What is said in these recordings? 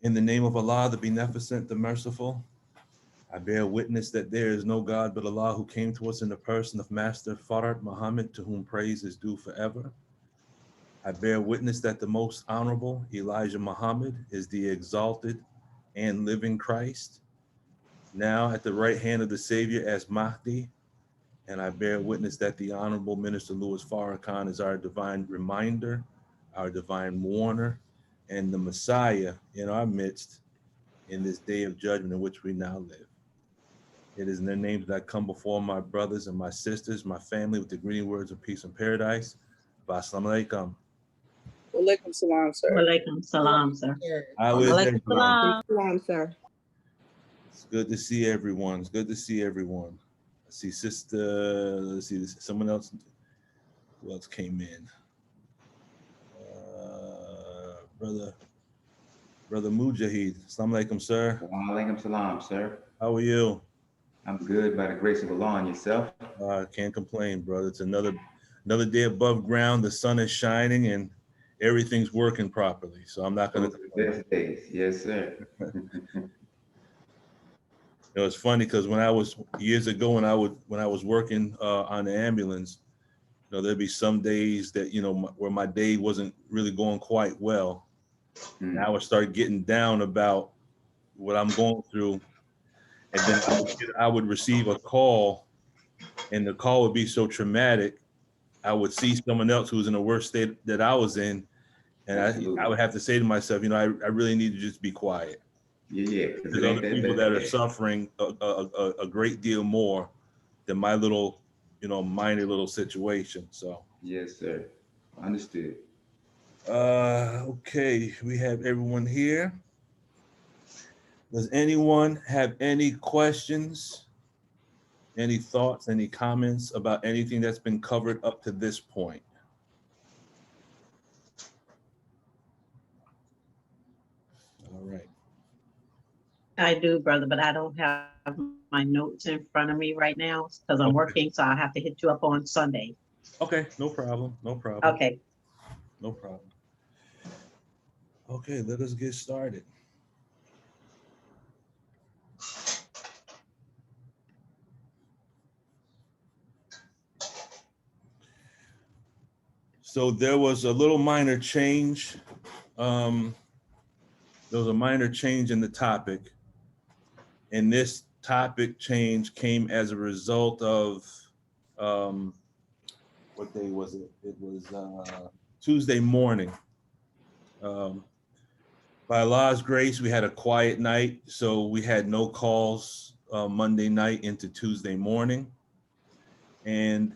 In the name of Allah, the Beneficent, the Merciful, I bear witness that there is no God but Allah, who came to us in the person of Master Farad Muhammad, to whom praise is due forever. I bear witness that the most honorable Elijah Muhammad is the exalted and living Christ, now at the right hand of the Savior as Mahdi. And I bear witness that the Honorable Minister Louis Farrakhan is our divine reminder, our divine warner, and the Messiah in our midst in this day of judgment in which we now live. It is in their names that I come before my brothers and my sisters, my family, with the greeting words of peace and paradise. Assalamu alaikum. Walaikum salam, sir. Walaikum salam, sir. How is Walaikum everyone? salam. Sir. It's good to see everyone. It's good to see everyone. I see sister, let's see, someone else. Who else came in? Brother Mujahid. Assalamu alaikum, sir. Walaikum salam, sir. How are you? I'm good by the grace of Allah, and yourself? Can't complain, brother. It's another day above ground. The sun is shining and everything's working properly. So I'm not going to complain. Best days. Yes, sir. It was funny because when I was years ago, when I was working on the ambulance, there'd be some days that where my day wasn't really going quite well. And I would start getting down about what I'm going through, and then I would receive a call, and the call would be so traumatic. I would see someone else who was in a worse state that I was in, and I would have to say to myself, I really need to just be quiet. Yeah. There's other people that are suffering a great deal more than my little, minor little situation. So. Yes, sir. Understood. Okay, we have everyone here. Does anyone have any questions, any thoughts, any comments about anything that's been covered up to this point? All right. I do, brother, but I don't have my notes in front of me right now because I'm working, so I'll have to hit you up on Sunday. Okay, no problem. No problem. Okay. No problem. Okay, let us get started. So there was a little minor change. There was a minor change in the topic. And this topic change came as a result of, what day was it? It was Tuesday morning. By Allah's grace, we had a quiet night, so we had no calls Monday night into Tuesday morning. And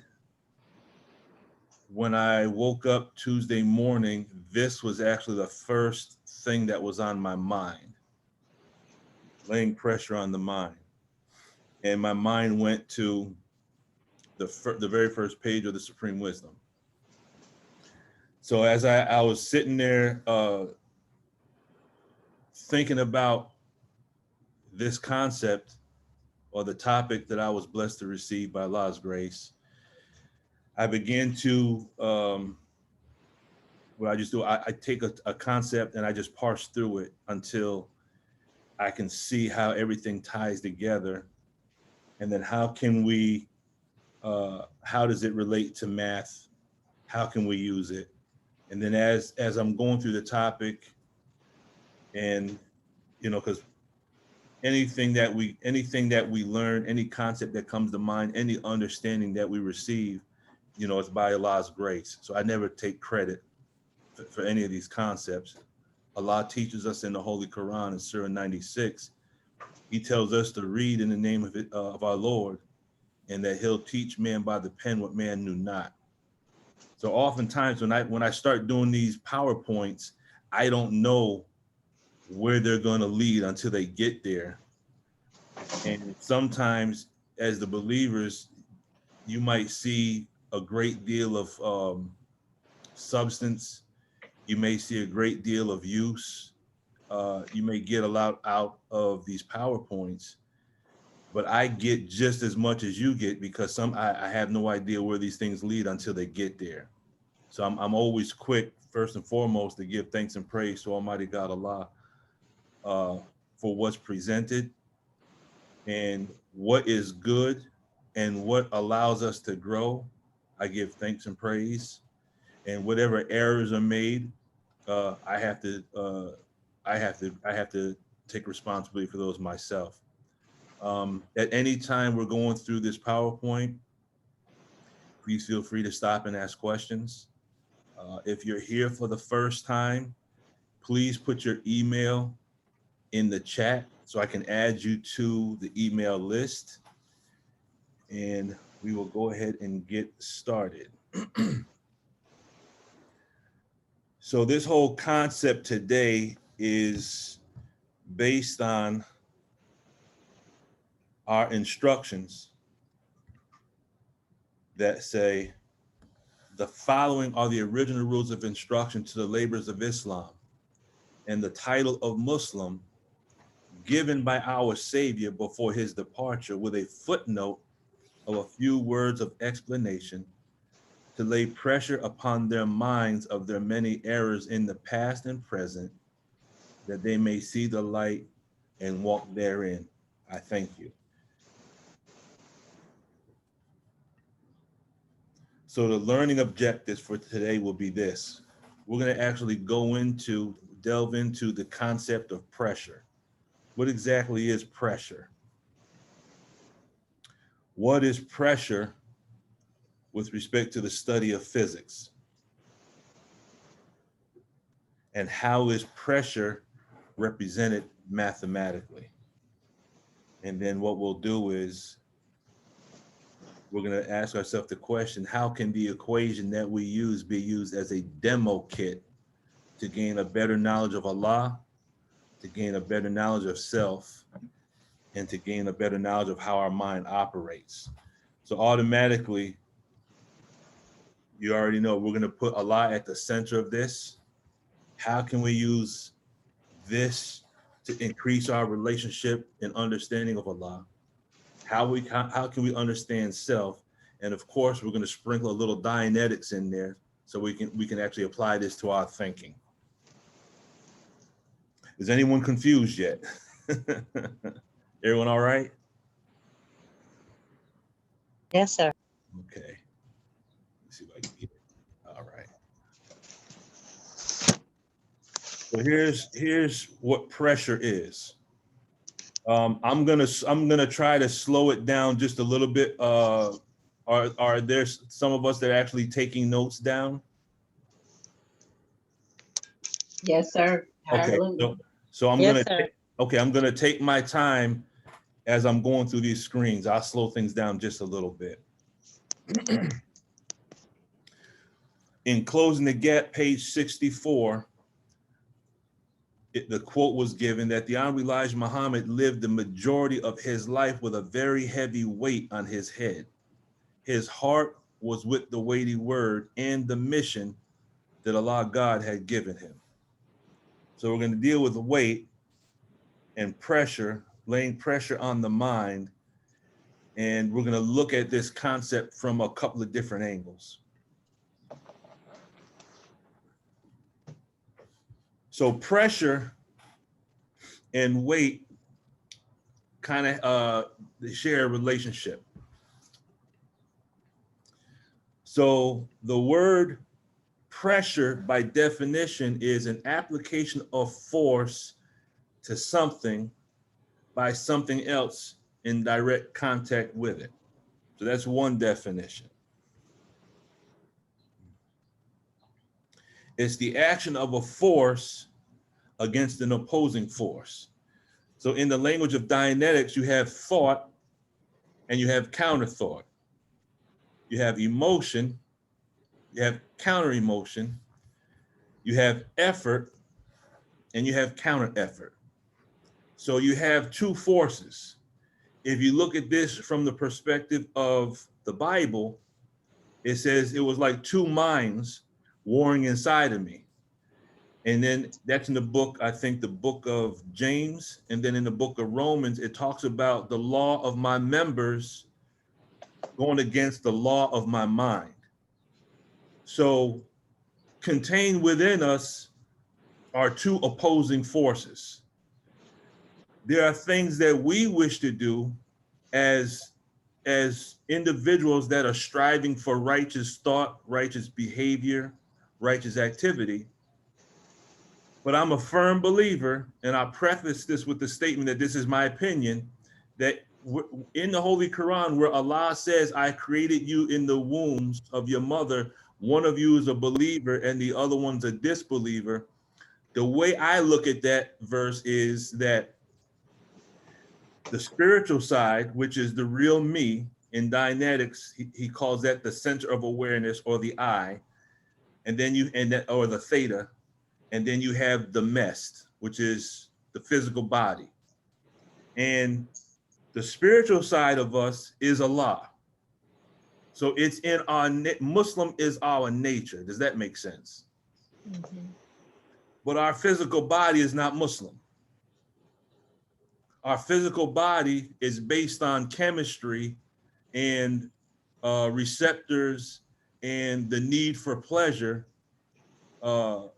when I woke up Tuesday morning, this was actually the first thing that was on my mind, laying pressure on the mind. And my mind went to the very first page of the Supreme Wisdom. So as I was sitting there thinking about this concept or the topic that I was blessed to receive by Allah's grace, I began to, what I just do, I take a concept and I just parse through it until I can see how everything ties together. And then how can we, how does it relate to math? How can we use it? And then as I'm going through the topic, and because anything that we learn, any concept that comes to mind, any understanding that we receive, it's by Allah's grace. So I never take credit for any of these concepts. Allah teaches us in the Holy Qur'an in Surah 96. He tells us to read in the name of our Lord, and that He'll teach man by the pen what man knew not. So oftentimes when I start doing these PowerPoints, I don't know where they're going to lead until they get there. And sometimes as the believers, you might see a great deal of substance. You may see a great deal of use. You may get a lot out of these PowerPoints, but I get just as much as you get because I have no idea where these things lead until they get there. So I'm always quick, first and foremost, to give thanks and praise to Almighty God Allah for what's presented and what is good and what allows us to grow. I give thanks and praise. And whatever errors are made, I have to take responsibility for those myself. At any time we're going through this PowerPoint, please feel free to stop and ask questions. If you're here for the first time, please put your email in the chat so I can add you to the email list. And we will go ahead and get started. So this whole concept today is based on our instructions that say the following are the original rules of instruction to the laborers of Islam, and the title of Muslim given by our Savior before his departure, with a footnote of a few words of explanation to lay pressure upon their minds of their many errors in the past and present, that they may see the light and walk therein. I thank you. So the learning objectives for today will be this. We're going to actually delve into the concept of pressure. What exactly is pressure? What is pressure with respect to the study of physics? And how is pressure represented mathematically? And then what we'll do is we're going to ask ourselves the question, how can the equation that we use be used as a demo kit to gain a better knowledge of Allah, to gain a better knowledge of self, and to gain a better knowledge of how our mind operates? So automatically, you already know we're going to put Allah at the center of this. How can we use this to increase our relationship and understanding of Allah? How can we understand self? And of course, we're going to sprinkle a little Dianetics in there so we can actually apply this to our thinking. Is anyone confused yet? Everyone all right? Yes, sir. Okay. Let's see if I can get it. All right. So here's what pressure is. I'm gonna try to slow it down just a little bit. Are there some of us that are actually taking notes down? Yes, sir. Okay. Absolutely. So I'm Yes, sir. I'm gonna take my time as I'm going through these screens. I'll slow things down just a little bit. In Closing the Gap, page 64, the quote was given that the Honorable Elijah Muhammad lived the majority of his life with a very heavy weight on his head. His heart was with the weighty word and the mission that Allah God had given him. So we're going to deal with the weight and pressure, laying pressure on the mind. And we're going to look at this concept from a couple of different angles. So pressure and weight kind of share a relationship. So the word pressure by definition is an application of force to something by something else in direct contact with it. So that's one definition. It's the action of a force against an opposing force. So in the language of Dianetics, you have thought and you have counter thought. You have emotion, you have counter emotion, you have effort, and you have counter effort. So you have two forces. If you look at this from the perspective of the Bible, it says it was like two minds warring inside of me. And then that's in the book, I think the book of James. And then in the book of Romans, it talks about the law of my members going against the law of my mind. So contained within us are two opposing forces. there are things that we wish to do as individuals that are striving for righteous thought, righteous behavior, righteous activity. But I'm a firm believer, and I preface this with the statement that this is my opinion, that in the Holy Quran, where Allah says, I created you in the wombs of your mother, one of you is a believer and the other one's a disbeliever. The way I look at that verse is that the spiritual side, which is the real me, in Dianetics, he calls that the center of awareness, or the I, and then or the theta, and then you have the mest, which is the physical body. And the spiritual side of us is Allah. So it's in our, Muslim is our nature. Does that make sense? Mm-hmm. But our physical body is not Muslim. Our physical body is based on chemistry and receptors and the need for pleasure. The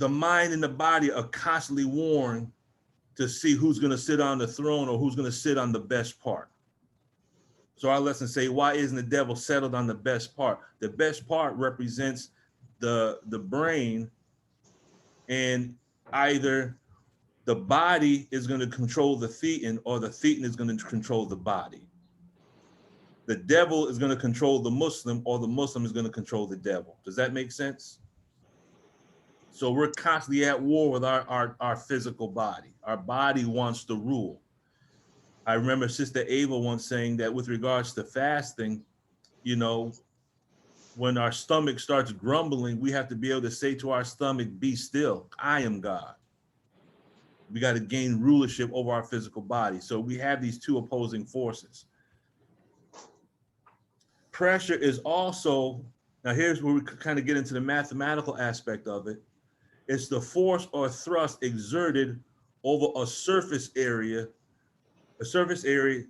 mind and the body are constantly warned to see who's going to sit on the throne or who's going to sit on the best part. So our lessons say, why isn't the devil settled on the best part? The best part represents the brain, and either the body is going to control the thetan, or the thetan is going to control the body. The devil is going to control the Muslim, or the Muslim is going to control the devil. Does that make sense? So we're constantly at war with our physical body. Our body wants to rule. I remember Sister Ava once saying that with regards to fasting, you know, when our stomach starts grumbling, we have to be able to say to our stomach, be still, I am God. We got to gain rulership over our physical body. So we have these two opposing forces. Pressure is also, now here's where we kind of get into the mathematical aspect of it. It's the force or thrust exerted over a surface area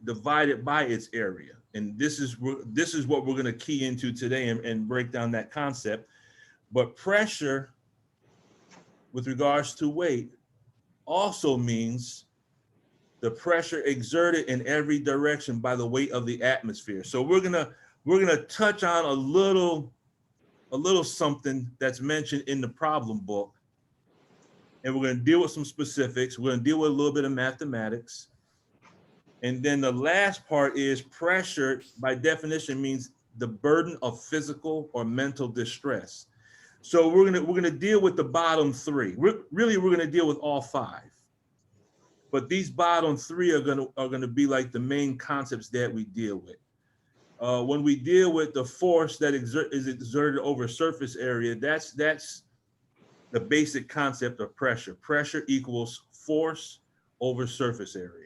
divided by its area. And this is what we're going to key into today and break down that concept. But pressure, with regards to weight, also means the pressure exerted in every direction by the weight of the atmosphere. So we're gonna touch on a little something that's mentioned in the problem book, and we're gonna deal with some specifics. We're gonna deal with a little bit of mathematics. And then the last part is pressure, by definition, means the burden of physical or mental distress. So we're gonna deal with the bottom three. We're gonna deal with all five. But these bottom three are gonna be like the main concepts that we deal with. When we deal with the force that is exerted over surface area, that's the basic concept of pressure. Pressure equals force over surface area.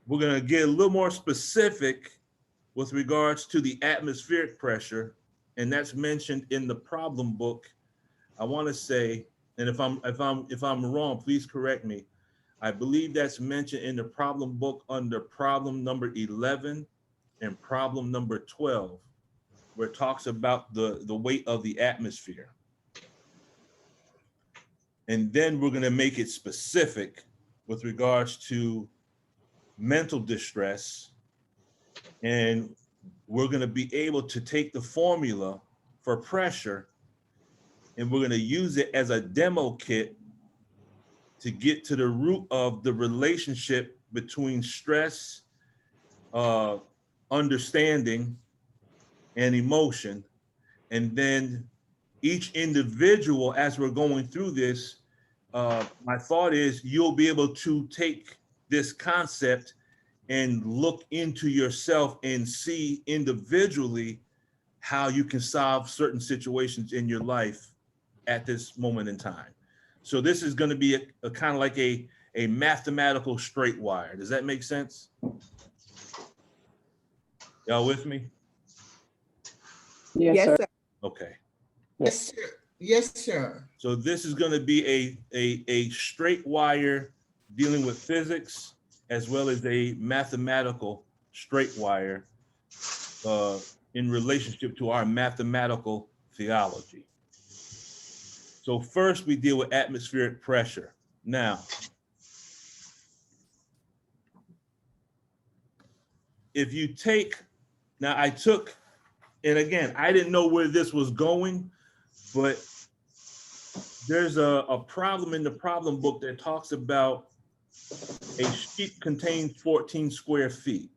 We're going to get a little more specific with regards to the atmospheric pressure, and that's mentioned in the problem book. I want to say, and if I'm wrong, please correct me. I believe that's mentioned in the problem book under problem number 11 and problem number 12, where it talks about the weight of the atmosphere. And then we're going to make it specific with regards to mental distress, and we're going to be able to take the formula for pressure, and we're going to use it as a demo kit to get to the root of the relationship between stress, understanding, and emotion. And then each individual, as we're going through this, my thought is you'll be able to take this concept and look into yourself and see individually how you can solve certain situations in your life at this moment in time. So this is going to be a kind of like a mathematical straight wire. Does that make sense? Y'all with me? Yes, sir. Okay. Yes, sir. Yes, sir. So this is going to be a straight wire dealing with physics, as well as a mathematical straight wire in relationship to our mathematical theology. So first we deal with atmospheric pressure. Now, if you take, now I took, and again, I didn't know where this was going, but there's a problem in the problem book that talks about a sheet contains 14 square feet.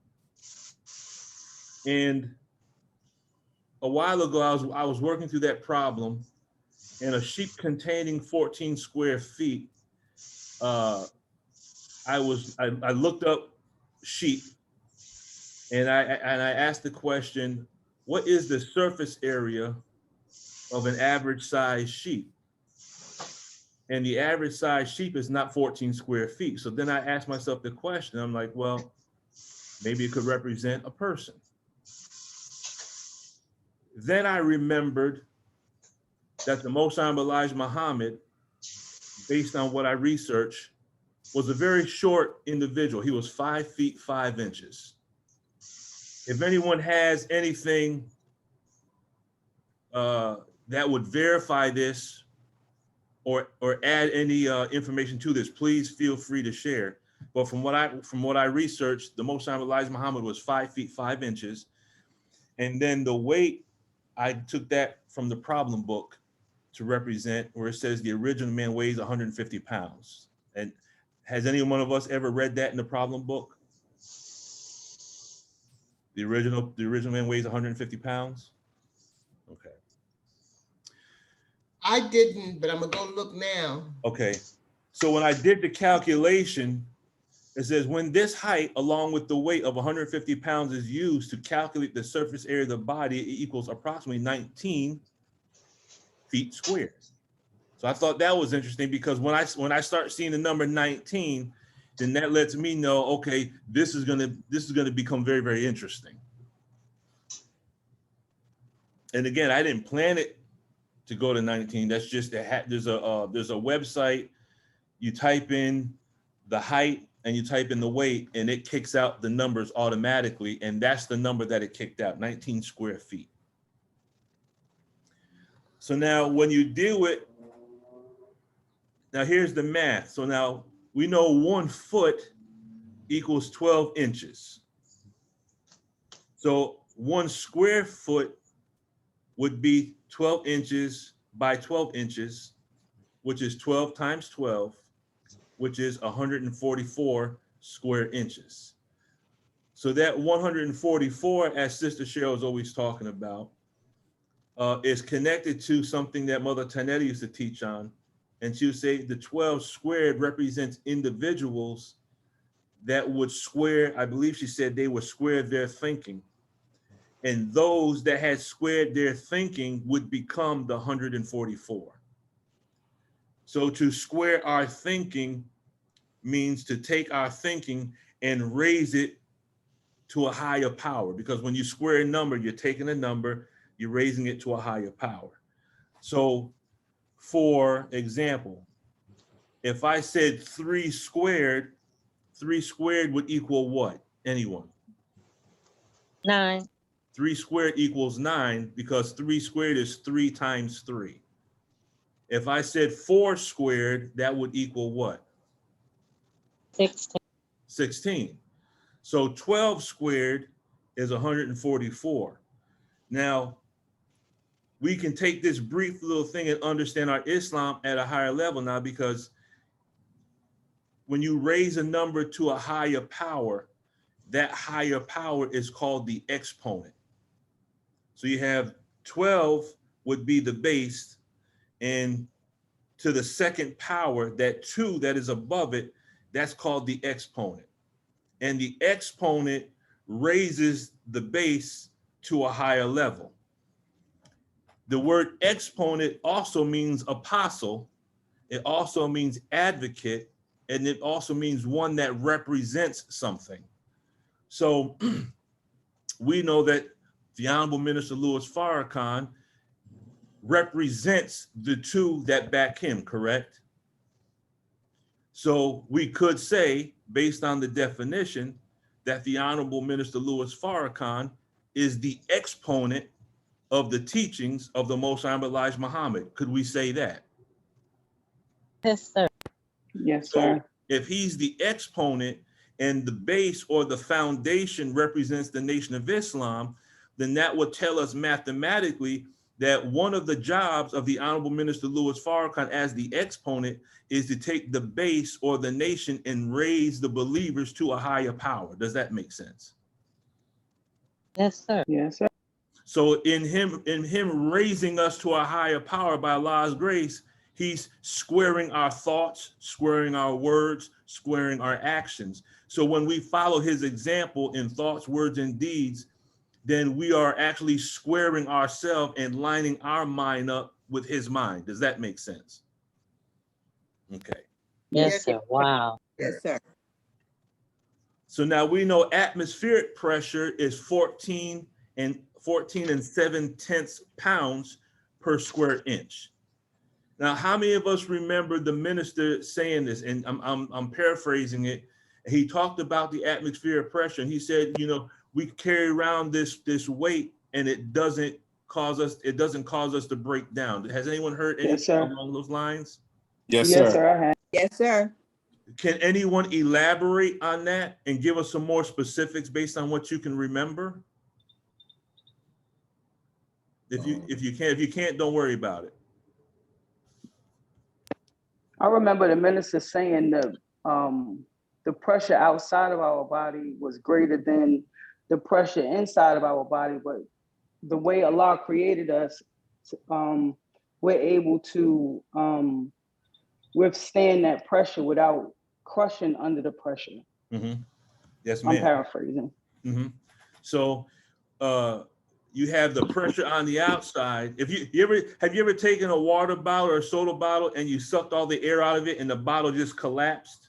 And a while ago, I was working through that problem, and a sheet containing 14 square feet, I looked up sheet, and I asked the question, what is the surface area of an average size sheep? And the average size sheep is not 14 square feet. So then I asked myself the question, I'm like, well, maybe it could represent a person. Then I remembered that the Most High Elijah Muhammad, based on what I researched, was a very short individual. He was 5 feet 5 inches. If anyone has anything that would verify this or add any information to this, please feel free to share. But from what I researched, the Most High Elijah Muhammad was 5 feet 5 inches. And then the weight, I took that from the problem book to represent where it says the original man weighs 150 pounds. And has any one of us ever read that in the problem book? The original man weighs 150 pounds? Okay. I didn't, but I'm gonna go look now. Okay. So when I did the calculation, it says when this height along with the weight of 150 pounds is used to calculate the surface area of the body, it equals approximately 19 feet squared. So I thought that was interesting because when I start seeing the number 19, then that lets me know, okay, this is gonna become very, very interesting. And again, I didn't plan it to go to 19. That's just there's a website. You type in the height and you type in the weight, and it kicks out the numbers automatically, and that's the number that it kicked out, 19 square feet. So now when you deal with, now here's the math. So now we know 1 foot equals 12 inches. So 1 square foot would be 12 inches by 12 inches, which is 12 times 12, which is 144 square inches. So that 144, as Sister Cheryl is always talking about, is connected to something that Mother Tanetta used to teach on. And she would say the 12 squared represents individuals that would square, I believe she said they would square their thinking. And those that had squared their thinking would become the 144. So to square our thinking means to take our thinking and raise it to a higher power, because when you square a number, you're taking a number, you're raising it to a higher power. So for example, if I said 3 squared would equal what? Anyone? 9. 3 squared equals 9 because 3 squared is 3 times 3. If I said 4 squared, that would equal what? 16. 16. So 12 squared is 144. Now, we can take this brief little thing and understand our Islam at a higher level now, because when you raise a number to a higher power, that higher power is called the exponent. So you have 12 would be the base, and to the second power, that 2 that is above it, that's called the exponent. And the exponent raises the base to a higher level. The word exponent also means apostle. It also means advocate, and it also means one that represents something. So we know that the Honorable Minister Louis Farrakhan represents the 2 that back him, correct? So we could say, based on the definition, that the Honorable Minister Louis Farrakhan is the exponent of the teachings of the Most High Elijah Muhammad. Could we say that? Yes, sir. Yes, So sir. if he's the exponent and the base or the foundation represents the Nation of Islam, then that would tell us mathematically that one of the jobs of the Honorable Minister Louis Farrakhan as the exponent is to take the base or the nation and raise the believers to a higher power. Does that make sense? Yes, sir. Yes, sir. So in him raising us to a higher power by Allah's grace, he's squaring our thoughts, squaring our words, squaring our actions. So when we follow his example in thoughts, words, and deeds, then we are actually squaring ourselves and lining our mind up with his mind. Does that make sense? Okay. Yes, sir. Wow. Yes, sir. So now we know atmospheric pressure is 14 and 7/10 pounds per square inch. Now, how many of us remember the minister saying this? And I'm paraphrasing it. He talked about the atmospheric pressure, and he said, you know, we carry around this weight, and it doesn't cause us to break down. Has anyone heard anything Yes, sir. along those lines? Yes, Yes, sir. sir. I have. Yes, sir. Can anyone elaborate on that and give us some more specifics based on what you can remember? If you can't, don't worry about it. I remember the minister saying the pressure outside of our body was greater than the pressure inside of our body, but the way Allah created us, we're able to withstand that pressure without crushing under the pressure. Mm-hmm. Yes, I'm ma'am. paraphrasing. Mm-hmm. So you have the pressure on the outside. If have you ever taken a water bottle or a soda bottle and you sucked all the air out of it and the bottle just collapsed?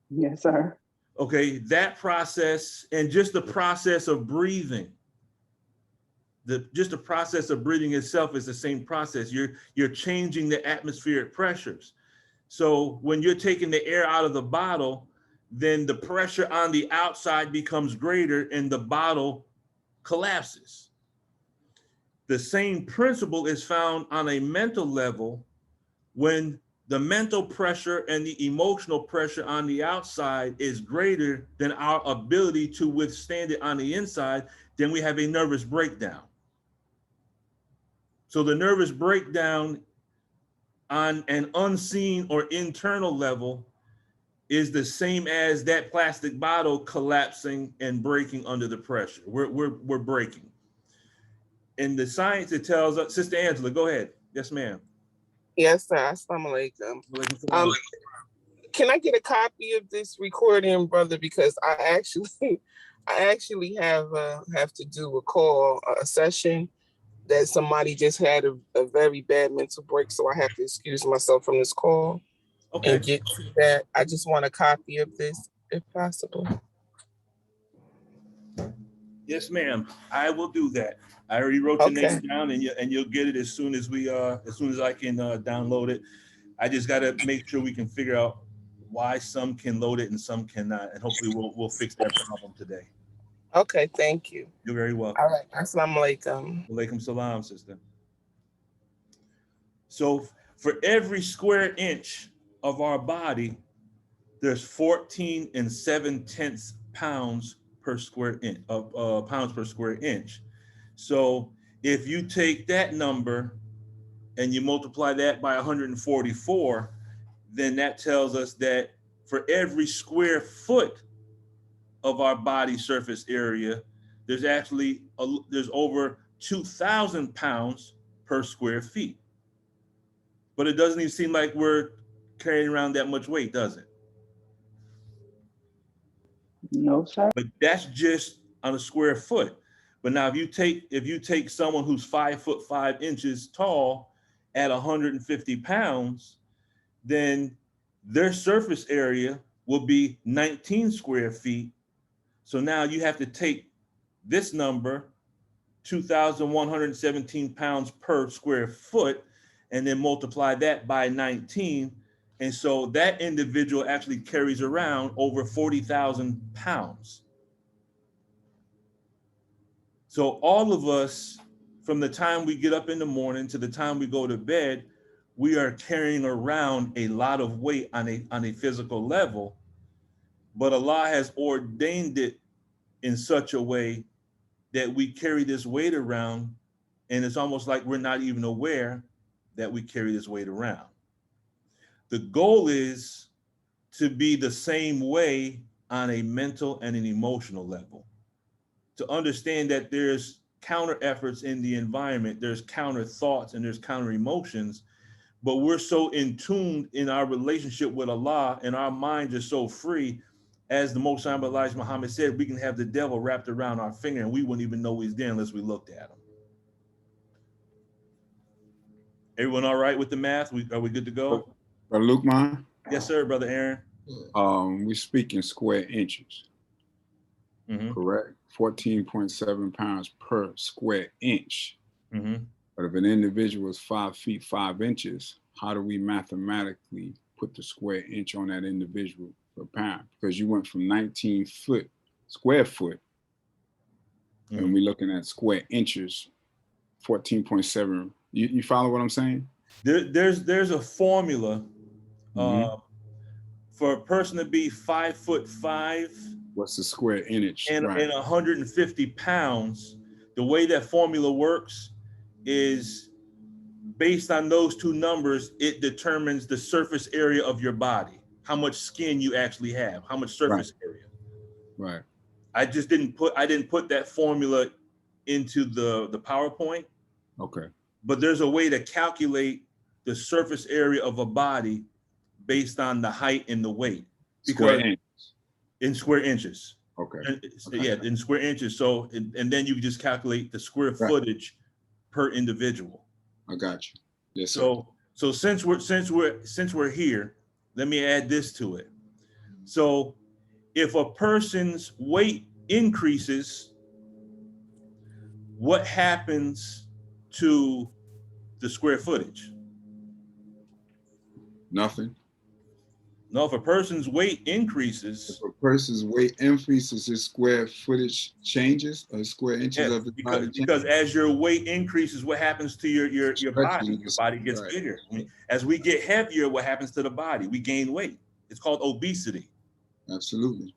Yes, sir. Okay, that process and just the process of breathing. Just the process of breathing itself is the same process. You're changing the atmospheric pressures. So when you're taking the air out of the bottle, then the pressure on the outside becomes greater and the bottle collapses. The same principle is found on a mental level when the mental pressure and the emotional pressure on the outside is greater than our ability to withstand it on the inside, then we have a nervous breakdown. So the nervous breakdown on an unseen or internal level is the same as that plastic bottle collapsing and breaking under the pressure. We're breaking. In the science, it tells us, Sister Angela, go ahead. Yes, ma'am. Yes, sir. Assalamu alaikum. Can I get a copy of this recording, brother? Because I actually have to do a session that somebody just had a very bad mental break, so I have to excuse myself from this call. Okay. And get to that. I just want a copy of this, if possible. Yes, ma'am. I will do that. I already wrote your name down, and you'll get it as soon as I can download it. I just got to make sure we can figure out why some can load it and some cannot, and hopefully we'll fix that problem today. Okay, thank you. You're very welcome. All right. Assalamu alaikum. Walaikum salam, sister. So for every square inch of our body, there's 14 7/10 pounds per square inch pounds per square inch. So if you take that number and you multiply that by 144, then that tells us that for every square foot of our body surface area, there's actually there's over 2,000 pounds per square feet. But it doesn't even seem like we're carrying around that much weight, does it? No, sir. But that's just on a square foot. But now if you take someone who's 5'5" tall at 150 pounds, then their surface area will be 19 square feet. So now you have to take this number, 2,117 pounds per square foot, and then multiply that by 19. And so that individual actually carries around over 40,000 pounds. So all of us, from the time we get up in the morning to the time we go to bed, we are carrying around a lot of weight on a physical level, but Allah has ordained it in such a way that we carry this weight around, and it's almost like we're not even aware that we carry this weight around. The goal is to be the same way on a mental and an emotional level, to understand that there's counter efforts in the environment, there's counter thoughts and there's counter emotions, but we're so in tune in our relationship with Allah, and our minds are so free. As the Most High Elijah Muhammad said, we can have the devil wrapped around our finger and we wouldn't even know he's there unless we looked at him. Everyone all right with the math? Are we good to go? Brother Luke, mine? Yes, sir, Brother Aaron. We speak in square inches, correct? 14.7 pounds per square inch. But if an individual is 5 feet 5 inches, how do we mathematically put the square inch on that individual per pound? Because you went from 19 square foot, and we're looking at square inches, 14.7. You follow what I'm saying? There's a formula for a person to be 5'5". What's the square inch? And 150 pounds. The way that formula works is based on those two numbers. It determines the surface area of your body, how much skin you actually have, how much surface area. Right. I didn't put that formula into the PowerPoint. Okay. But there's a way to calculate the surface area of a body based on the height and the weight. Square inches. In square inches. Okay. Yeah, in square inches. So, and then you just calculate the square footage per individual. I got you. Yes, sir. So since we're here, let me add this to it. So if a person's weight increases, what happens to the square footage? Nothing. No, if a person's weight increases. If a person's weight increases, his square footage changes, or square inches of his body changes. Because as your weight increases, what happens to your body? Your body gets bigger. I mean, as we get heavier, what happens to the body? We gain weight. It's called obesity. Absolutely.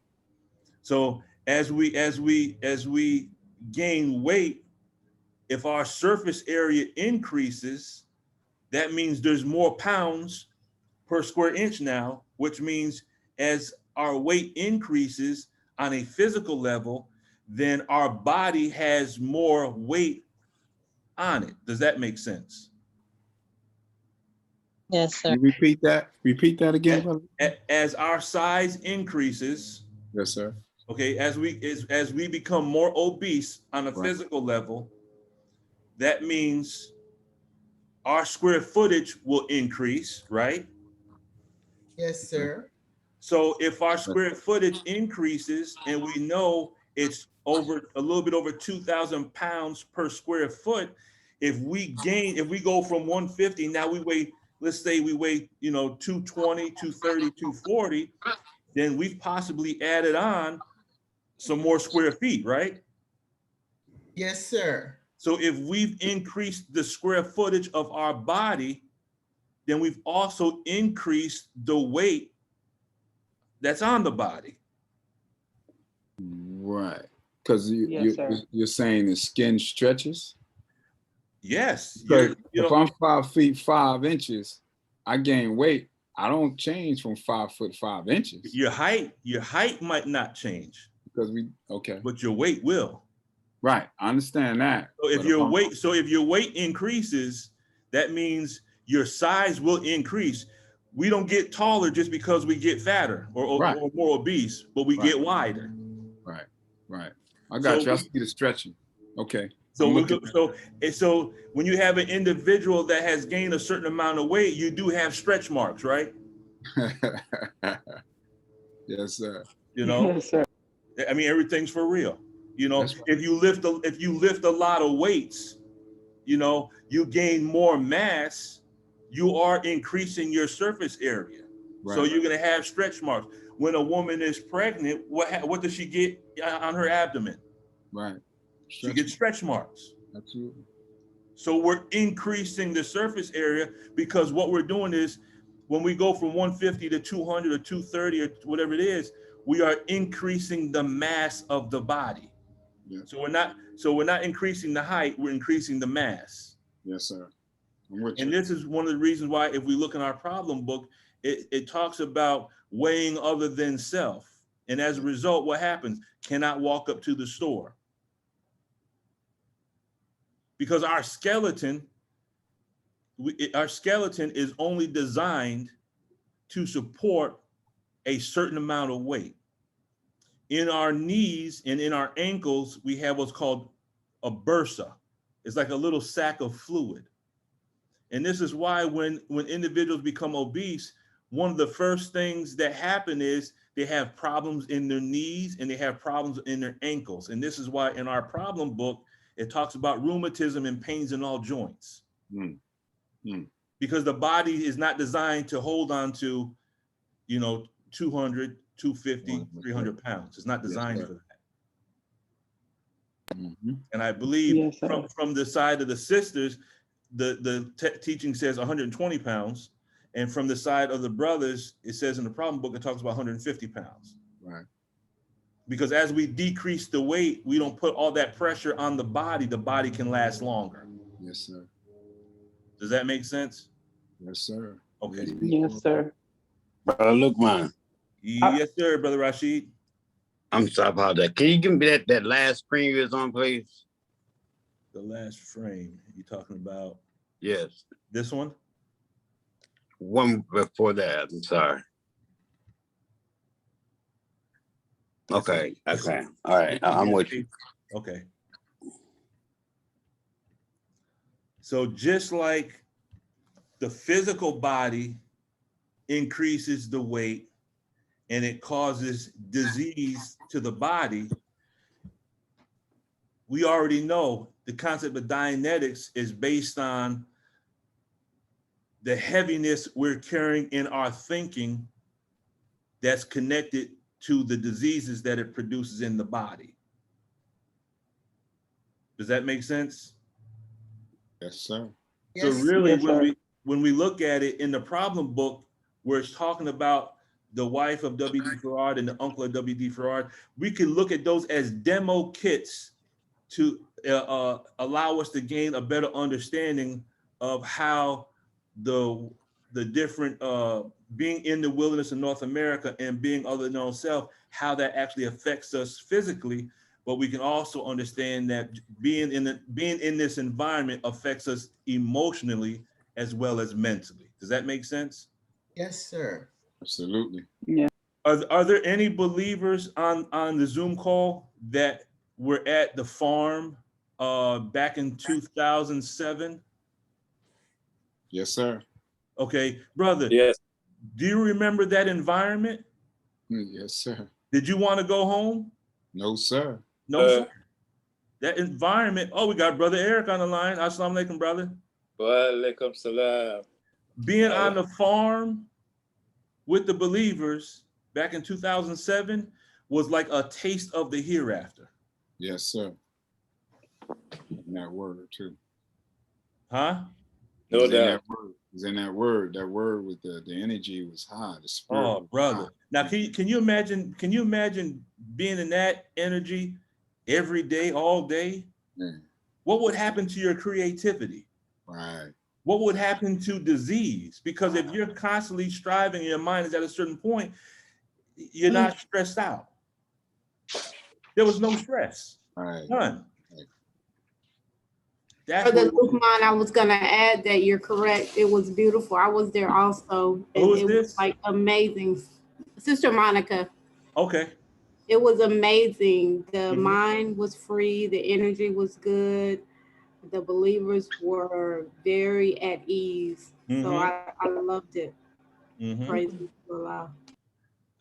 So as we gain weight, if our surface area increases, that means there's more pounds per square inch now, which means as our weight increases on a physical level, then our body has more weight on it. Does that make sense? Yes, sir. Can you repeat that? Repeat that again, brother? As our size increases. Yes, sir. Okay, as we become more obese on a physical level, that means our square footage will increase, right? Yes, sir. So if our square footage increases, and we know it's over a little bit over 2,000 pounds per square foot, if we go from 150, now we weigh, let's say we weigh, 220, 230, 240, then we've possibly added on some more square feet, right? Yes, sir. So if we've increased the square footage of our body, then we've also increased the weight that's on the body. Right. Because you're saying the skin stretches? Yes. If I'm 5 feet 5 inches, I gain weight. I don't change from 5 foot 5 inches. Your height might not change. Because but your weight will. Right. I understand that. So if your weight increases, that means your size will increase. We don't get taller just because we get fatter or more obese, but we get wider. Right. I got you. I see the stretching. Okay. So when you have an individual that has gained a certain amount of weight, you do have stretch marks, right? Yes, sir. Yes, sir. I mean, everything's for real. If you lift a lot of weights, you gain more mass, you are increasing your surface area. Right. So you're going to have stretch marks. When a woman is pregnant, what does she get on her abdomen? Right. She gets stretch marks. Absolutely. So we're increasing the surface area, because what we're doing is when we go from 150 to 200 or 230 or whatever it is, we are increasing the mass of the body. Yes. So we're not increasing the height, we're increasing the mass. Yes, sir. I'm with And you. this is one of the reasons why, if we look in our problem book, it talks about weighing other than self. And as a result, what happens? Cannot walk up to the store. Because our skeleton is only designed to support a certain amount of weight. In our knees and in our ankles, we have what's called a bursa. It's like a little sack of fluid. And this is why when individuals become obese, one of the first things that happen is they have problems in their knees and they have problems in their ankles. And this is why in our problem book, it talks about rheumatism and pains in all joints. Because the body is not designed to hold on to, 200, 250, 300 pounds. It's not designed for that. And I believe from the side of the sisters, the teaching says 120 pounds. And from the side of the brothers, it says in the problem book, it talks about 150 pounds. Right. Because as we decrease the weight, we don't put all that pressure on the body can last longer. Yes, sir. Does that make sense? Yes, sir. Okay. Yes, sir. Brother Lukman, Yes, sir, Brother Rashid. I'm sorry about that. Can you give me that last screen you was on, please? The last frame, you talking about? Yes. This one? One before that, I'm sorry. Okay. All right, I'm with you. Okay. So just like the physical body increases the weight and it causes disease to the body, we already know the concept of Dianetics is based on the heaviness we're carrying in our thinking that's connected to the diseases that it produces in the body. Does that make sense? Yes, sir. So really, when we look at it in the problem book, where it's talking about the wife of W.D. Farad and the uncle of W.D. Farad, we can look at those as demo kits to allow us to gain a better understanding of how the different being in the wilderness of North America and being other than ourselves, how that actually affects us physically. But we can also understand that being in this environment affects us emotionally as well as mentally. Does that make sense? Yes, sir. Absolutely. Yeah. Are there any believers on the Zoom call that were at the farm back in 2007? Yes, sir. Okay, brother. Yes. Do you remember that environment? Yes, sir. Did you want to go home? No, sir. No, sir. That environment. Oh, we got Brother Eric on the line. Assalamu alaikum, brother. Wa alaikum salam. Being on the farm with the believers back in 2007 was like a taste of the hereafter. Yes, sir. And that word too. Huh? No doubt. It's in that word. That word with the energy was high. The spirit. Oh, brother. High. Now, can you imagine being in that energy every day, all day? Man. What would happen to your creativity? Right. What would happen to disease? Because if you're constantly striving and your mind is at a certain point, you're not stressed out. There was no stress. Right. None. Brother Lukman, I was gonna add that you're correct. It was beautiful. I was there also. Who is it this? Was like amazing. Sister Monica. Okay. It was amazing. The mind was free, the energy was good. The believers were very at ease. So I loved it. Praise Allah.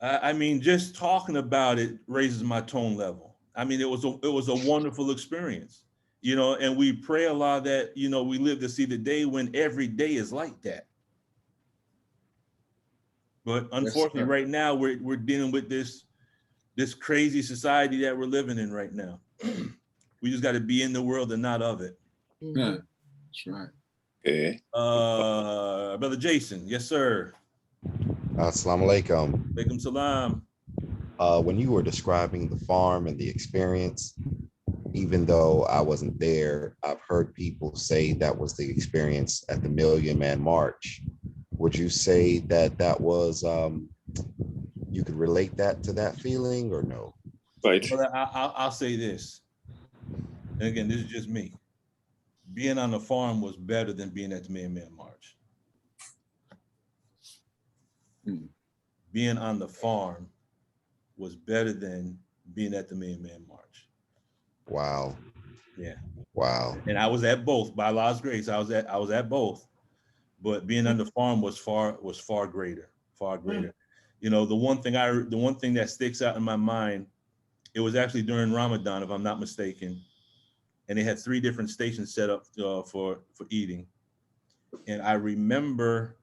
I mean, just talking about it raises my tone level. I mean, it was a wonderful experience, and we pray a lot that, we live to see the day when every day is like that. But unfortunately, right now we're dealing with this crazy society that we're living in right now. We just got to be in the world and not of it. That's right. Okay. Brother Jason, yes, sir. Assalamu alaikum. Alaikum salam. When you were describing the farm and the experience, even though I wasn't there, I've heard people say that was the experience at the Million Man March. Would you say that that was, you could relate that to that feeling or no? Right. Well, I'll say this. And again, this is just me. Being on the farm was better than being at the Million Man March. Being on the farm was better than being at the Million Man March. Wow. Yeah. Wow. And I was at both. By Allah's grace, I was at both. But being on the farm was far greater, far greater. You know, the one thing that sticks out in my mind, it was actually during Ramadan, if I'm not mistaken, and they had 3 different stations set up for eating. And I remember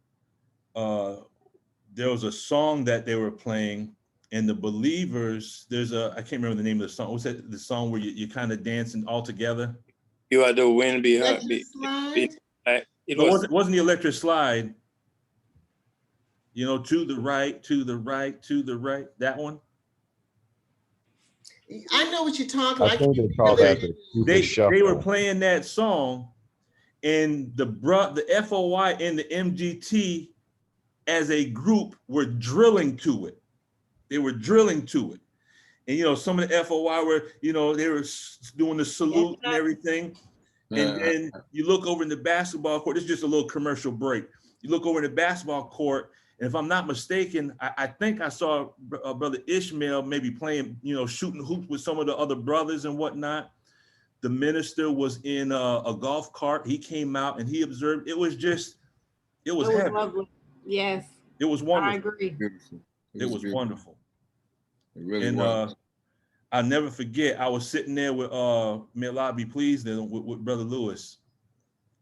there was a song that they were playing, and the believers, I can't remember the name of the song. What's that? The song where you kind of dancing all together? You are the wind behind me. It wasn't the electric slide. You know, to the right, to the right, to the right. That one. I know what you're talking about. I think they call that the Cupid Shuffle. They were playing that song, and the FOI and the MGT as a group were drilling to it. They were drilling to it. And, you know, some of the FOI were, you know, they were doing the salute and everything. And then you look over in the basketball court. This is just a little commercial break. You look over in the basketball court, and if I'm not mistaken, I think I saw Brother Ishmael maybe playing, you know, shooting hoops with some of the other brothers and whatnot. The minister was in a golf cart. He came out and he observed. It was heavy. Lovely. Yes. It was wonderful. I agree. Beautiful. It was wonderful. It really was. I'll never forget, I was sitting there with, may Allah be pleased, with Brother Lewis.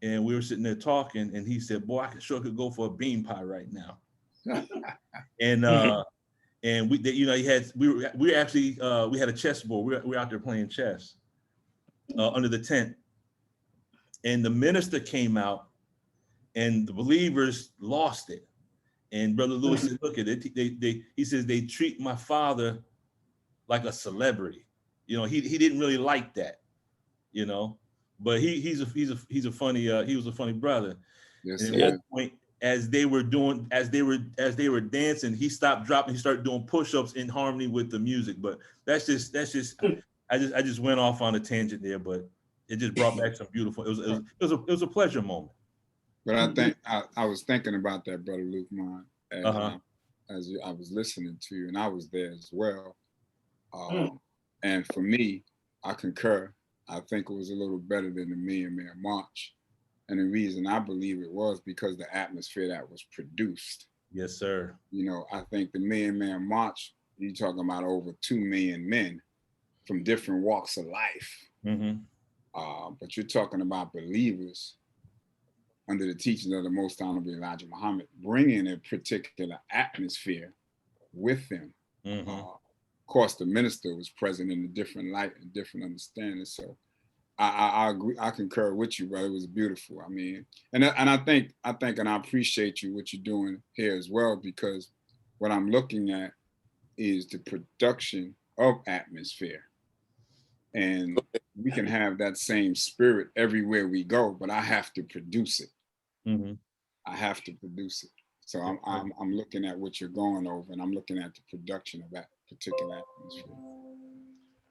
And we were sitting there talking, and he said, boy, I sure could go for a bean pie right now. And we, you know, we had a chessboard. We were out there playing chess under the tent. And the minister came out, and the believers lost it. And Brother Lewis said, look at it. He says, they treat my father like a celebrity. You know, he didn't really like that, you know, but he was a funny brother. Yes, and at one point, as they were dancing, he stopped dropping, he started doing push-ups in harmony with the music. But that's just I just went off on a tangent there, but it just brought back some beautiful, it was a pleasure moment. But I think I was thinking about that, Brother Luke, as I was listening to you, and I was there as well. And for me, I concur. I think it was a little better than the Million Man March. And the reason I believe it was because the atmosphere that was produced. Yes, sir. You know, I think the Million Man March, you're talking about over 2 million men from different walks of life. But you're talking about believers under the teaching of the Most Honorable Elijah Muhammad, bringing a particular atmosphere with them. Of course, the minister was present in a different light and different understanding. So I agree. I concur with you, brother. It was beautiful. I mean, and I think, and I appreciate you, what you're doing here as well, because what I'm looking at is the production of atmosphere. And we can have that same spirit everywhere we go, but I have to produce it. I have to produce it. So I'm looking at what you're going over, and I'm looking at the production of that particular atmosphere.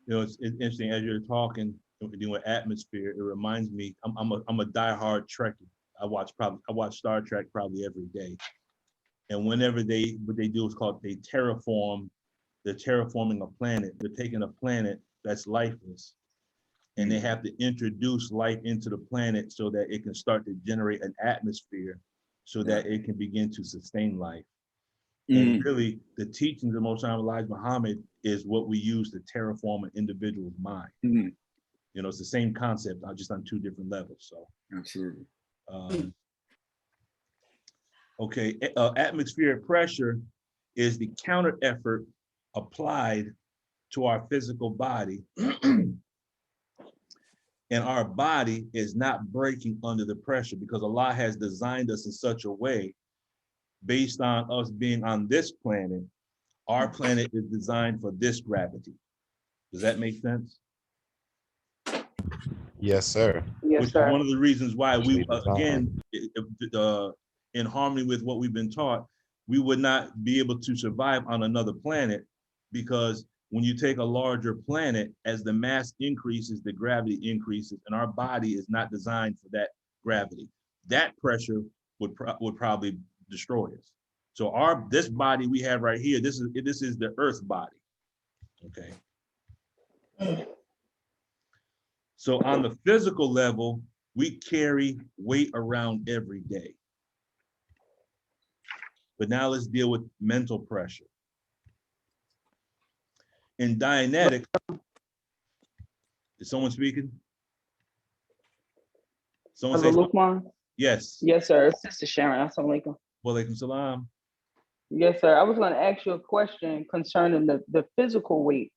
You know, it's interesting as you're talking, dealing with atmosphere. It reminds me, I'm a diehard Trekkie. I watch Star Trek probably every day, and whenever what they do is called they terraform. They're terraforming a planet. They're taking a planet that's lifeless, and they have to introduce life into the planet so that it can start to generate an atmosphere, so that it can begin to sustain life. And really, the teachings of Most Honorable Elijah Muhammad is what we use to terraform an individual's mind. You know, it's the same concept, just on 2 different levels. So absolutely. Okay, atmospheric pressure is the counter effort applied to our physical body And our body is not breaking under the pressure because Allah has designed us in such a way, based on us being on this planet, our planet is designed for this gravity. Does that make sense? Yes, sir. Yes, Which is sir. one of the reasons why we, Designed. again, in harmony with what we've been taught, we would not be able to survive on another planet, because when you take a larger planet, as the mass increases, the gravity increases, and our body is not designed for that gravity. That pressure would probably destroy us. So this body we have right here, this is the Earth body. Okay. So on the physical level, we carry weight around every day. But now let's deal with mental pressure. In Dianetic, is someone speaking? Someone say Lukman? Yes. Yes, sir. It's Sister Sharon. Assalamu alaikum. Wa alaikum salam. Yes, sir. I was going to ask you a question concerning the physical weight.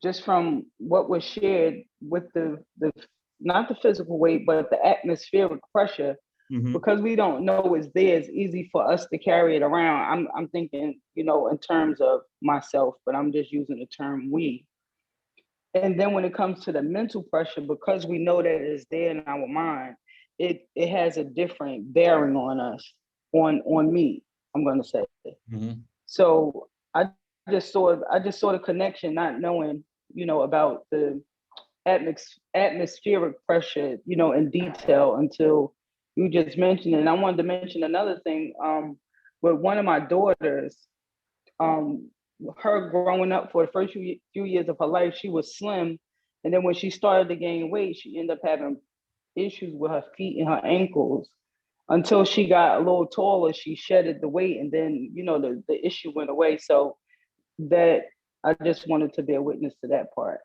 Just from what was shared with the not the physical weight, but the atmospheric pressure, because we don't know it's there, it's easy for us to carry it around. I'm thinking, you know, in terms of myself, but I'm just using the term we. And then when it comes to the mental pressure, because we know that it's there in our mind, it has a different bearing on us, on me, I'm going to say. So I just saw the connection, not knowing, you know, about the atmospheric pressure, you know, in detail until you just mentioned it. And I wanted to mention another thing. With one of my daughters, her growing up for the first few years of her life, she was slim. And then when she started to gain weight, she ended up having issues with her feet and her ankles. Until she got a little taller, she shedded the weight, and then, you know, the issue went away. So that I just wanted to bear witness to that part.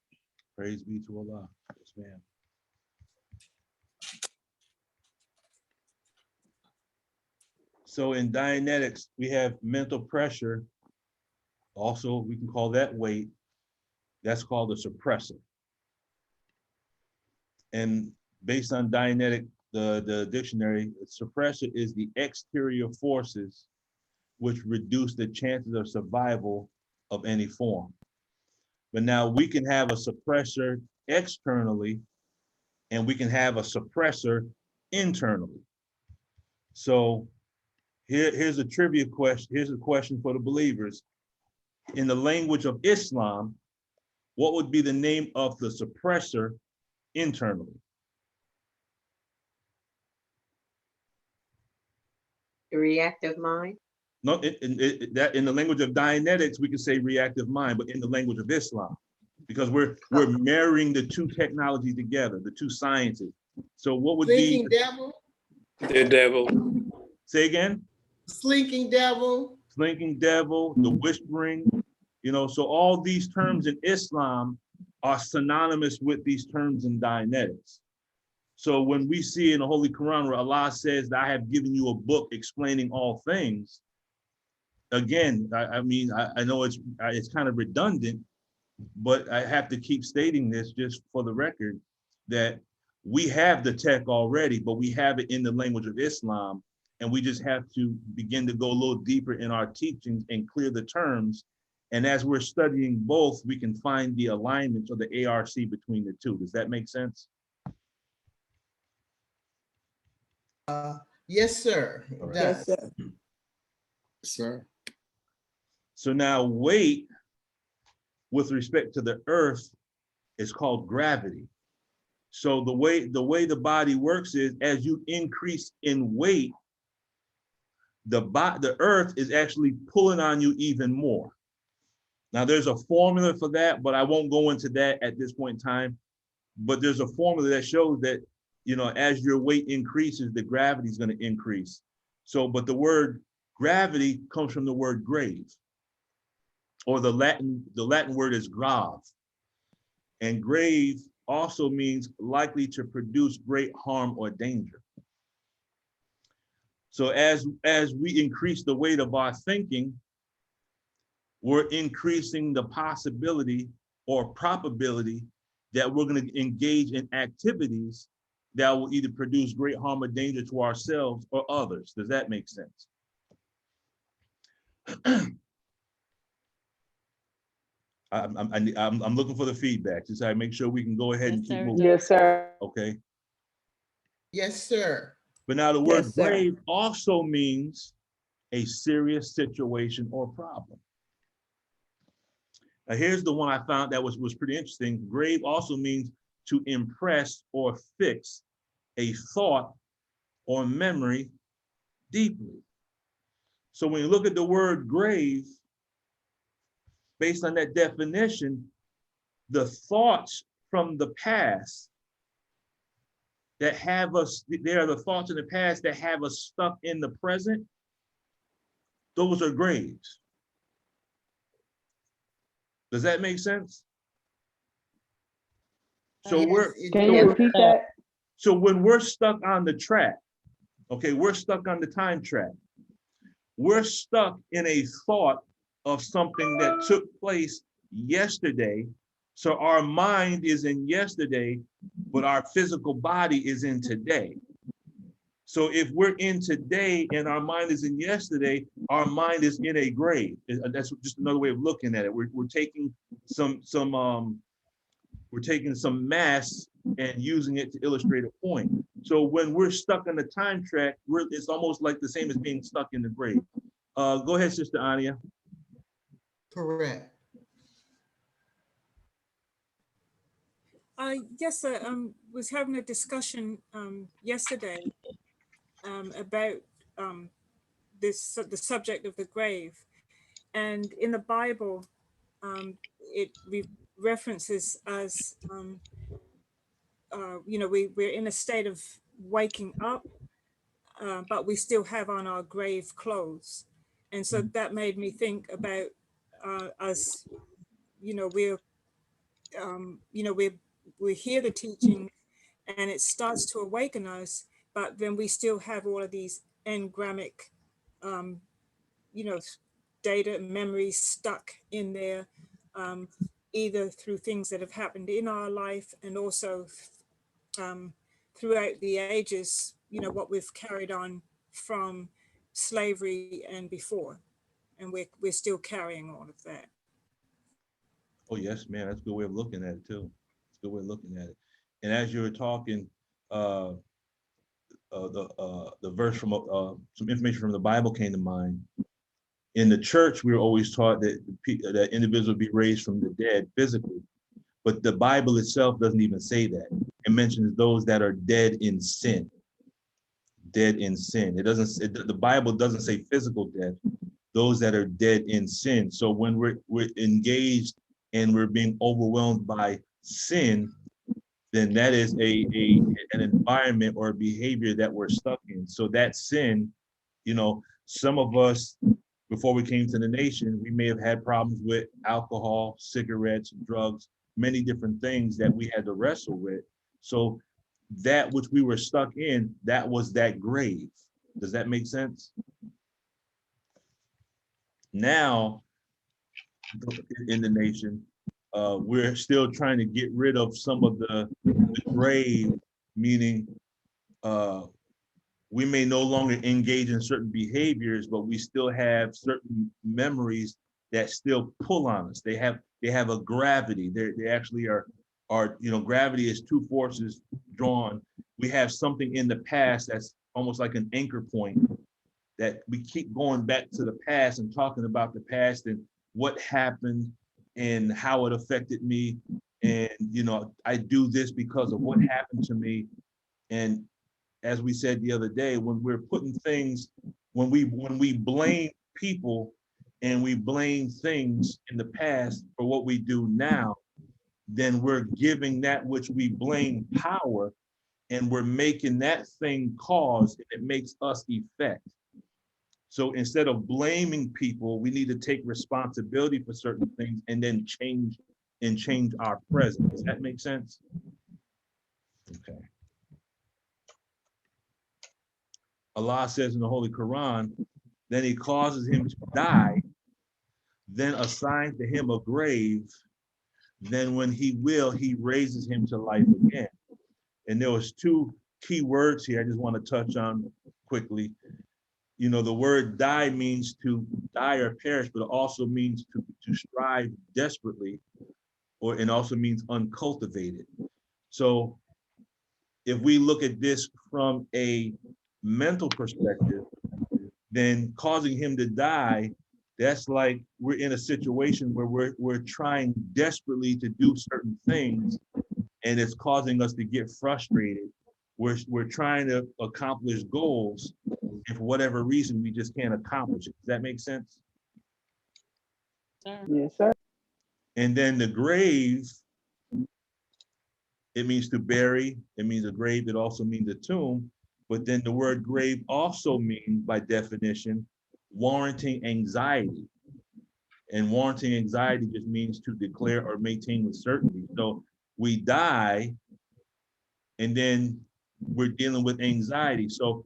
Praise be to Allah. Yes, ma'am. So in Dianetics, we have mental pressure. Also, we can call that weight. That's called a suppressor. And based on Dianetic, the dictionary, suppressor is the exterior forces which reduce the chances of survival of any form. But now we can have a suppressor externally, and we can have a suppressor internally. So here's a trivia question. Here's a question for the believers. In the language of Islam, what would be the name of the suppressor internally? The reactive mind? No, in the language of Dianetics, we could say reactive mind, but in the language of Islam, because we're marrying the two technologies together, the two sciences. So what would Slinking be devil? The devil. Say again? Slinking devil? Slinking devil, the whispering, you know, so all these terms in Islam are synonymous with these terms in Dianetics. So when we see in the Holy Quran where Allah says that I have given you a book explaining all things, again, I mean, I know it's kind of redundant, but I have to keep stating this just for the record, that we have the tech already, but we have it in the language of Islam, and we just have to begin to go a little deeper in our teachings and clear the terms. And as we're studying both, we can find the alignments or the ARC between the two. Does that make sense? Yes, sir. Right. Yes, sir. Sir. So now weight with respect to the earth is called gravity. So the way the body works is as you increase in weight, the earth is actually pulling on you even more. Now there's a formula for that, but I won't go into that at this point in time. But there's a formula that shows that, you know, as your weight increases, the gravity is going to increase. So, but the word gravity comes from the word grave, or the Latin word is grav. And grave also means likely to produce great harm or danger. So as we increase the weight of our thinking, we're increasing the possibility or probability that we're going to engage in activities that will either produce great harm or danger to ourselves or others. Does that make sense? I'm looking for the feedback just to make sure we can go ahead and keep moving. Yes, sir. Okay. Yes, sir. But now the word Yes, sir. grave also means a serious situation or problem. Now here's the one I found that was pretty interesting. Grave also means to impress or fix a thought or memory deeply. So when you look at the word grave, based on that definition, the thoughts from the past that have us, they are the thoughts in the past that have us stuck in the present, those are graves. Does that make sense? So Can you repeat that? So when we're stuck on the track, okay, we're stuck on the time track. We're stuck in a thought of something that took place yesterday. So our mind is in yesterday, but our physical body is in today. So if we're in today and our mind is in yesterday, our mind is in a grave. That's just another way of looking at it. We're taking we're taking some mass and using it to illustrate a point. So when we're stuck on the time track, it's almost like the same as being stuck in the grave. Go ahead, Sister Anya. Correct. Yes, sir. Was having a discussion yesterday about the subject of the grave, and in the Bible, it references as we're in a state of waking up, but we still have on our grave clothes, and so that made me think about us. We hear the teaching and it starts to awaken us, but then we still have all of these engramic, data and memories stuck in there, either through things that have happened in our life and also throughout the ages, what we've carried on from slavery and before, and we're still carrying all of that. Oh yes, man, that's a good way of looking at it too. It's a good way of looking at it. And as you were talking, the verse from some information from the Bible came to mind. In the church, we were always taught that that individuals be raised from the dead physically, but the Bible itself doesn't even say that. It mentions those that are dead in sin. Dead in sin. It doesn't. The Bible doesn't say physical death. Those that are dead in sin. So when we're engaged and we're being overwhelmed by sin, then that is an environment or a behavior that we're stuck in. So that sin, some of us, before we came to the nation, we may have had problems with alcohol, cigarettes, drugs, many different things that we had to wrestle with. So that which we were stuck in, that was that grave. Does that make sense? Now, in the nation, we're still trying to get rid of some of the grave, meaning we may no longer engage in certain behaviors, but we still have certain memories that still pull on us. They have a gravity. They actually are gravity is two forces drawn. We have something in the past that's almost like an anchor point that we keep going back to the past and talking about the past and what happened and how it affected me. And, I do this because of what happened to me. And as we said the other day, when we're putting things, when we blame people and we blame things in the past for what we do now, then we're giving that which we blame power, and we're making that thing cause, and it makes us effect. So instead of blaming people, we need to take responsibility for certain things and then change our present. Does that make sense? Okay. Allah says in the Holy Quran, then he causes him to die, then assigns to him a grave then when he will, he raises him to life again. And there was two key words here I just want to touch on quickly. You know, the word die means to die or perish, but it also means to strive desperately, and also means uncultivated. So if we look at this from a mental perspective, then causing him to die, that's like we're in a situation where we're trying desperately to do certain things, and it's causing us to get frustrated. We're trying to accomplish goals, and for whatever reason, we just can't accomplish it. Does that make sense? Yes, sir. And then the grave, it means to bury. It means a grave. It also means a tomb. But then the word grave also means, by definition, warranting anxiety. And warranting anxiety just means to declare or maintain with certainty. So we die, and then we're dealing with anxiety. So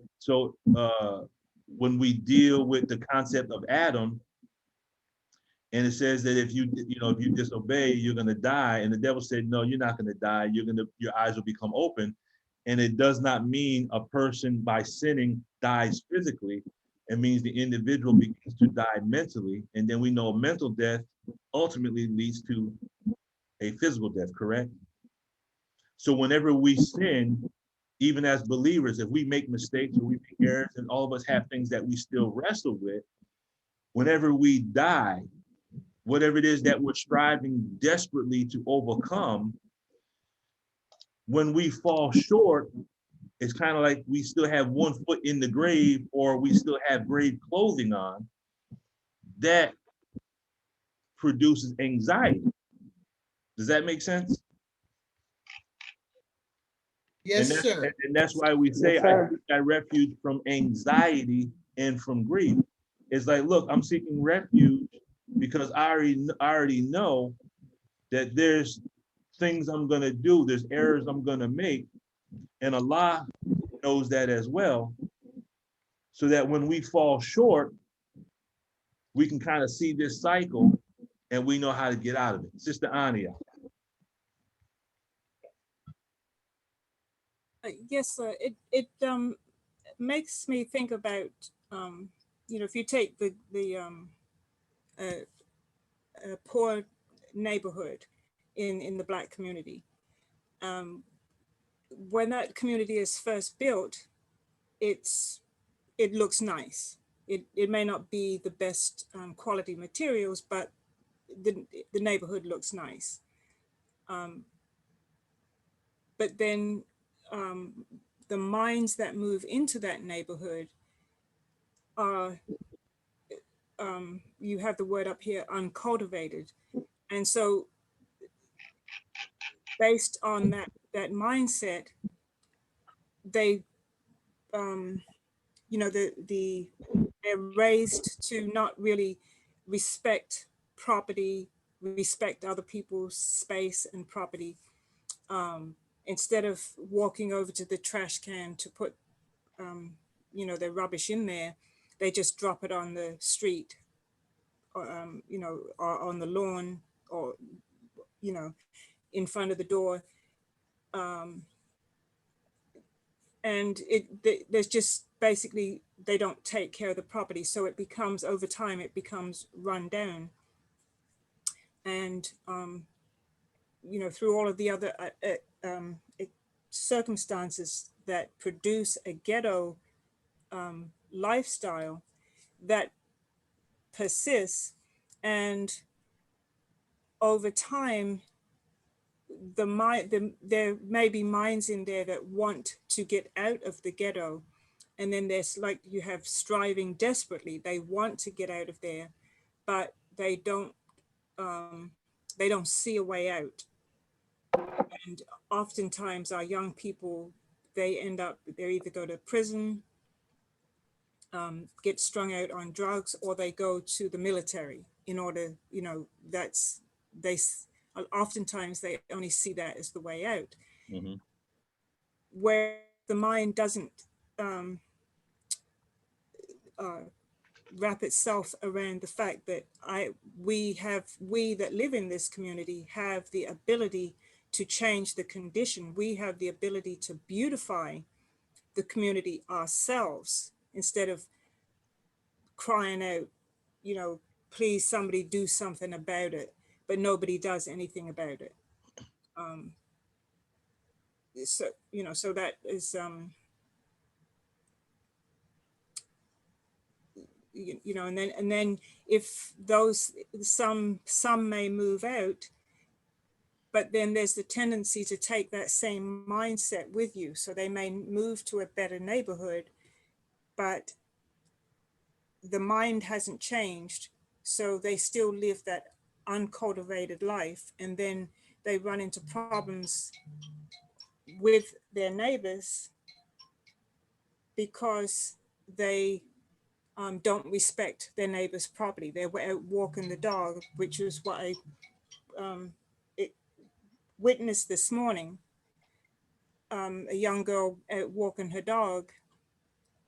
when we deal with the concept of Adam, and it says that if you disobey, you're gonna die. And the devil said, no, you're not gonna die. Your eyes will become open. And it does not mean a person by sinning dies physically. It means the individual begins to die mentally. And then we know mental death ultimately leads to a physical death, correct? So whenever we sin, even as believers, if we make mistakes or we make errors, and all of us have things that we still wrestle with, whenever we die, whatever it is that we're striving desperately to overcome, when we fall short, it's kind of like we still have one foot in the grave, or we still have grave clothing on. That produces anxiety. Does that make sense? Yes, sir. And that's why we say, Yes, I seek thy refuge from anxiety and from grief. It's like, look, I'm seeking refuge because I already know that there's things I'm gonna do, there's errors I'm gonna make, and Allah knows that as well. So that when we fall short, we can kind of see this cycle and we know how to get out of it. Sister Ania. Yes, sir. It makes me think about if you take a poor neighborhood in the Black community, when that community is first built, it looks nice. It may not be the best quality materials, but the neighborhood looks nice. But then the minds that move into that neighborhood are, you have the word up here, uncultivated. And so based on that mindset, they, they're raised to not really respect property, respect other people's space and property. Instead of walking over to the trash can to put, their rubbish in there, they just drop it on the street, or, or on the lawn, or, in front of the door. And there's just basically, they don't take care of the property. So it becomes, over time, it becomes run down. And, through all of the other circumstances that produce a ghetto lifestyle that persists, and over time, there may be minds in there that want to get out of the ghetto, and then there's, like, you have striving desperately. They want to get out of there, but they don't see a way out. And oftentimes our young people, they either go to prison, get strung out on drugs, or they go to the military in order, oftentimes they only see that as the way out. Mm-hmm. Where the mind doesn't wrap itself around the fact that we that live in this community have the ability to change the condition. We have the ability to beautify the community ourselves instead of crying out, you know, please somebody do something about it, but nobody does anything about it. So, you know, so that is, you know, and then if those, some may move out, but then there's the tendency to take that same mindset with you. So they may move to a better neighborhood, but the mind hasn't changed. So they still live that uncultivated life. And then they run into problems with their neighbors because they don't respect their neighbor's property. They're out walking the dog, which is what I witnessed this morning. A young girl out walking her dog.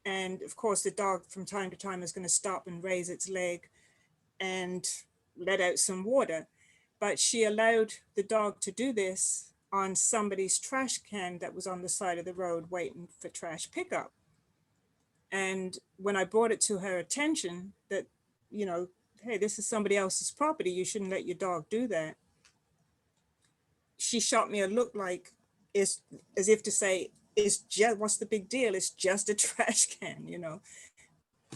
And of course, the dog from time to time is going to stop and raise its leg and let out some water. But she allowed the dog to do this on somebody's trash can that was on the side of the road waiting for trash pickup. And when I brought it to her attention that, you know, hey, this is somebody else's property, you shouldn't let your dog do that, she shot me a look like, it's as if to say, it's just, what's the big deal? It's just a trash can, you know.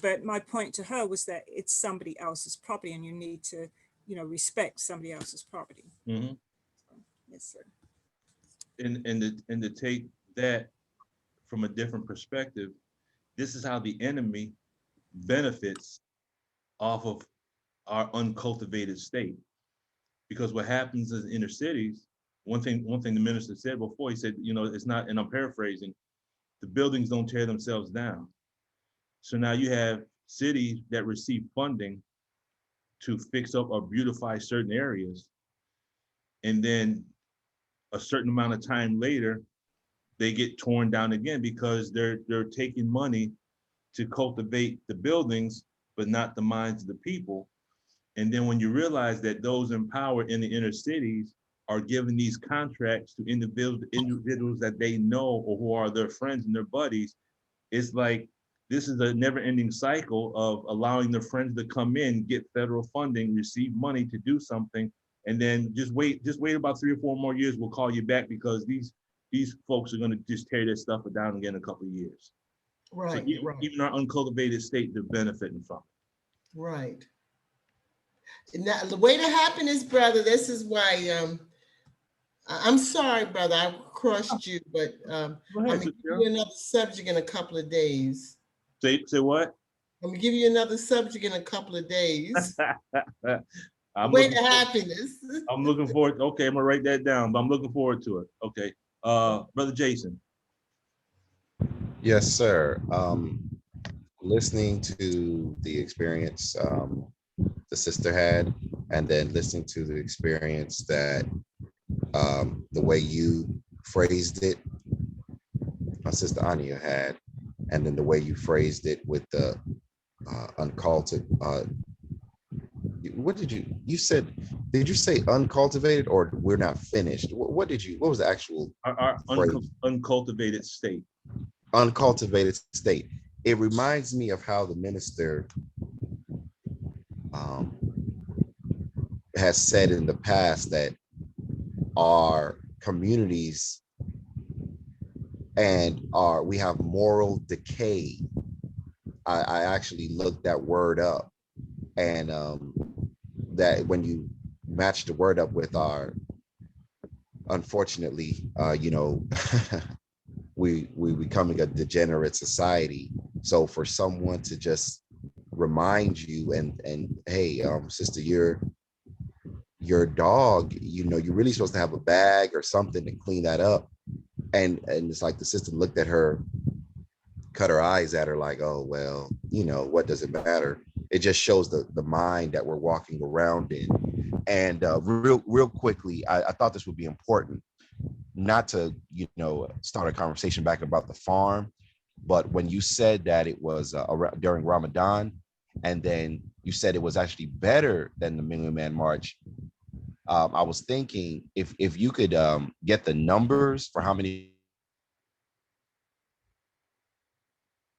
But my point to her was that it's somebody else's property and you need to, you know, respect somebody else's property. Mm-hmm. So, yes, sir. And to take that from a different perspective, this is how the enemy benefits off of our uncultivated state. Because what happens in inner cities, one thing the minister said before, he said, you know, it's not, and I'm paraphrasing, the buildings don't tear themselves down. So now you have cities that receive funding to fix up or beautify certain areas. And then a certain amount of time later, they get torn down again because they're taking money to cultivate the buildings, but not the minds of the people. And then when you realize that those in power in the inner cities are giving these contracts to individuals that they know or who are their friends and their buddies, it's like this is a never-ending cycle of allowing their friends to come in, get federal funding, receive money to do something, and then just wait about 3 or 4 more years, we'll call you back because these folks are going to just tear their stuff down again in a couple of years. Right, so right. Even our uncultivated state, they're benefiting from it. Right. Now, the way to happiness, brother, this is why, I'm sorry, brother, I crushed you, but I'm going to give you another subject in a couple of days. Say what? I'm going to give you another subject in a couple of days. Way to happiness. I'm looking forward. Okay, I'm going to write that down, but I'm looking forward to it. Okay. Brother Jason. Yes, sir. Listening to the experience the sister had, and then listening to the experience that the way you phrased it, my sister Anya had, and then the way you phrased it with the uncultivated. What did you said? Did you say uncultivated or we're not finished? What was the actual our uncultivated state? Uncultivated state. It reminds me of how the minister has said in the past that our communities we have moral decay. I actually looked that word up, and that when you match the word up with our, unfortunately, you know, we becoming a degenerate society. So for someone to just remind you and hey, sister, your dog, you know, you're really supposed to have a bag or something to clean that up. And it's like the sister looked at her, cut her eyes at her like, oh, well, you know, what does it matter? It just shows the mind that we're walking around in. And real quickly, I thought this would be important, not to, you know, start a conversation back about the farm, but when you said that it was during Ramadan, and then you said it was actually better than the Million Man March. I was thinking if you could get the numbers for how many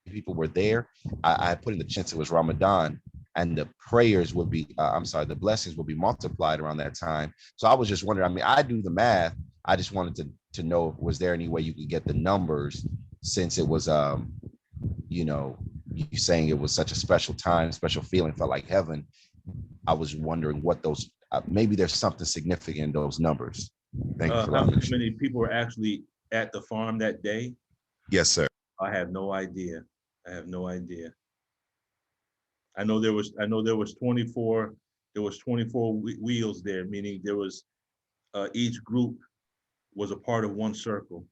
people were there. I put in the chance it was Ramadan, and the prayers would be, the blessings would be multiplied around that time. So I was just wondering, I mean, I do the math. I just wanted to know, was there any way you could get the numbers, since it was, you know, you saying it was such a special time, special feeling, felt like heaven. I was wondering what those, maybe there's something significant in those numbers. Thank you for How that. many people were actually at the farm that day? Yes, sir. I have no idea. I have no idea. I know there was 24. There was 24 wheels there, meaning there was each group was a part of one circle.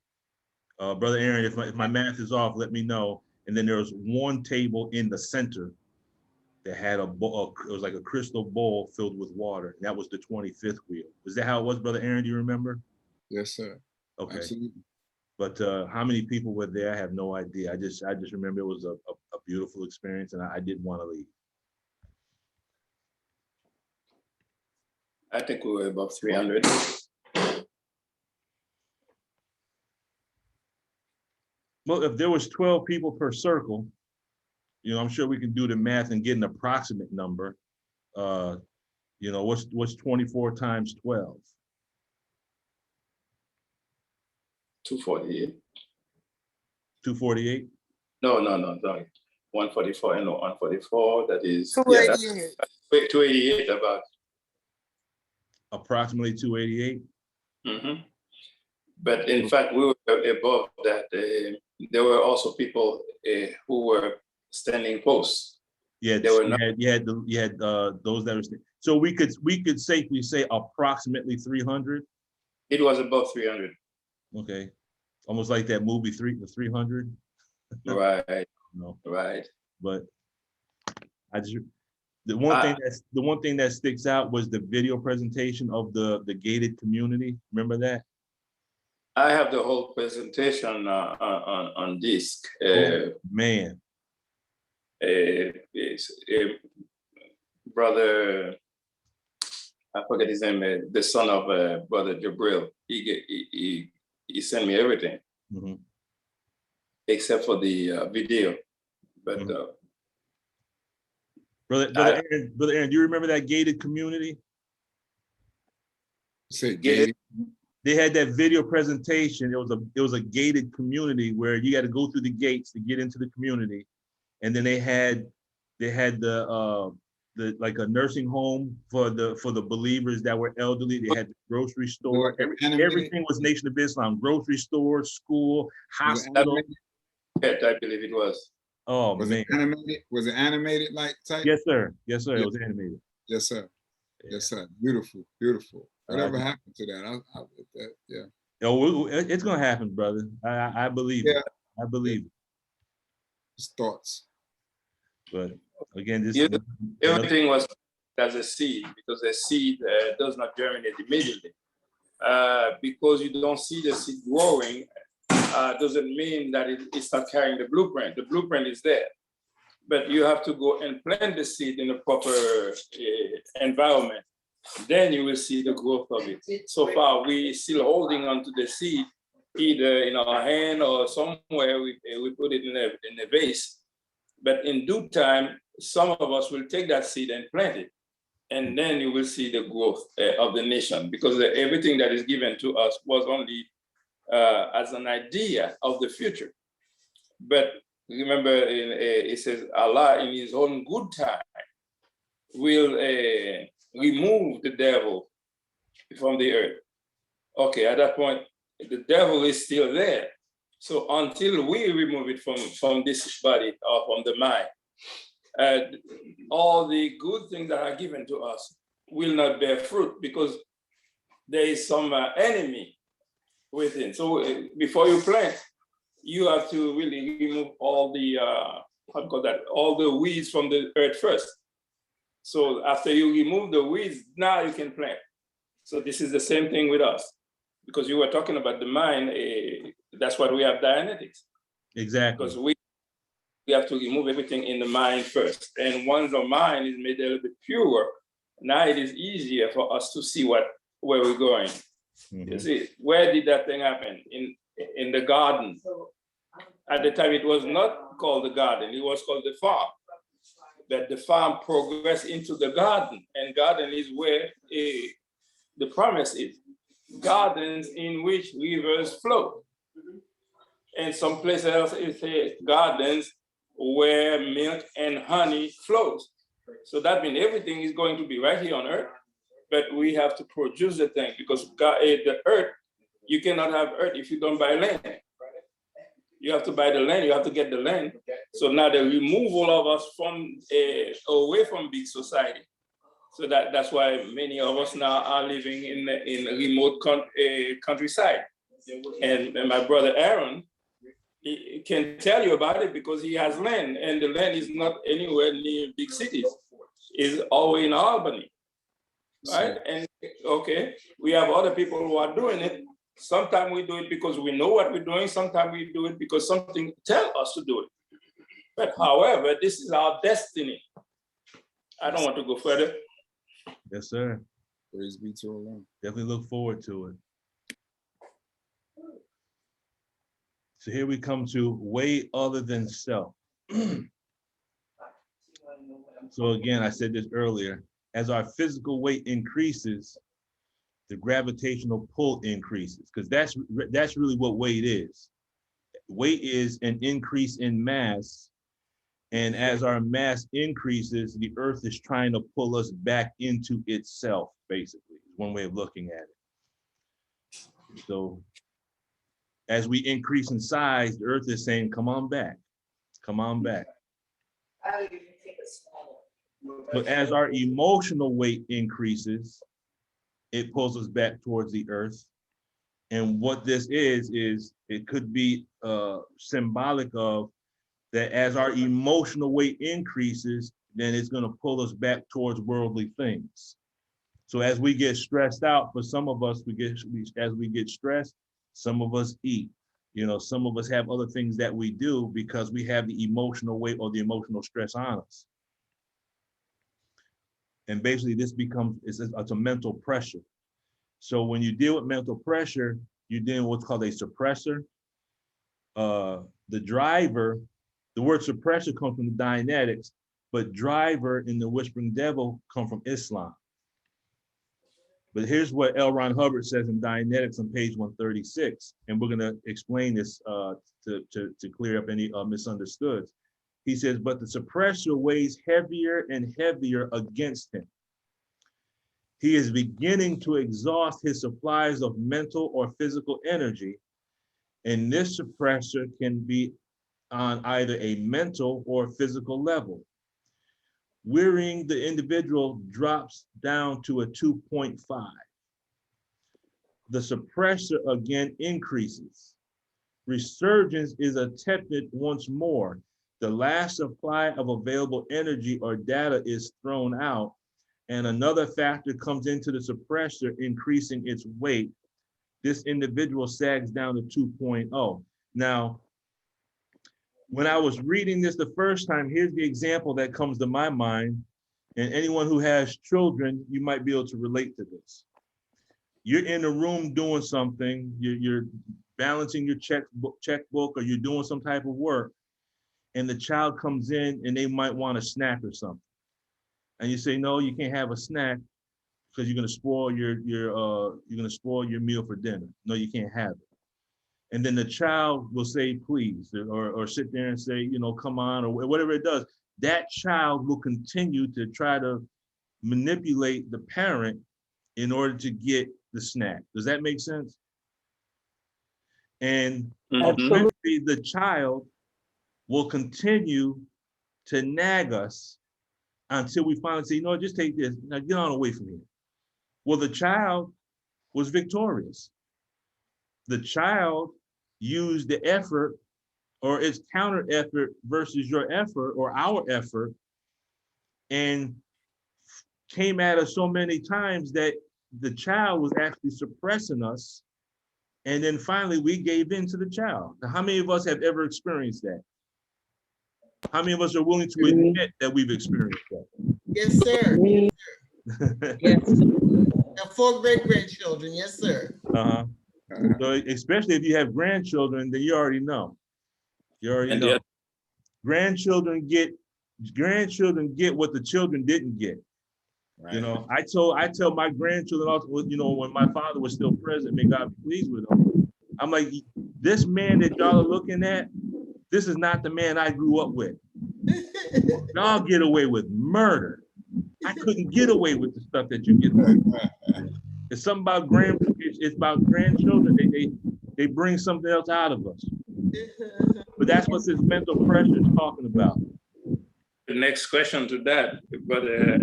Brother Aaron, if my math is off, let me know. And then there was one table in the center that had a bowl. It was like a crystal bowl filled with water. And that was the 25th wheel. Is that how it was, Brother Aaron? Do you remember? Yes, sir. Okay. Absolutely. But how many people were there? I have no idea. I just remember it was a beautiful experience, and I didn't want to leave. I think we were above 300. Well, if there was 12 people per circle, you know, I'm sure we can do the math and get an approximate number. You know, what's 24 times 12? 248. 248? No, sorry. 144, and 144, that is, 288. 288 about. Approximately 288? Mm-hmm. But in fact, we were above that. There were also people who were standing close. Yeah, There were not. you had those that were. So we could safely say approximately 300. It was above 300. Okay, almost like that movie 300. Right. No. Right. But I just the one thing that sticks out was the video presentation of the gated community. Remember that? I have the whole presentation on disc. Man. Brother, I forget his name, the son of Brother Jabril. He sent me everything, except for the video. But Brother Aaron, do you remember that gated community? Say gated. They had that video presentation. It was a gated community where you got to go through the gates to get into the community, and then they had the like a nursing home for the believers that were elderly. They had the grocery store. Everything was Nation of Islam. Grocery store, school, hospital. I believe it was. Oh, was man. It animated? Was it animated like type? Yes, sir. Yes, sir. It was animated. Yes, sir. Yeah. Yes, sir. Beautiful, beautiful. Whatever happened to that? Yeah. Oh, it's gonna happen, brother. I believe it. I believe it. Just thoughts. But again, everything was as a seed, because the seed does not germinate immediately. Because you don't see the seed growing, doesn't mean that it's not carrying the blueprint. The blueprint is there, but you have to go and plant the seed in a proper environment. Then you will see the growth of it. So far, we still holding on to the seed, either in our hand or somewhere we put it in a vase. But in due time, some of us will take that seed and plant it. And then you will see the growth of the nation, because everything that is given to us was only as an idea of the future. But remember, it says Allah in his own good time will remove the devil from the earth. Okay, at that point, the devil is still there. So until we remove it from this body or from the mind, all the good things that are given to us will not bear fruit, because there is some enemy within. So before you plant, you have to really remove all the all the weeds from the earth first. So after you remove the weeds, now you can plant. So this is the same thing with us, because you were talking about the mind. That's what we have Dianetics. Exactly. Because we have to remove everything in the mind first. And once the mind is made a little bit purer, now it is easier for us to see where we're going. You see, where did that thing happen? In the garden. At the time, it was not called the garden, it was called the farm. But the farm progressed into the garden, and garden is where the promise is. Gardens in which rivers flow. And some places else it says gardens where milk and honey flows. So that means everything is going to be right here on earth, but we have to produce the thing, because God, the earth, you cannot have earth if you don't buy land. You have to buy the land, you have to get the land. So now they remove all of us from away from big society. So that's why many of us now are living in a remote countryside. And my brother Aaron, he can tell you about it because he has land, and the land is not anywhere near big cities. It's always in Albany, right? And okay, we have other people who are doing it. Sometimes we do it because we know what we're doing. Sometimes we do it because something tells us to do it. But however, this is our destiny. I don't want to go further. Yes, sir. Praise be to Allah. Definitely look forward to it. So here we come to way other than self. So again, I said this earlier, as our physical weight increases, the gravitational pull increases, because that's really what weight is. Weight is an increase in mass, and as our mass increases, the earth is trying to pull us back into itself, basically, is one way of looking at it. So as we increase in size, the earth is saying, come on back, come on back. But as our emotional weight increases, it pulls us back towards the earth. And what this is it could be symbolic of that as our emotional weight increases, then it's going to pull us back towards worldly things. So as we get stressed out, for some of us, as we get stressed, some of us eat. You know, some of us have other things that we do because we have the emotional weight or the emotional stress on us. And basically this becomes, it's a mental pressure. So when you deal with mental pressure, you're dealing with what's called a suppressor. The driver, the word suppressor comes from the Dianetics, but driver in the Whispering Devil come from Islam. But here's what L. Ron Hubbard says in Dianetics on page 136, and we're gonna explain this to clear up any misunderstoods. He says, but the suppressor weighs heavier and heavier against him. He is beginning to exhaust his supplies of mental or physical energy, and this suppressor can be on either a mental or physical level. Wearying the individual drops down to a 2.5. The suppressor again increases. Resurgence is attempted once more. The last supply of available energy or data is thrown out, and another factor comes into the suppressor, increasing its weight. This individual sags down to 2.0. Now, when I was reading this the first time, here's the example that comes to my mind. And anyone who has children, you might be able to relate to this. You're in a room doing something, you're balancing your checkbook, or you're doing some type of work, and the child comes in and they might want a snack or something. And you say, no, you can't have a snack because you're gonna spoil your meal for dinner. No, you can't have it. And then the child will say, please, or sit there and say, you know, come on, or whatever it does. That child will continue to try to manipulate the parent in order to get the snack. Does that make sense? And eventually the child will continue to nag us until we finally say, you know, just take this, now get on away from here. Well, the child was victorious. The child used the effort or its counter effort versus your effort or our effort, and came at us so many times that the child was actually suppressing us. And then finally we gave in to the child. Now, how many of us have ever experienced that? How many of us are willing to admit that we've experienced that? Yes, sir. Yes. Got 4 great-grandchildren. Yes, sir. So especially if you have grandchildren, then you already know. You already And know. the- Grandchildren get what the children didn't get. Right. You know, I tell my grandchildren also, you know, when my father was still present, may God be pleased with him. I'm like, this man that y'all are looking at, this is not the man I grew up with. Y'all get away with murder. I couldn't get away with the stuff that you get away with. It's something about it's about grandchildren. They bring something else out of us. But that's what this mental pressure is talking about. The next question to that, brother,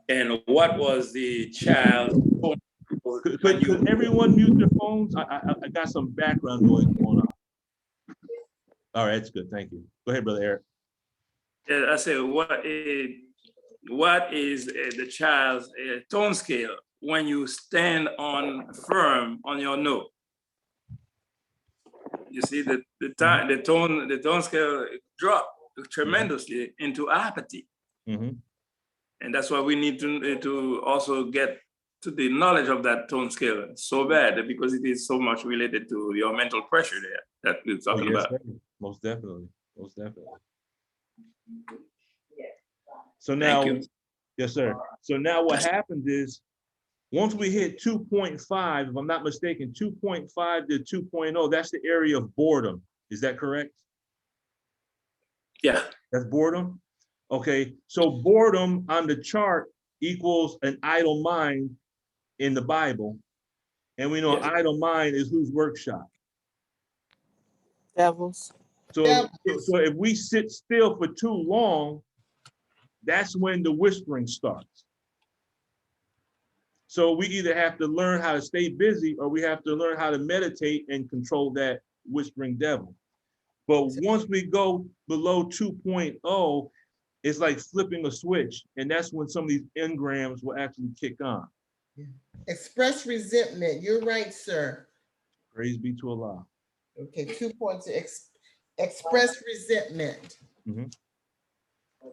and what was the child? Could everyone mute their phones? I got some background noise going on. All right, that's good. Thank you. Go ahead, Brother Eric. I said, what is the child's tone scale when you stand on firm on your note? You see the tone scale drop tremendously into apathy. And that's why we need to also get to the knowledge of that tone scale so bad, because it is so much related to your mental pressure there that we're talking about. Sir. Most definitely. Most definitely. So now, yes, sir. So now what happens is, once we hit 2.5, if I'm not mistaken, 2.5 to 2.0, that's the area of boredom. Is that correct? Yeah. That's boredom? Okay, so boredom on the chart equals an idle mind in the Bible. And we know idle mind is whose workshop? Devils. So if we sit still for too long, that's when the whispering starts. So we either have to learn how to stay busy, or we have to learn how to meditate and control that whispering devil. But once we go below 2.0, it's like flipping a switch. And that's when some of these engrams will actually kick on. Express resentment. You're right, sir. Praise be to Allah. Okay, 2 points. Express resentment.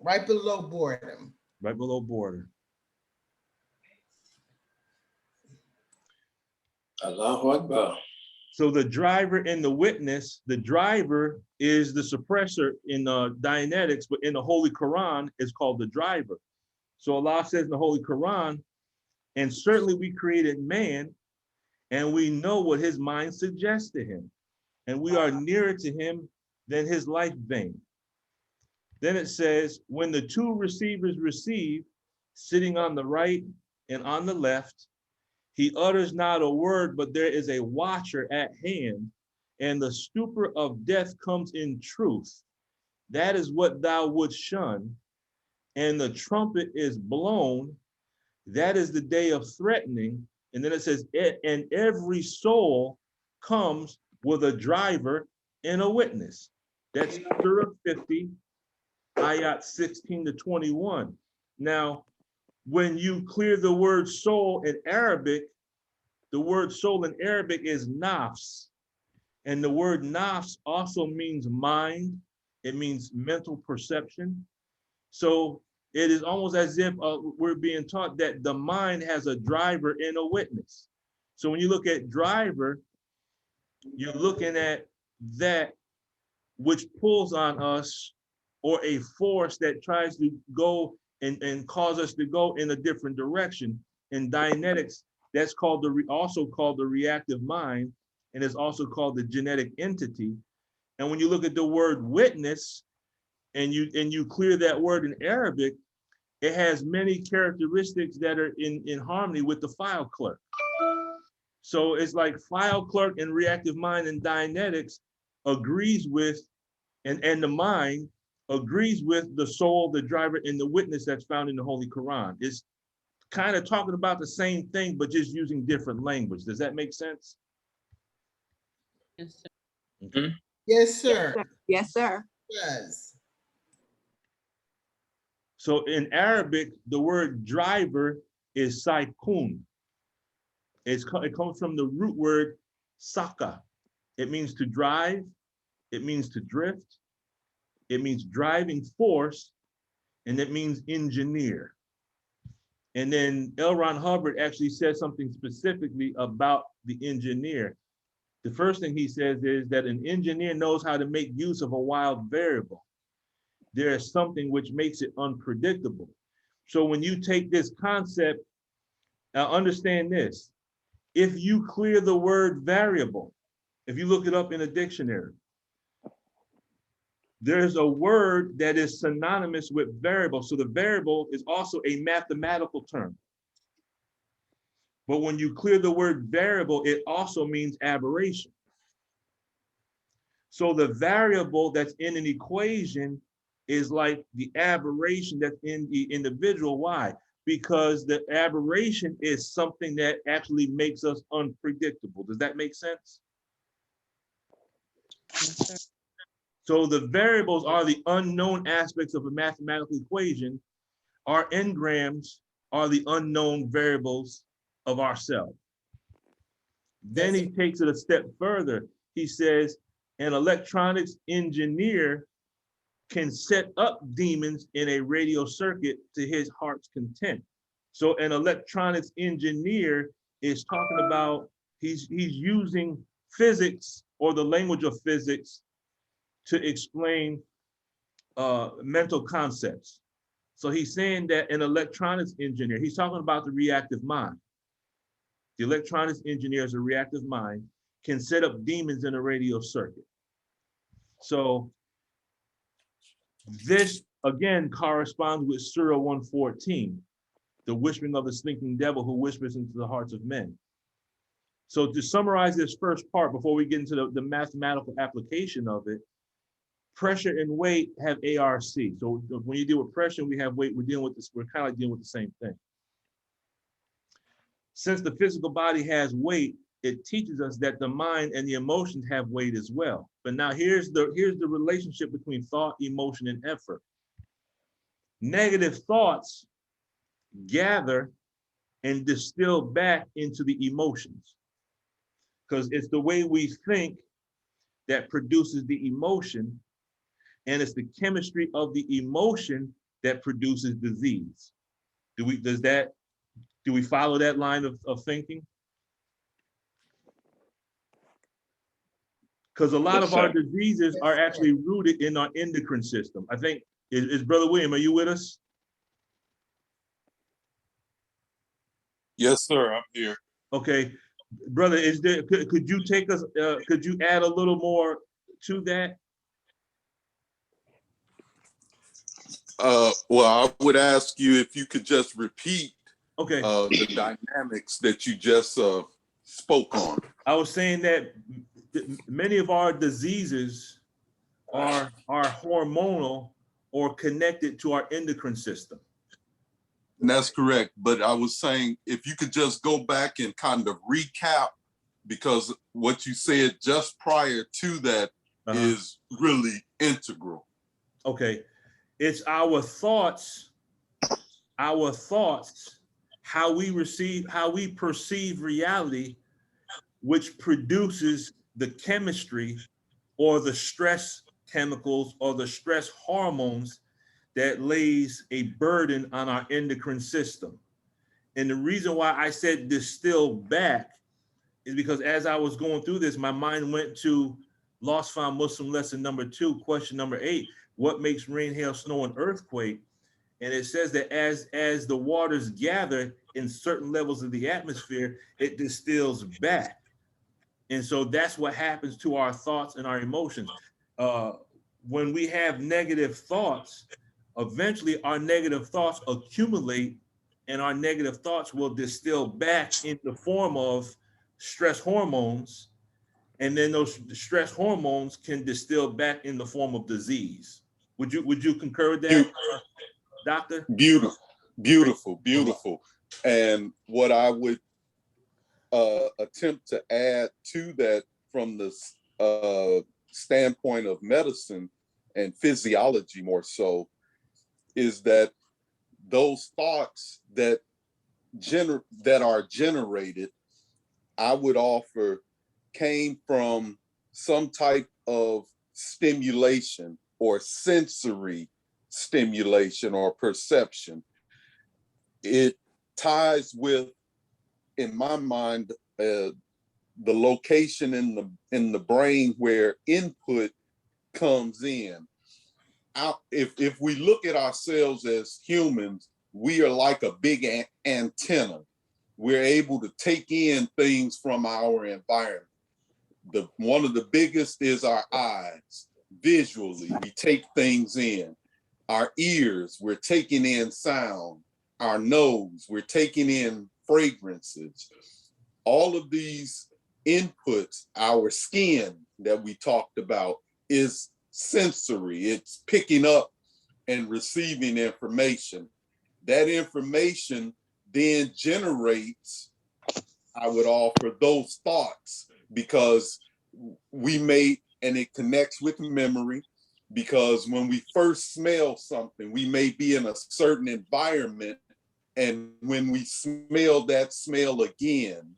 Right below boredom. Right below boredom. Allahu Akbar. So the driver and the witness, the driver is the suppressor in Dianetics, but in the Holy Quran, it's called the driver. So Allah says in the Holy Quran, and certainly we created man, and we know what his mind suggests to him, and we are nearer to him than his life vein. Then it says, when the two receivers receive, sitting on the right and on the left, he utters not a word, but there is a watcher at hand, and the stupor of death comes in truth. That is what thou wouldst shun, and the trumpet is blown. That is the day of threatening. And then it says, and every soul comes with a driver and a witness. That's Surah 50, ayat 16 to 21. Now, when you clear the word soul in Arabic, the word soul in Arabic is nafs. And the word nafs also means mind. It means mental perception. So it is almost as if we're being taught that the mind has a driver and a witness. So when you look at driver, you're looking at that which pulls on us, or a force that tries to go and cause us to go in a different direction. In Dianetics, that's called also called the reactive mind, and it's also called the genetic entity. And when you look at the word witness, and you clear that word in Arabic, it has many characteristics that are in harmony with the file clerk. So it's like file clerk and reactive mind in Dianetics agrees with, and the mind agrees with the soul, the driver, and the witness that's found in the Holy Quran. It's kind of talking about the same thing, but just using different language. Does that make sense? Yes, sir. Okay. Yes, sir. Yes, sir. Yes. So in Arabic, the word driver is saikun. It comes from the root word saka. It means to drive. It means to drift. it means driving force, and it means engineer. And then L. Ron Hubbard actually says something specifically about the engineer. The first thing he says is that an engineer knows how to make use of a wild variable. There is something which makes it unpredictable. So when you take this concept, now understand this. If you clear the word variable, if you look it up in a dictionary, there's a word that is synonymous with variable. So the variable is also a mathematical term. But when you clear the word variable, it also means aberration. So the variable that's in an equation is like the aberration that's in the individual. Why? Because the aberration is something that actually makes us unpredictable. Does that make sense? Yes, So the variables are the unknown aspects of a mathematical equation. Our engrams are the unknown variables of ourselves. Then he takes it a step further. He says, an electronics engineer can set up demons in a radio circuit to his heart's content. So an electronics engineer is talking about, he's using physics or the language of physics to explain mental concepts. So he's saying that an electronics engineer, he's talking about the reactive mind. The electronics engineer is a reactive mind, can set up demons in a radio circuit. So this again corresponds with Surah 114, the whispering of the slinking devil who whispers into the hearts of men. So to summarize this first part before we get into the mathematical application of it, pressure and weight have ARC. So when you deal with pressure and we have weight, we're dealing with this, we're kind of like dealing with the same thing. Since the physical body has weight, it teaches us that the mind and the emotions have weight as well. But now here's the relationship between thought, emotion, and effort. Negative thoughts gather and distill back into the emotions, because it's the way we think that produces the emotion, and it's the chemistry of the emotion that produces disease. Do we follow that line of thinking? Because a lot of our diseases are actually rooted in our endocrine system. I think, is Brother William, are you with us? Yes, sir, I'm here. Okay, brother, could you take us, could you add a little more to that? Well, I would ask you if you could just repeat okay, the dynamics that you just spoke on. I was saying that many of our diseases are hormonal or connected to our endocrine system. And that's correct. But I was saying, if you could just go back and kind of recap, because what you said just prior to that is really integral. Okay. It's our thoughts, how we perceive reality, which produces the chemistry or the stress chemicals or the stress hormones that lays a burden on our endocrine system. And the reason why I said distill back is because as I was going through this, my mind went to Lost Found Muslim lesson number 2, question number 8, what makes rain, hail, snow, and earthquake? And it says that as the waters gather in certain levels of the atmosphere, it distills back. And so that's what happens to our thoughts and our emotions. When we have negative thoughts, eventually our negative thoughts accumulate, and our negative thoughts will distill back in the form of stress hormones. And then those stress hormones can distill back in the form of disease. Would you concur with that, Doctor? Beautiful. And what I would attempt to add to that from the standpoint of medicine and physiology more so, is that those thoughts that are generated, I would offer, came from some type of stimulation or sensory stimulation or perception. It ties with, in my mind, the location in the brain where input comes in. If we look at ourselves as humans, we are like a big antenna. We're able to take in things from our environment. One of the biggest is our eyes. Visually, we take things in. Our ears, we're taking in sound. Our nose, we're taking in fragrances. All of these inputs, our skin that we talked about, is sensory. It's picking up and receiving information. That information then generates, I would offer, those thoughts, because and it connects with memory, because when we first smell something, we may be in a certain environment, and when we smell that smell again,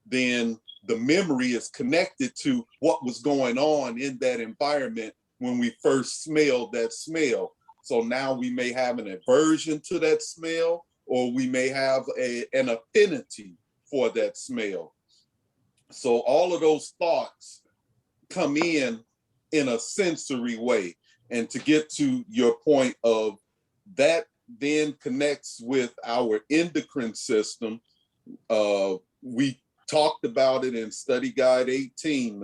then the memory is connected to what was going on in that environment when we first smelled that smell. So now we may have an aversion to that smell, or we may have an affinity for that smell. So all of those thoughts come in a sensory way. And to get to your point of that then connects with our endocrine system. We talked about it in study guide 18.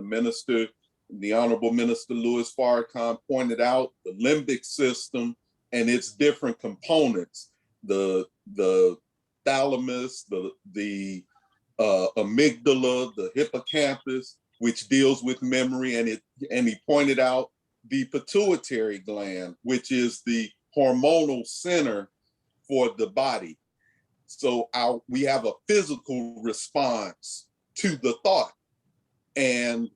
The Honorable Minister Louis Farrakhan pointed out the limbic system and its different components, the thalamus, the amygdala, the hippocampus, which deals with memory, and he pointed out the pituitary gland, which is the hormonal center for the body. So we have a physical response to the thought, and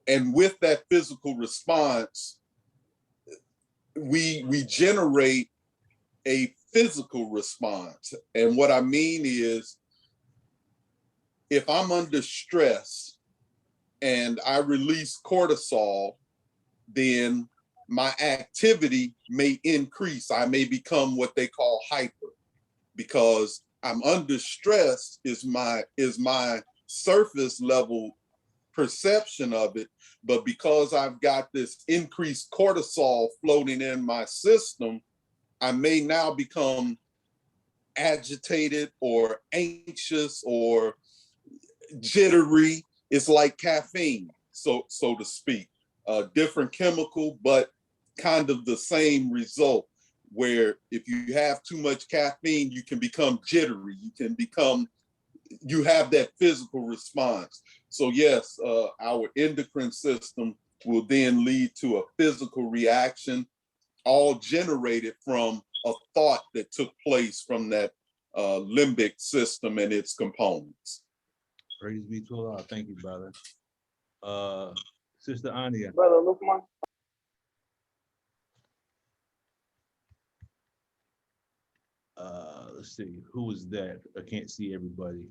with that physical response, we generate a physical response. And what I mean is, if I'm under stress and I release cortisol, then my activity may increase. I may become what they call hyper, because I'm under stress is my surface level perception of it. But because I've got this increased cortisol floating in my system, I may now become agitated or anxious or jittery. It's like caffeine, so to speak. Different chemical, but kind of the same result, where if you have too much caffeine, you can become jittery. You have that physical response. So yes, our endocrine system will then lead to a physical reaction, all generated from a thought that took place from that limbic system and its components. Praise be to Allah. Thank you, brother. Sister Ania. Brother Lukman. Let's see, who is that? I can't see everybody.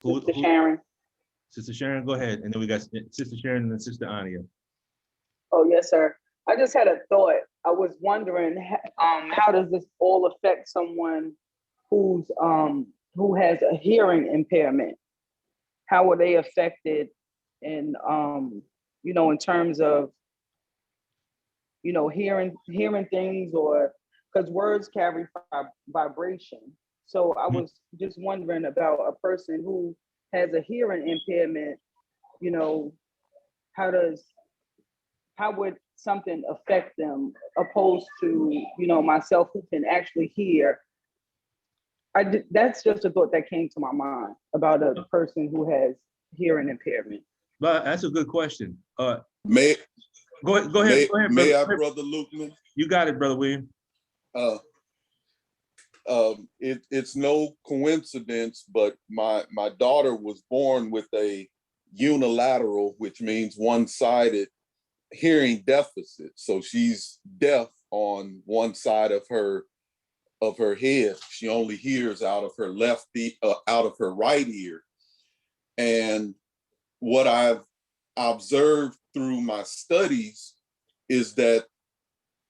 Sister Sharon. Sister Sharon, go ahead. And then we got Sister Sharon and then Sister Ania. Oh, yes, sir. I just had a thought. I was wondering, how does this all affect someone who has a hearing impairment? How are they affected in in terms of hearing things, or because words carry vibration. So I was just wondering about a person who has a hearing impairment, how would something affect them opposed to, myself who can actually hear? That's just a thought that came to my mind about a person who has hearing impairment. But that's a good question. Go ahead. May I, Brother Lukeman? You got it, Brother William. It's no coincidence, but my daughter was born with a unilateral, which means one-sided hearing deficit. So she's deaf on one side of her head. She only hears out of her out of her right ear. And what I've observed through my studies is that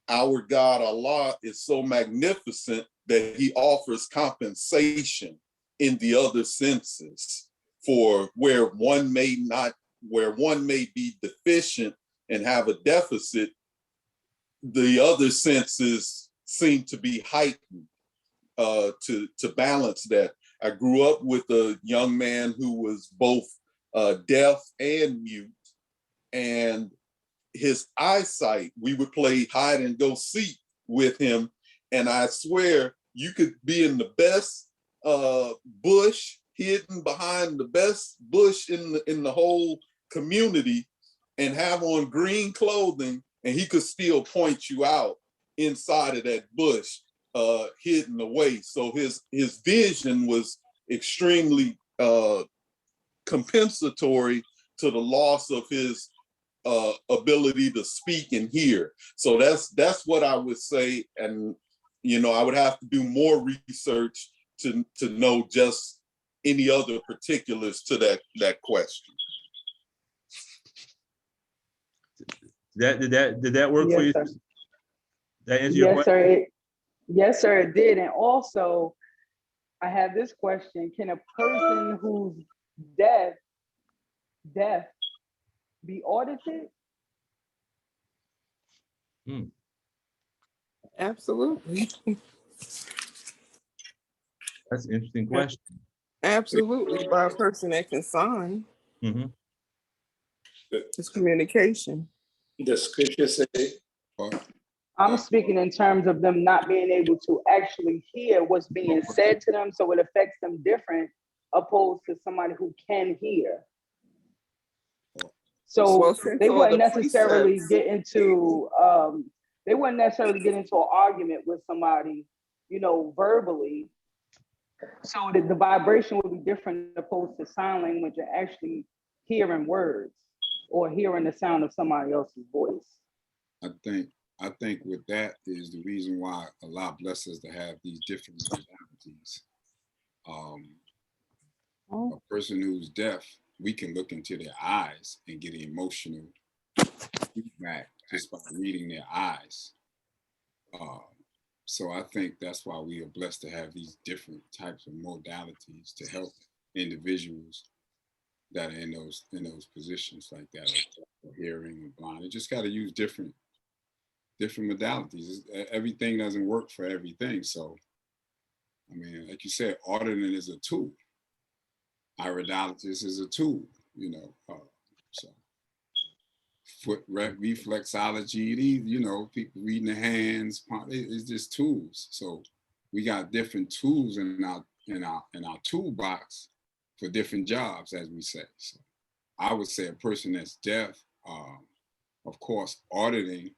our God Allah is so magnificent that he offers compensation in the other senses for where one may be deficient and have a deficit, the other senses seem to be heightened to balance that. I grew up with a young man who was both deaf and mute, and his eyesight, we would play hide and go seek with him, and I swear you could be in the best bush, hidden behind the best bush in the whole community, and have on green clothing, and he could still point you out inside of that bush, hidden away. So his vision was extremely compensatory to the loss of his ability to speak and hear. So that's what I would say. And I would have to do more research to know just any other particulars to that question. Did that work for you? Sir. That answer your question? Sir. Yes, sir, it did. And also, I have this question: can a person who's deaf be audited? Absolutely. That's an interesting question. Absolutely, by a person that can sign. It's communication. The scripture say. I'm speaking in terms of them not being able to actually hear what's being said to them, so it affects them different opposed to somebody who can hear. So they wouldn't necessarily get into an argument with somebody, verbally. So the vibration would be different opposed to sign language and actually hearing words or hearing the sound of somebody else's voice. I think with that is the reason why Allah blesses us to have these different modalities. A person who's deaf, we can look into their eyes and get emotional feedback just by reading their eyes. So I think that's why we are blessed to have these different types of modalities to help individuals that are in those positions like that, or hearing or blind. You just got to use different modalities. Everything doesn't work for everything. So, I mean, like you said, auditing is a tool. Iridologist is a tool, so foot reflexology, people reading the hands, it's just tools. So we got different tools in our toolbox for different jobs, as we say. So I would say a person that's deaf, of course, auditing,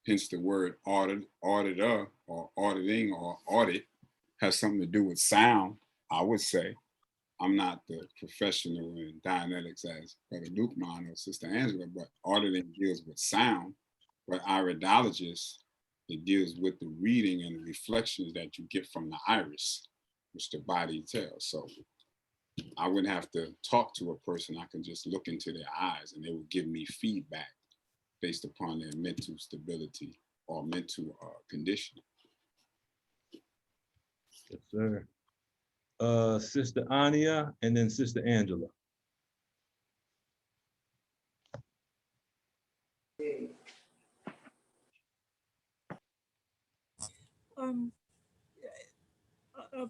hence the word auditor or auditing or audit, has something to do with sound, I would say. I'm not the professional in Dianetics as Brother Lukman or Sister Angela, but auditing deals with sound. But iridologist, it deals with the reading and the reflections that you get from the iris, which the body tells. So I wouldn't have to talk to a person. I can just look into their eyes and they will give me feedback based upon their mental stability or mental condition. Yes, sir. Sister Ania and then Sister Angela.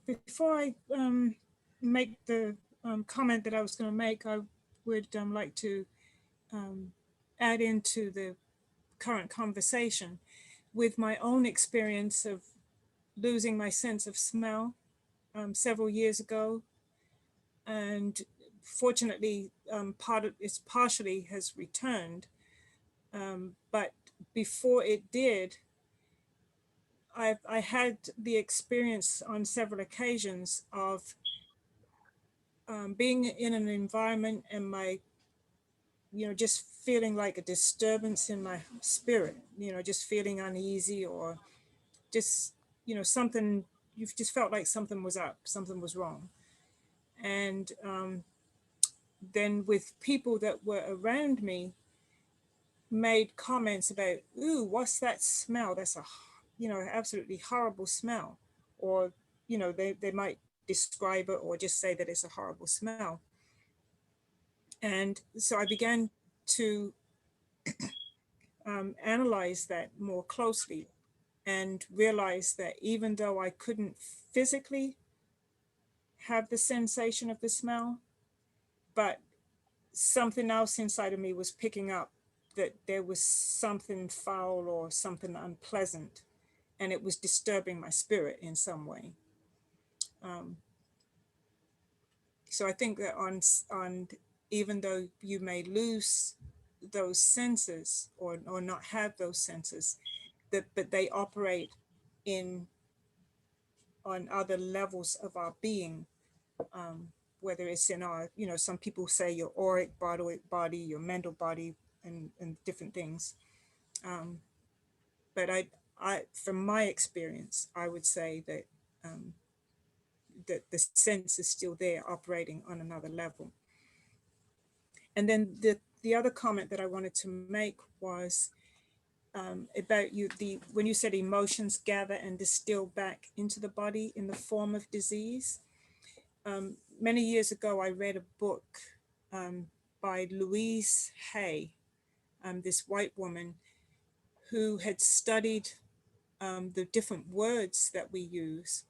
Before I make the comment that I was going to make, I would like to add into the current conversation with my own experience of losing my sense of smell several years ago. And fortunately, partially has returned. But before it did, I had the experience on several occasions of being in an environment and just feeling like a disturbance in my spirit, just feeling uneasy or just, something, you've just felt like something was up, something was wrong. And then with people that were around me made comments about, ooh, what's that smell? That's a, absolutely horrible smell. Or, they might describe it or just say that it's a horrible smell. And so I began to analyze that more closely and realize that even though I couldn't physically have the sensation of the smell, but something else inside of me was picking up that there was something foul or something unpleasant, and it was disturbing my spirit in some way. So I think that on even though you may lose those senses or not have those senses, but they operate on other levels of our being, whether it's in our, some people say your auric body, your mental body, and different things. But I, from my experience, I would say that that the sense is still there, operating on another level. And then the other comment that I wanted to make was about when you said emotions gather and distill back into the body in the form of disease. Many years ago, I read a book by Louise Hay, this white woman who had studied the different words that we use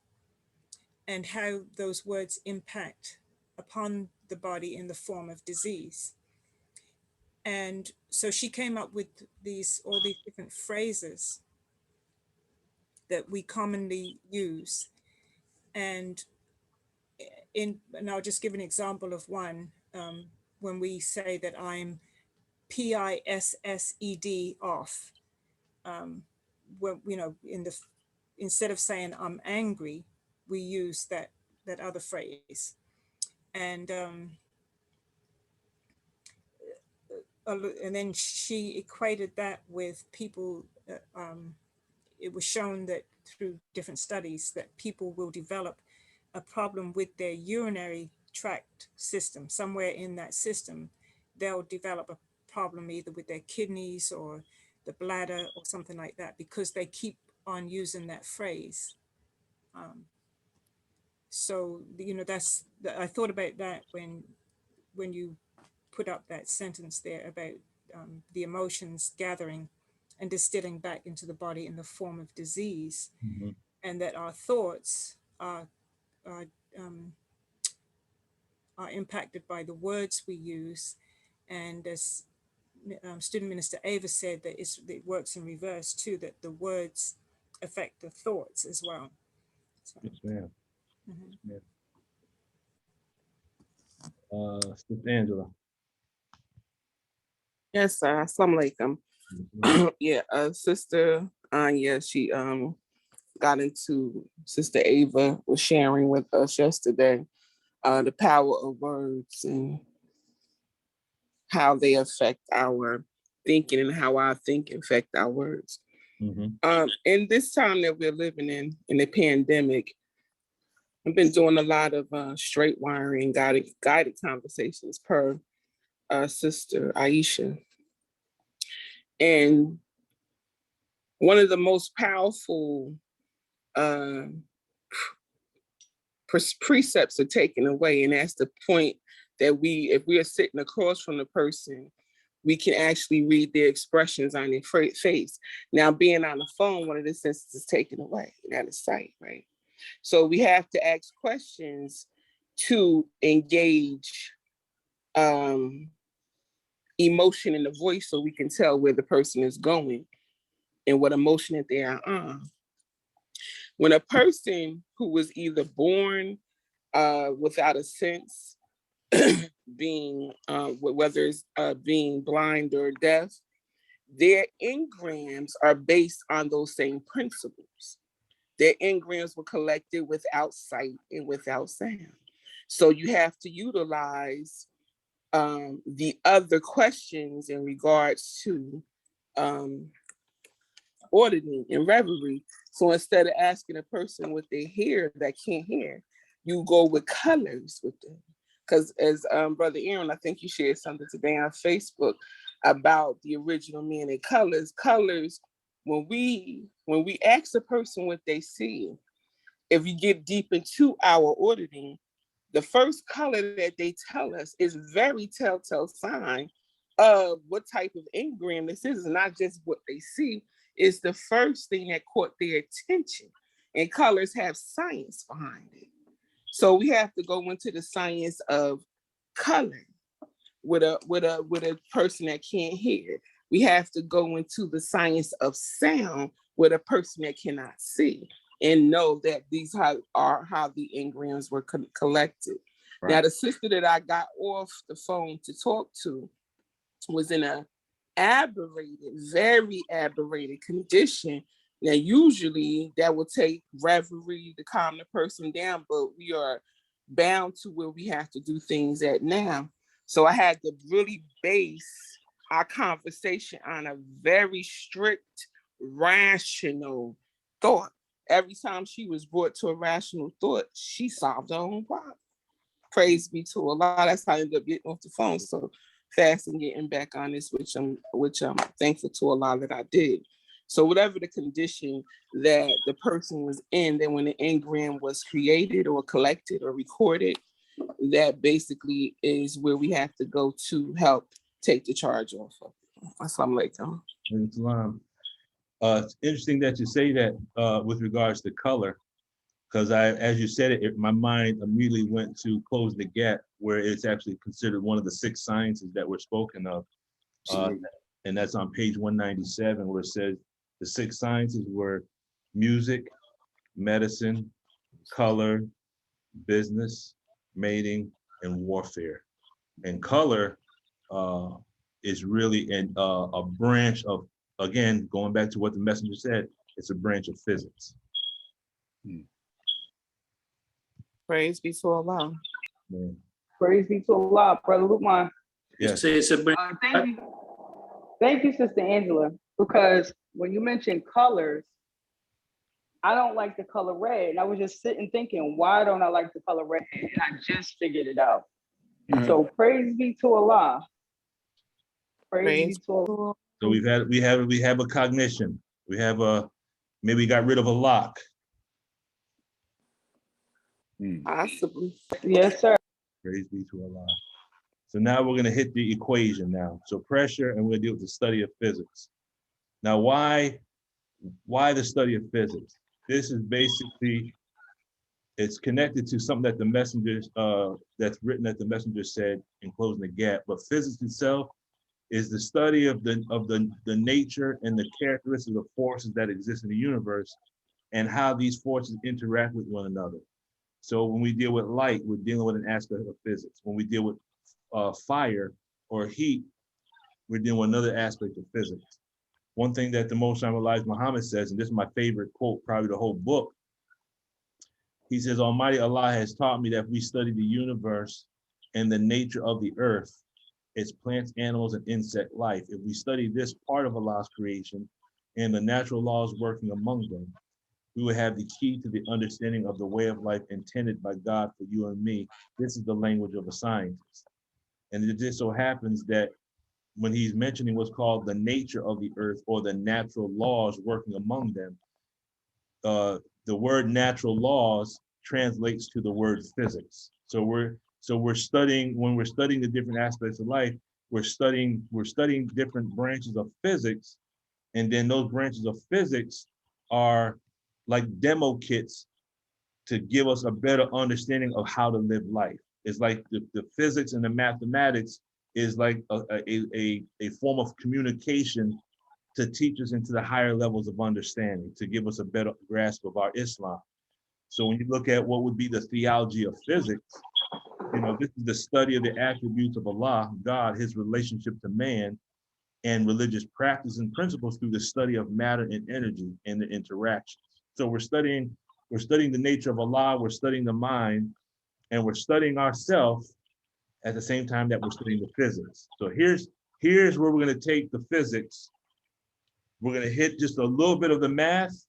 and how those words impact upon the body in the form of disease. And so she came up with all these different phrases that we commonly use. And I'll just give an example of one. When we say that I'm PISSED off, when, instead of saying I'm angry, we use that other phrase. And then she equated that with people. It was shown that through different studies that people will develop a problem with their urinary tract system. Somewhere in that system, they'll develop a problem either with their kidneys or the bladder or something like that, because they keep on using that phrase. So, I thought about that when you put up that sentence there about the emotions gathering and distilling back into the body in the form of disease, and that our thoughts are impacted by the words we use. And as Student Minister Ava said, that it works in reverse too, that the words affect the thoughts as well. So, yes, ma'am. Mhm. Yes, ma'am. Sister Angela. Yes, sir. Assalamu alaikum. Yeah, Sister Anya, she got into, Sister Ava was sharing with us yesterday the power of words and how they affect our thinking and how our thinking affect our words. In this time that we're living in the pandemic, I've been doing a lot of straight wiring, guided conversations per Sister Aisha. And one of the most powerful precepts are taken away, and that's the point that if we are sitting across from the person, we can actually read their expressions on their face. Now, being on the phone, one of the senses is taken away, out of sight, right? So we have to ask questions to engage emotion in the voice, so we can tell where the person is going and what emotion that they are on. When a person who was either born without a sense, being whether it's being blind or deaf, their engrams are based on those same principles. Their engrams were collected without sight and without sound. So you have to utilize the other questions in regards to auditing and reverie. So instead of asking a person what they hear that can't hear, you go with colors with them. because as Brother Aaron, I think you shared something today on Facebook about the original man in colors. Colors, when we ask a person what they see, if you get deep into our auditing, the first color that they tell us is very telltale sign of what type of engram this is. It's not just what they see, it's the first thing that caught their attention. And colors have science behind it. So we have to go into the science of color with a person that can't hear. We have to go into the science of sound with a person that cannot see, and know that these are how the engrams were collected. Right. Now, the sister that I got off the phone to talk to was in a very aberrated condition. Now, usually that will take reverie to calm the person down, but we are bound to where we have to do things at now. So I had to really base our conversation on a very strict, rational thought. Every time she was brought to a rational thought, she solved her own problem. Praise be to Allah. That's how I ended up getting off the phone so fast and getting back on this, which I'm thankful to Allah that I did. So whatever the condition that the person was in, then when the engram was created or collected or recorded, that basically is where we have to go to help take the charge off of. Assalamu alaikum. It's interesting that you say that with regards to color, because as you said it, my mind immediately went to Close the Gap, where it's actually considered one of the 6 sciences that were spoken of. And that's on page 197, where it says the 6 sciences were music, medicine, color, business, mating, and warfare. And color is really a branch of, again, going back to what the messenger said, it's a branch of physics. Praise be to Allah. Man. Praise be to Allah, Brother Lukman. Yes. Thank you, Sister Angela, because when you mentioned colors, I don't like the color red. And I was just sitting thinking, why don't I like the color red? And I just figured it out. So praise be to Allah. Praise be to Allah. So we have a cognition. We have maybe got rid of a lock. Possibly. Yes, sir. Praise be to Allah. So now we're gonna hit the equation now. So pressure, and we're gonna deal with the study of physics. Now, why the study of physics? This is basically, it's connected to something that the messenger, that's written that the messenger said in Closing the Gap. But physics itself is the study of the nature and the characteristics of forces that exist in the universe and how these forces interact with one another. So when we deal with light, we're dealing with an aspect of physics. When we deal with fire or heat, we're dealing with another aspect of physics. One thing that the Most High Elijah Muhammad says, and this is my favorite quote, probably the whole book. He says, Almighty Allah has taught me that if we study the universe and the nature of the earth, its plants, animals, and insect life, if we study this part of Allah's creation and the natural laws working among them, we will have the key to the understanding of the way of life intended by God for you and me. This is the language of a scientist. And it just so happens that when he's mentioning what's called the nature of the earth or the natural laws working among them, the word natural laws translates to the word physics. So we're studying, when we're studying the different aspects of life, we're studying different branches of physics, and then those branches of physics are like demo kits to give us a better understanding of how to live life. It's like the physics and the mathematics is like a form of communication to teach us into the higher levels of understanding, to give us a better grasp of our Islam. So when you look at what would be the theology of physics, this is the study of the attributes of Allah, God, his relationship to man, and religious practice and principles through the study of matter and energy and the interactions. So we're studying the nature of Allah, we're studying the mind, and we're studying ourselves at the same time that we're studying the physics. So here's where we're going to take the physics. We're going to hit just a little bit of the math,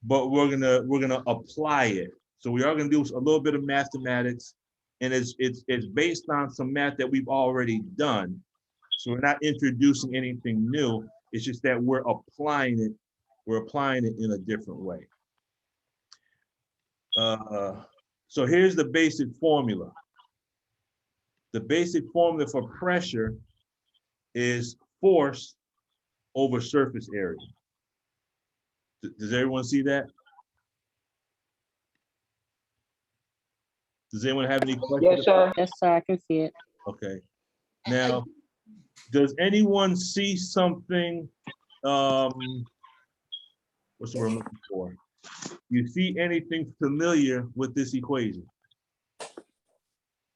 but we're gonna apply it. So we are going to do a little bit of mathematics, and it's based on some math that we've already done. So we're not introducing anything new. It's just that we're applying it. We're applying it in a different way. So here's the basic formula. The basic formula for pressure is force over surface area. Does everyone see that? Does anyone have any questions? Yes, sir. Yes, sir, I can see it. Okay. Now, does anyone see something, what's the word I'm looking for? You see anything familiar with this equation?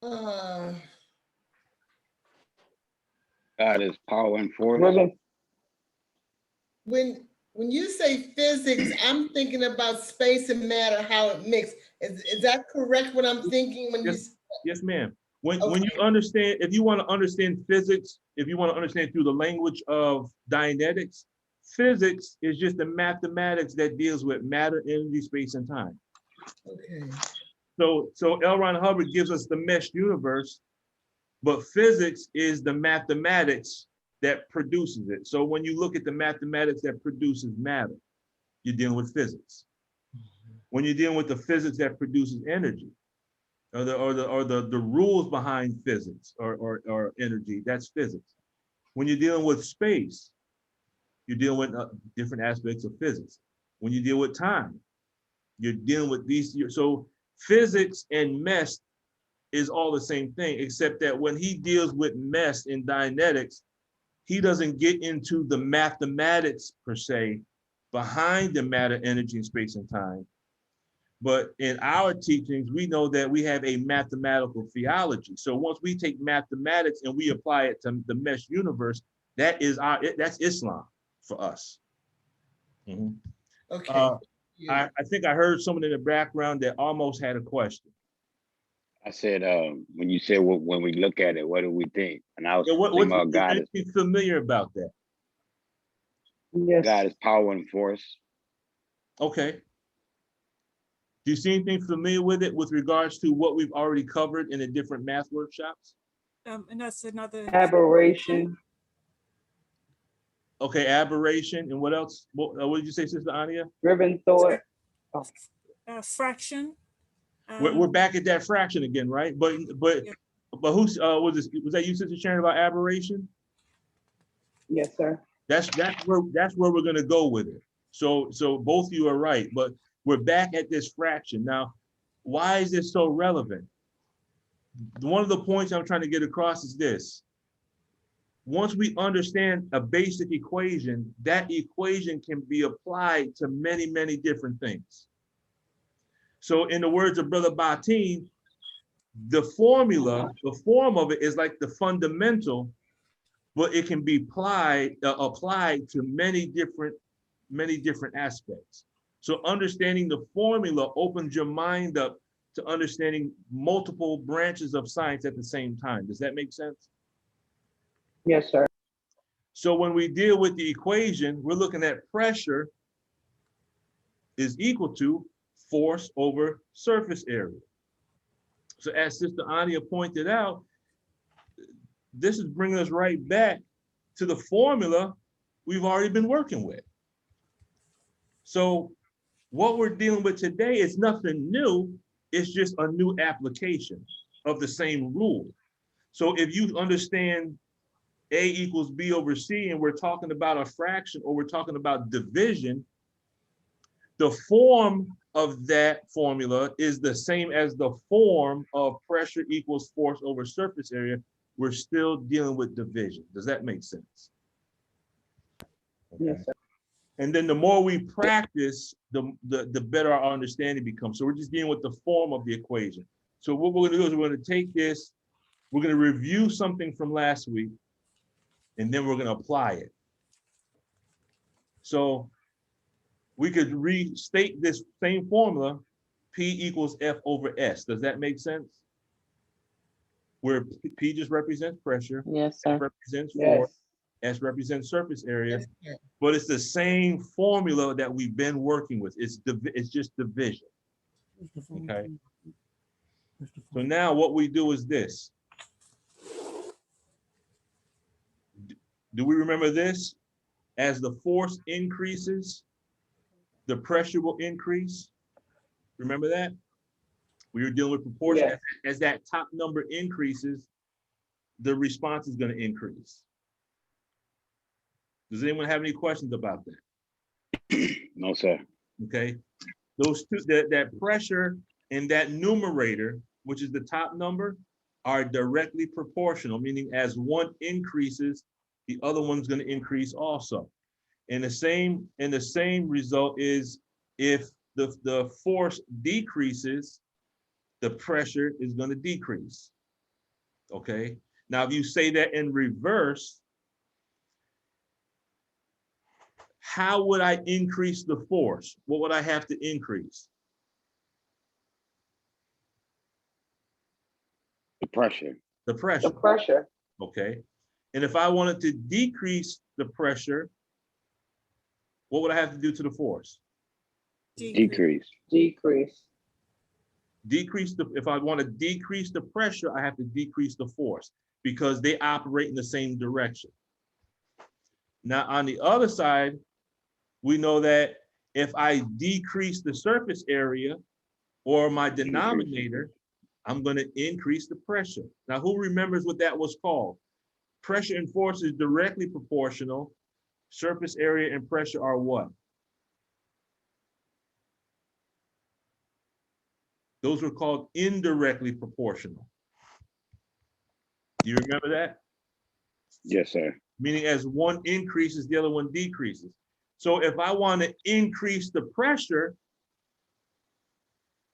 God is power and force. When you say physics, I'm thinking about space and matter, how it mix. Is that correct? What I'm thinking when Yes, ma'am. When you understand, if you want to understand physics, if you want to understand through the language of Dianetics, physics is just the mathematics that deals with matter, energy, space, and time. Okay. So L. Ron Hubbard gives us the mesh universe, but physics is the mathematics that produces it. So when you look at the mathematics that produces matter, you're dealing with physics. When you're dealing with the physics that produces energy, or the rules behind physics or energy, that's physics. When you're dealing with space, you're dealing with different aspects of physics. When you deal with time, you're dealing with these. So physics and mesh is all the same thing, except that when he deals with mesh in Dianetics, he doesn't get into the mathematics per se behind the matter, energy, and space and time. But in our teachings, we know that we have a mathematical theology. So once we take mathematics and we apply it to the mesh universe, that's Islam for us. Mm-hmm. Okay. I think I heard someone in the background that almost had a question. I said, when you said when we look at it, what do we think? And I was What thinking about God is familiar about that? Yes. God is power and force. Okay. Do you see anything familiar with it with regards to what we've already covered in the different math workshops? And that's another Aberration. Okay, aberration, and what else? What did you say, Sister Ania? Driven thought. fraction. We're back at that fraction again, right? But who's was that you, Sister Sharon, about aberration? Yes, sir. That's where we're gonna go with it. So both of you are right, but we're back at this fraction. Now, why is this so relevant? One of the points I'm trying to get across is this. Once we understand a basic equation, that equation can be applied to many, many different things. So in the words of Brother Batin, the formula, the form of it is like the fundamental, but it can be applied to many different aspects. So understanding the formula opens your mind up to understanding multiple branches of science at the same time. Does that make sense? Yes, sir. So when we deal with the equation, we're looking at pressure is equal to force over surface area. So as Sister Ania pointed out, this is bringing us right back to the formula we've already been working with. So what we're dealing with today is nothing new. It's just a new application of the same rule. So if you understand A equals B over C, and we're talking about a fraction, or we're talking about division, the form of that formula is the same as the form of pressure equals force over surface area. We're still dealing with division. Does that make sense? Okay. Yes, sir. And then the more we practice, the better our understanding becomes. So we're just dealing with the form of the equation. So what we're gonna do is we're gonna take this, we're gonna review something from last week, and then we're gonna apply it. So we could restate this same formula, P equals F over S. Does that make sense? Where P just represents pressure, Yes, sir. F represents force, S represents surface area, but it's the same formula that we've been working with. It's just division, okay? So now what we do is this. Do we remember this? As the force increases, the pressure will increase. Remember that? We were dealing with proportion. Yeah. As that top number increases, the response is going to increase. Does anyone have any questions about that? No, sir. Okay. Those two, that pressure and that numerator, which is the top number, are directly proportional, meaning as one increases, the other one's going to increase also. And the same result is if the force decreases, the pressure is going to decrease. Okay. Now, if you say that in reverse, how would I increase the force? What would I have to increase? The pressure. The pressure. The pressure. Okay. And if I wanted to decrease the pressure, what would I have to do to the force? Decrease. Decrease. If I want to decrease the pressure, I have to decrease the force because they operate in the same direction. Now, on the other side, we know that if I decrease the surface area or my denominator, I'm going to increase the pressure. Now, who remembers what that was called? Pressure and force is directly proportional. Surface area and pressure are what? Those were called indirectly proportional. Do you remember that? Yes, sir. Meaning as one increases, the other one decreases. So if I want to increase the pressure,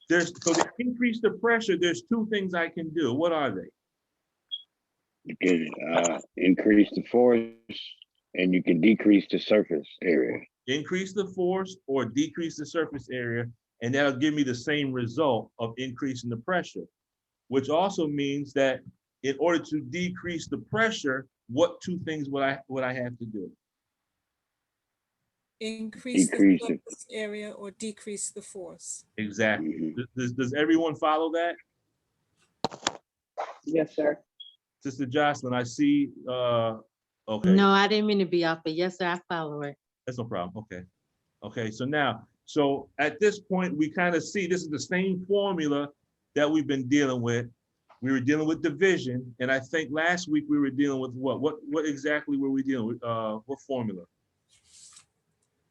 to increase the pressure, there's two things I can do. What are they? You can increase the force and you can decrease the surface area. Increase the force or decrease the surface area, and that'll give me the same result of increasing the pressure, which also means that in order to decrease the pressure, what two things would I have to do? Increase the surface area or decrease the force. Exactly. Does everyone follow that? Yes, sir. Sister Jocelyn, I see, okay. No, I didn't mean to be off, but yes, sir, I follow it. That's no problem. Okay. Okay. So at this point, we kind of see this is the same formula that we've been dealing with. We were dealing with division, and I think last week we were dealing with what? What exactly were we dealing with? What formula?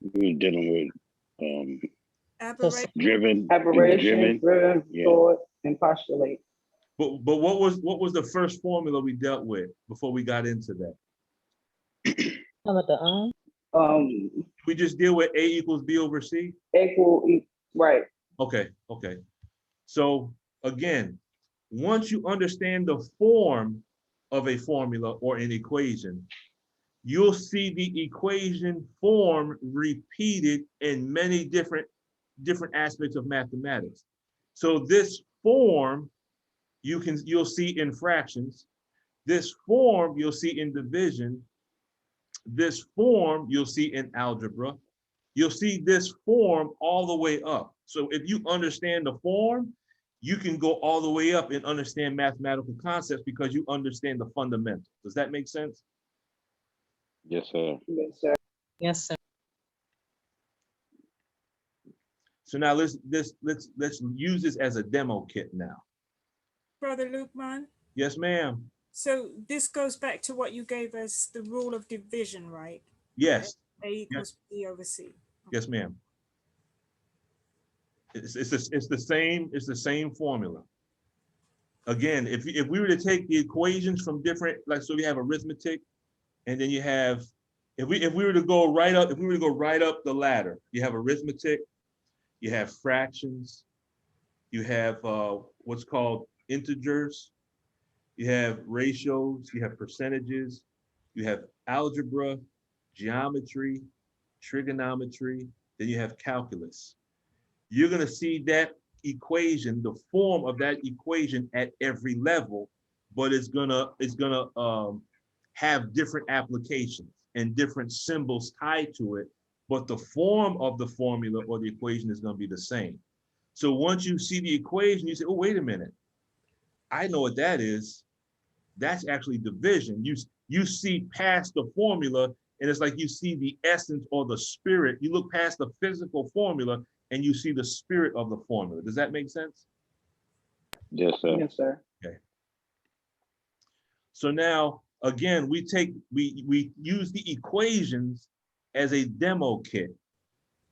We were dealing with Aberration, driven, yeah. Thought, and postulate. But what was the first formula we dealt with before we got into that? We just deal with A equals B over C? Right. Okay. So again, once you understand the form of a formula or an equation, you'll see the equation form repeated in many different aspects of mathematics. So this form you'll see in fractions. This form you'll see in division. This form you'll see in algebra. You'll see this form all the way up. So if you understand the form, you can go all the way up and understand mathematical concepts because you understand the fundamentals. Does that make sense? Yes, sir. Yes, sir. Yes, sir. So now let's use this as a demo kit now. Brother Lukeman? Yes, ma'am. So this goes back to what you gave us, the rule of division, right? Yes. A equals B over C. Yes, ma'am. It's the same formula. Again, if we were to take the equations from different, like, so you have arithmetic, and then you have, if we were to go right up the ladder, you have arithmetic, you have fractions, you have what's called integers, you have ratios, you have percentages, you have algebra, geometry, trigonometry, then you have calculus. You're gonna see that equation, the form of that equation at every level, but it's gonna have different applications and different symbols tied to it, but the form of the formula or the equation is gonna be the same. So once you see the equation, you say, oh, wait a minute. I know what that is. That's actually division. You see past the formula, and it's like you see the essence or the spirit. You look past the physical formula and you see the spirit of the formula. Does that make sense? Yes, sir. Yes, sir. Okay. So now, again, we use the equations as a demo kit.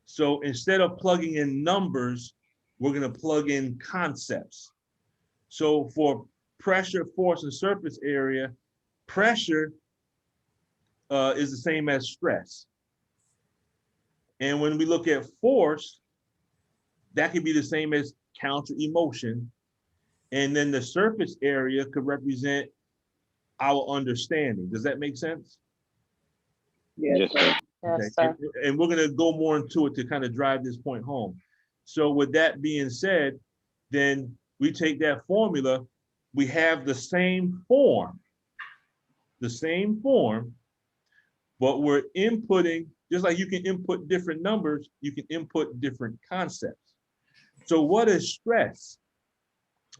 So instead of plugging in numbers, we're going to plug in concepts. So for pressure, force, and surface area, pressure is the same as stress. And when we look at force, that could be the same as counter emotion. And then the surface area could represent our understanding. Does that make sense? Yes, sir. Okay. And we're going to go more into it to kind of drive this point home. So with that being said, then we take that formula, we have the same form, but we're inputting, just like you can input different numbers, you can input different concepts. So what is stress?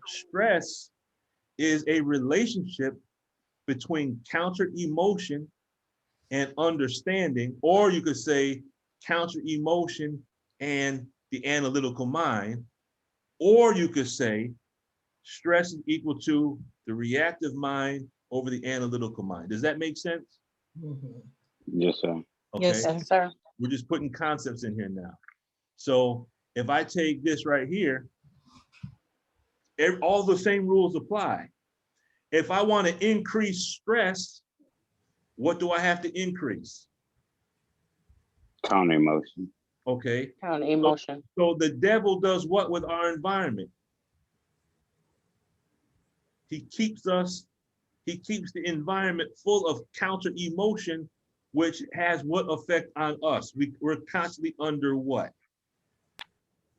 Stress is a relationship between counter emotion and understanding, or you could say counter emotion and the analytical mind, or you could say stress is equal to the reactive mind over the analytical mind. Does that make sense? Yes, sir. Okay. Yes, sir. We're just putting concepts in here now. So if I take this right here, all the same rules apply. If I want to increase stress, what do I have to increase? Counter emotion. Okay. Counter emotion. So the devil does what with our environment? He keeps the environment full of counter emotion, which has what effect on us? We're constantly under what?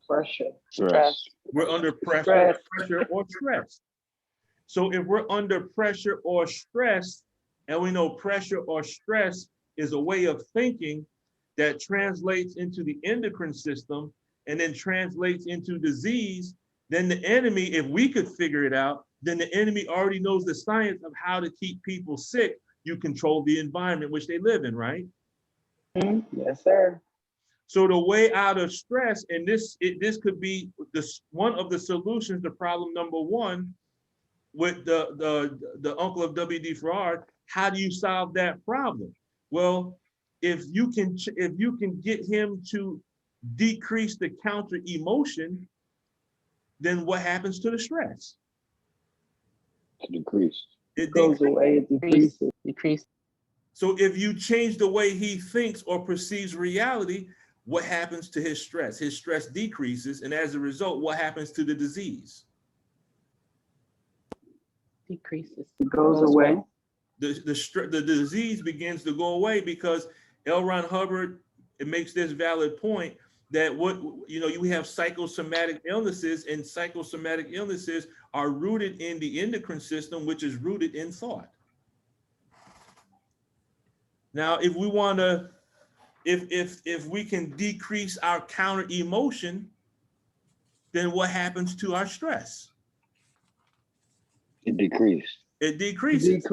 Pressure. Stress. We're under pressure or stress. So if we're under pressure or stress, and we know pressure or stress is a way of thinking that translates into the endocrine system and then translates into disease, then the enemy, if we could figure it out, then the enemy already knows the science of how to keep people sick. You control the environment which they live in, right? Yes, sir. So the way out of stress, and this could be one of the solutions to problem number one with the uncle of W.D. Farrar. How do you solve that problem? Well, if you can get him to decrease the counter emotion, then what happens to the stress? It decreases. It goes away, it decreases. So if you change the way he thinks or perceives reality, what happens to his stress? His stress decreases, and as a result, what happens to the disease? Decreases. It goes away. The disease begins to go away because L. Ron Hubbard, it makes this valid point that we have psychosomatic illnesses, and psychosomatic illnesses are rooted in the endocrine system, which is rooted in thought. Now, if we want to, if we can decrease our counter emotion, then what happens to our stress? It decreased. It decreases.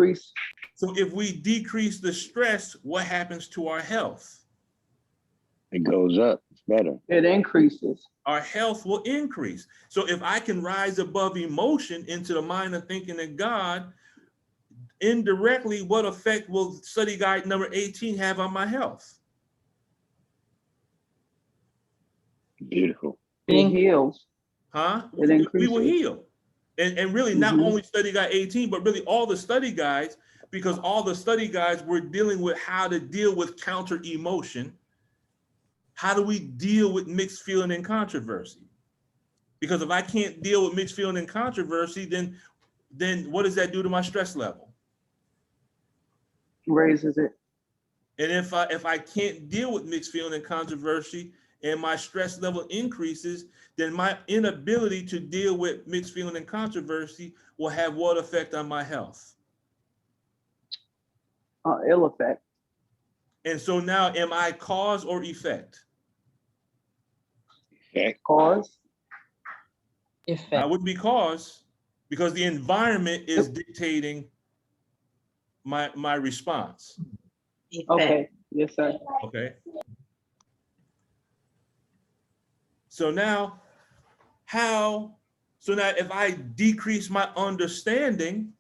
So if we decrease the stress, what happens to our health? It goes up. It's better. It increases. Our health will increase. So if I can rise above emotion into the mind of thinking of God, indirectly, what effect will study guide number 18 have on my health? Beautiful. It heals. Huh? It increases. We will heal. And really not only study guide 18, but really all the study guides, because all the study guides were dealing with how to deal with counter emotion. How do we deal with mixed feeling and controversy? Because if I can't deal with mixed feeling and controversy, then what does that do to my stress level? Raises it. And if I can't deal with mixed feeling and controversy and my stress level increases, then my inability to deal with mixed feeling and controversy will have what effect on my health? Ill effect. And so now, am I cause or effect? Effect. Cause. Effect. I would be cause. because the environment is dictating my response. Okay. Yes, sir. Okay. So now so now if I decrease my understanding,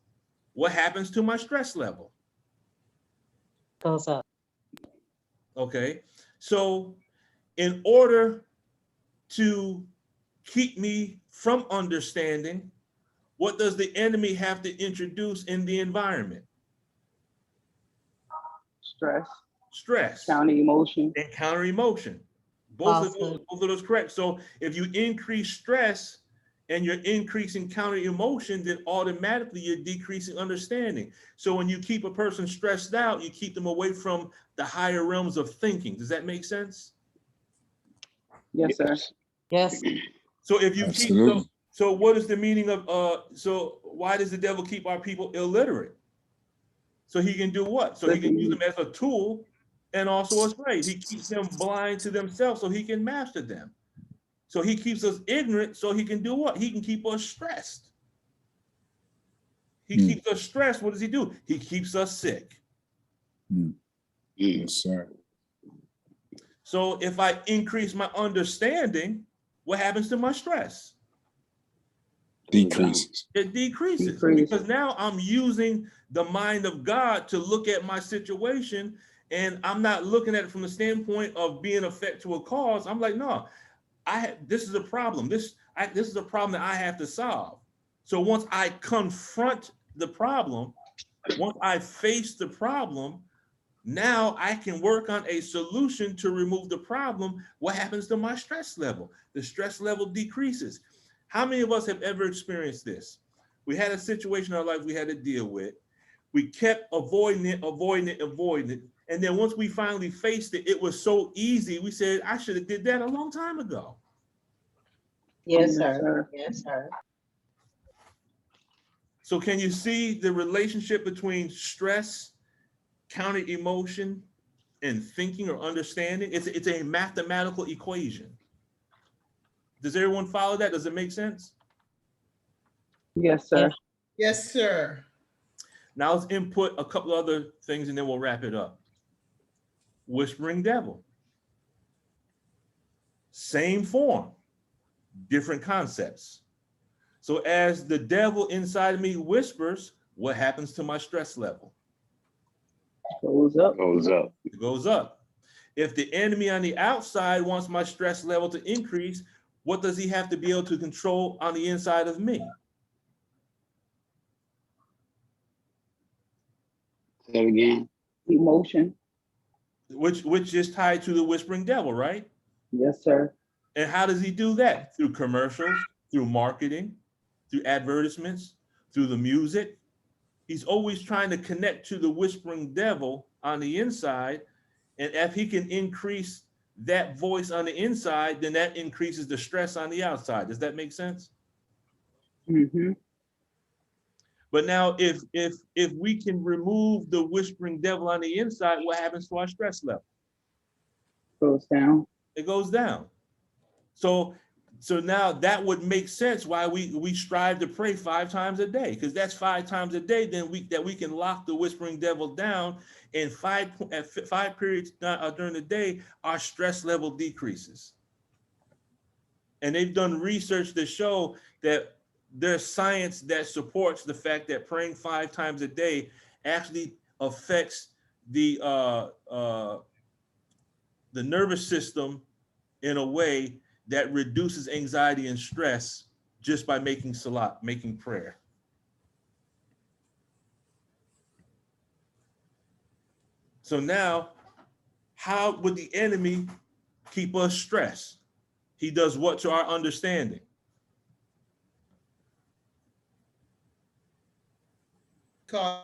what happens to my stress level? Goes up. Okay. So in order to keep me from understanding, what does the enemy have to introduce in the environment? Stress. Stress. Counter emotion. And counter emotion. Both of those correct. So if you increase stress and you're increasing counter emotion, then automatically you're decreasing understanding. So when you keep a person stressed out, you keep them away from the higher realms of thinking. Does that make sense? Yes, sir. Yes. So if you Absolutely. keep, so what is the meaning of, so why does the devil keep our people illiterate? So he can do what? So he can use them as a tool and also a slave. He keeps them blind to themselves so he can master them. So he keeps us ignorant so he can do what? He can keep us stressed. He keeps us stressed. What does he do? He keeps us sick. Yes, sir. So if I increase my understanding, what happens to my stress? Decreases. It decreases because now I'm using the mind of God to look at my situation, and I'm not looking at it from the standpoint of being effect to a cause. I'm like, no, this is a problem. This is a problem that I have to solve. So once I confront the problem, once I face the problem, now I can work on a solution to remove the problem. What happens to my stress level? The stress level decreases. How many of us have ever experienced this? We had a situation in our life we had to deal with. We kept avoiding it. And then once we finally faced it, it was so easy. We said, I should have did that a long time ago. Yes, sir. Yes, sir. So can you see the relationship between stress, counter emotion, and thinking or understanding? It's a mathematical equation. Does everyone follow that? Does it make sense? Yes, sir. Yes, sir. Now let's input a couple other things and then we'll wrap it up. Whispering devil. Same form, different concepts. So as the devil inside of me whispers, what happens to my stress level? Goes up. Goes up. It goes up. If the enemy on the outside wants my stress level to increase, what does he have to be able to control on the inside of me? Say that again. Emotion. Which is tied to the whispering devil, right? Yes, sir. And how does he do that? Through commercials, through marketing, through advertisements, through the music. He's always trying to connect to the whispering devil on the inside. And if he can increase that voice on the inside, then that increases the stress on the outside. Does that make sense? Mm-hmm. But now if we can remove the whispering devil on the inside, what happens to our stress level? Goes down. It goes down. So now that would make sense why we strive to pray 5 times a day, because that's 5 times a day then we can lock the whispering devil down, and at 5 periods during the day, our stress level decreases. And they've done research to show that there's science that supports the fact that praying 5 times a day actually affects the nervous system in a way that reduces anxiety and stress just by making salat, making prayer. So now, how would the enemy keep us stressed? He does what to our understanding?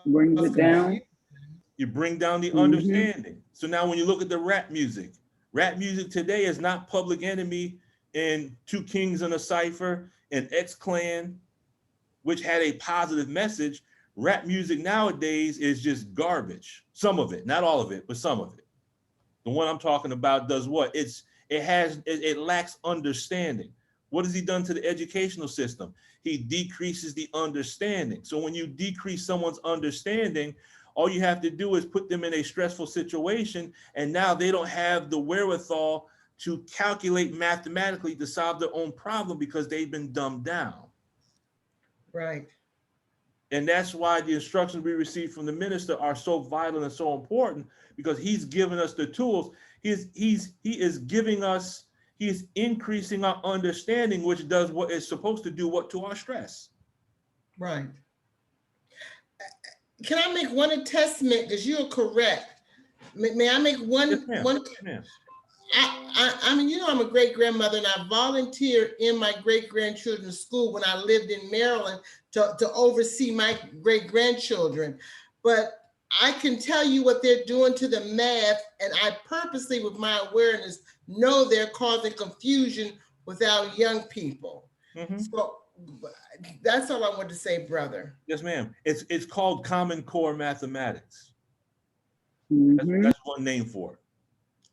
Brings it down. You bring down the understanding. So now when you look at the rap music today is not Public Enemy and 2 Kings and a Cypher and X-Clan, which had a positive message. Rap music nowadays is just garbage. Some of it, not all of it, but some of it. The one I'm talking about does what? It lacks understanding. What has he done to the educational system? He decreases the understanding. So when you decrease someone's understanding, all you have to do is put them in a stressful situation, and now they don't have the wherewithal to calculate mathematically to solve their own problem because they've been dumbed down. Right. And that's why the instructions we receive from the minister are so vital and so important, because he's given us the tools. He is giving us, he is increasing our understanding, which does what it's supposed to do, what to our stress. Right. Can I make one testament? Because you're correct. May I make one? Yes, one? Yes, I mean, you know, I'm a great grandmother, and I volunteered in my great grandchildren's school when I lived in Maryland to oversee my great grandchildren. But I can tell you what they're doing to the math, and I purposely, with my awareness, know they're causing confusion with our young people. So that's all I want to say, brother. Yes, ma'am. It's called Common Core mathematics. Mm-hmm. That's one name for it.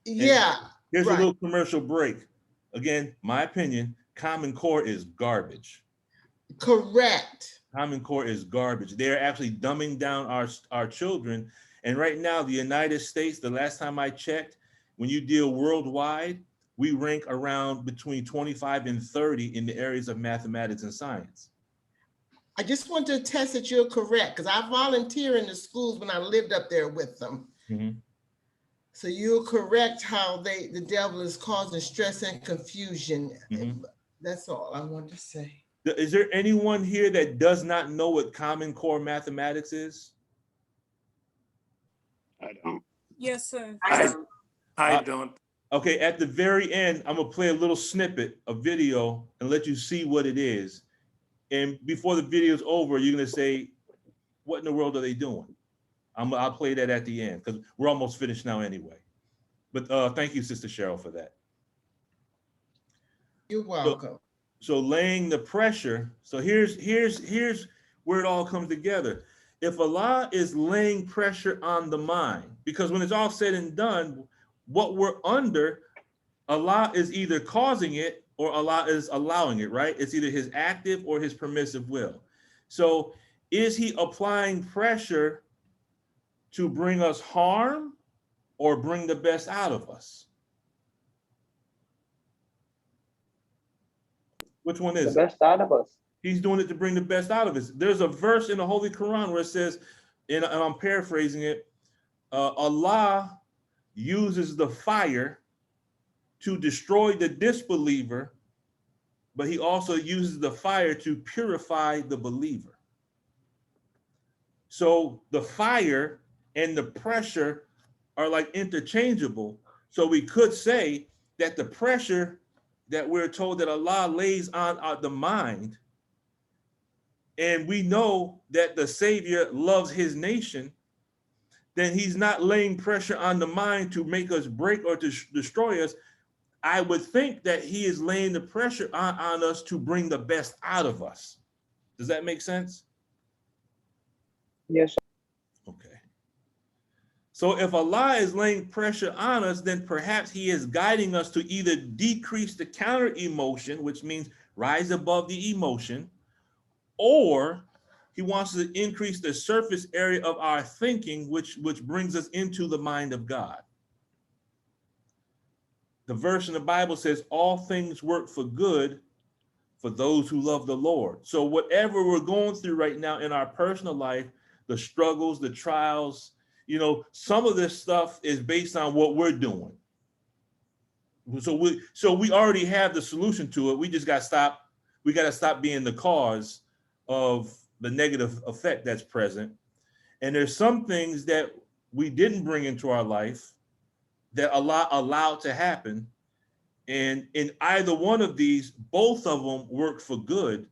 And yeah. Here's right. a little commercial break. Again, my opinion, Common Core is garbage. Correct. Common Core is garbage. They're actually dumbing down our children. And right now, the United States, the last time I checked, when you deal worldwide, we rank around between 25 and 30 in the areas of mathematics and science. I just want to attest that you're correct, because I volunteer in the schools when I lived up there with them. Mm-hmm. So you're correct how the devil is causing stress and confusion. Mm-hmm. That's all I want to say. Is there anyone here that does not know what Common Core mathematics is? I don't. Yes, sir. I don't. Okay, at the very end, I'm gonna play a little snippet of video and let you see what it is. And before the video's over, you're gonna say, what in the world are they doing? I'll play that at the end, because we're almost finished now anyway. But thank you, Sister Cheryl, for that. You're welcome. So laying the pressure. So here's where it all comes together. If Allah is laying pressure on the mind, because when it's all said and done, what we're under, Allah is either causing it or Allah is allowing it, right? It's either his active or his permissive will. So is he applying pressure to bring us harm or bring the best out of us? Which one is the best out of us? He's doing it to bring the best out of us. There's a verse in the Holy Quran where it says, and I'm paraphrasing it, Allah uses the fire to destroy the disbeliever, but he also uses the fire to purify the believer. So the fire and the pressure are like interchangeable. So we could say that the pressure that we're told that Allah lays on the mind, and we know that the Savior loves his nation, then he's not laying pressure on the mind to make us break or to destroy us. I would think that he is laying the pressure on us to bring the best out of us. Does that make sense? Yes. Okay. So if Allah is laying pressure on us, then perhaps he is guiding us to either decrease the counter emotion, which means rise above the emotion, or he wants to increase the surface area of our thinking, which brings us into the mind of God. The verse in the Bible says, all things work for good for those who love the Lord. So whatever we're going through right now in our personal life, the struggles, the trials, you know, some of this stuff is based on what we're doing. So we already have the solution to it. We just got to stop being the cause of the negative effect that's present. And there's some things that we didn't bring into our life that Allah allowed to happen. And in either one of these, both of them work for good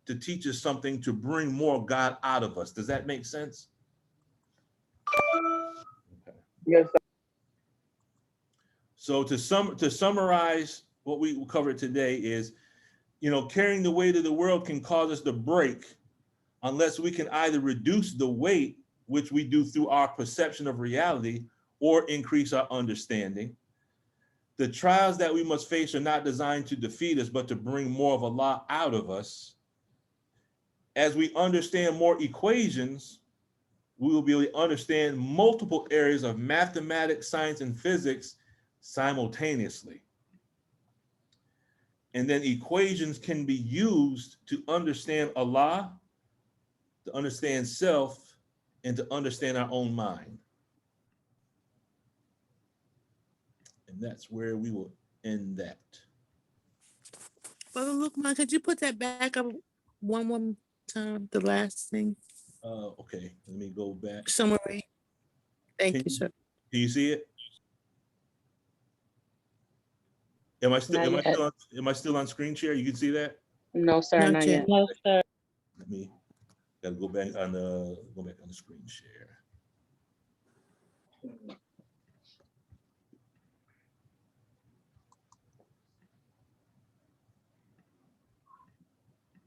to teach us something, to bring more God out of us. Does that make sense? Okay. Yes. So to summarize what we covered today is, you know, carrying the weight of the world can cause us to break unless we can either reduce the weight, which we do through our perception of reality, or increase our understanding. The trials that we must face are not designed to defeat us, but to bring more of Allah out of us. As we understand more equations, we will be able to understand multiple areas of mathematics, science, and physics simultaneously. And then equations can be used to understand Allah, to understand self, and to understand our own mind. And that's where we will end that. Brother Lukman, could you put that back up one more time, the last thing? Okay, let me go back. Summary. Thank you, sir. Can you see it? Am I still on screen share? You can see that? No, sir, not yet. No, sir. Let me gotta go back on the screen share.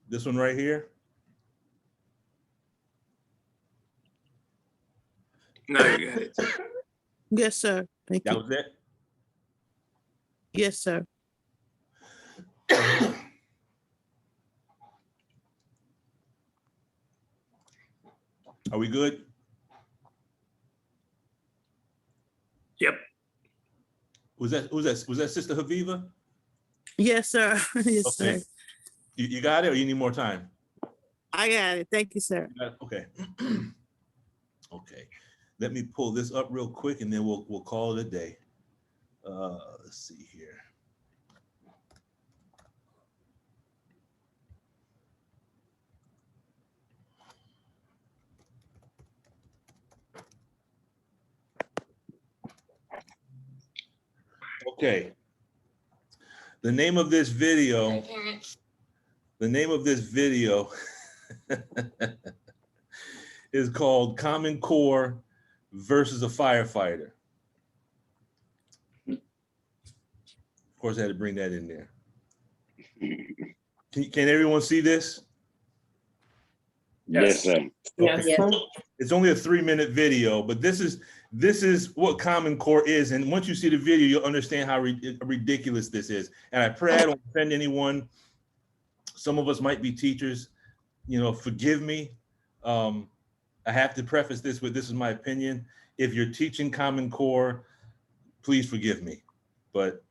This one right here. No, you got it. Yes, sir. Thank you. That was it? Yes, sir. Are we good? Yep. Was that Sister Haviva? Yes, sir. Yes, Okay. sir. You got it, or you need more time? I got it. Thank you, sir. Okay. Okay. Let me pull this up real quick, and then we'll call it a day. Let's see here. Okay. The name of this video. The name of this video is called Common Core versus a Firefighter. Of course, I had to bring that in there. Can everyone see this? Yes, sir. Okay. Yes. It's only a 3-minute video, but this is what Common Core is. And once you see the video, you'll understand how ridiculous this is. And I pray I don't offend anyone. Some of us might be teachers, forgive me. I have to preface this with, this is my opinion. If you're teaching Common Core, please forgive me. But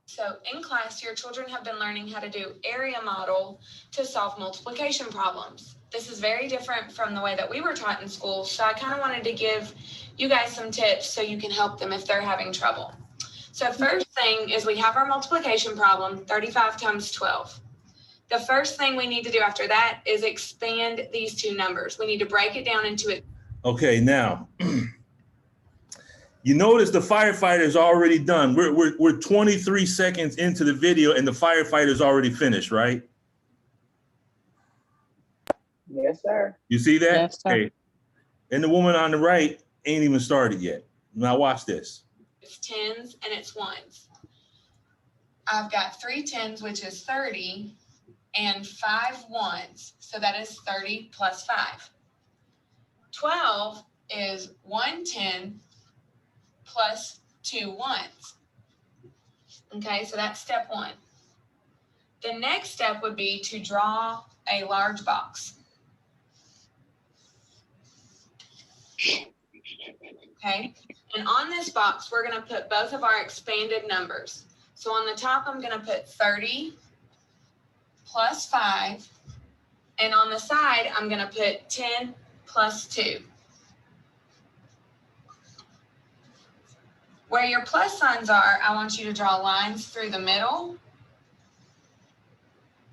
so in class, your children have been learning how to do area model to solve multiplication problems. This is very different from the way that we were taught in school. So I kind of wanted to give you guys some tips so you can help them if they're having trouble. So first thing is we have our multiplication problem, 35 times 12. The first thing we need to do after that is expand these two numbers. We need to break it down into it. Okay, now, you notice the firefighter is already done. We're 23 seconds into the video and the firefighter is already finished, right? Yes, sir. You see that? Yes, sir. Okay. And the woman on the right ain't even started yet. Now watch this. It's tens and it's ones. I've got 3 tens, which is 30, and 5 ones. So that is 30 plus 5. 12 is 1 10 plus 2 ones. Okay, so that's step 1. The next step would be to draw a large box. Okay, and on this box, we're going to put both of our expanded numbers. So on the top, I'm going to put 30 plus 5, and on the side, I'm going to put 10 plus 2. Where your plus signs are, I want you to draw lines through the middle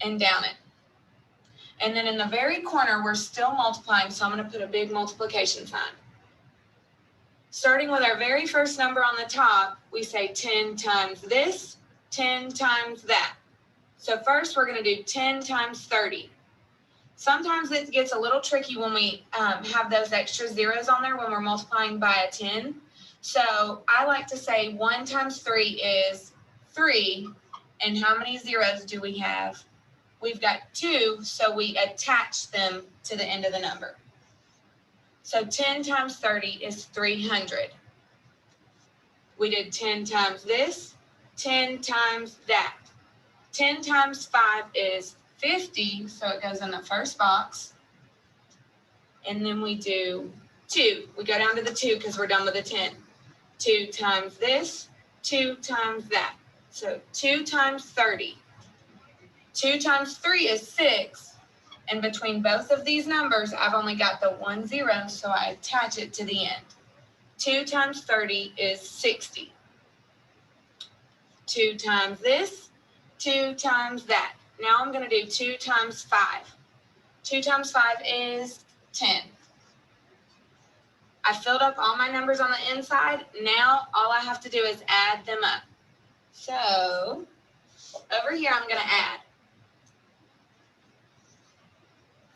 and down it. And then in the very corner, we're still multiplying, so I'm going to put a big multiplication sign. Starting with our very first number on the top, we say 10 times this, 10 times that. So first we're going to do 10 times 30. Sometimes it gets a little tricky when we have those extra zeros on there when we're multiplying by a 10. So I like to say 1 times 3 is 3. And how many zeros do we have? We've got 2, so we attach them to the end of the number. So 10 times 30 is 300. We did 10 times this, 10 times that. 10 times 5 is 50, so it goes in the first box. And then we do 2. We go down to the 2 because we're done with the 10. 2 times this, 2 times that. So 2 times 30. 2 times 3 is 6. And between both of these numbers, I've only got the 1 0, so I attach it to the end. 2 times 30 is 60. 2 times this, 2 times that. Now I'm going to do 2 times 5. 2 times 5 is 10. I filled up all my numbers on the inside. Now all I have to do is add them up. So over here, I'm going to add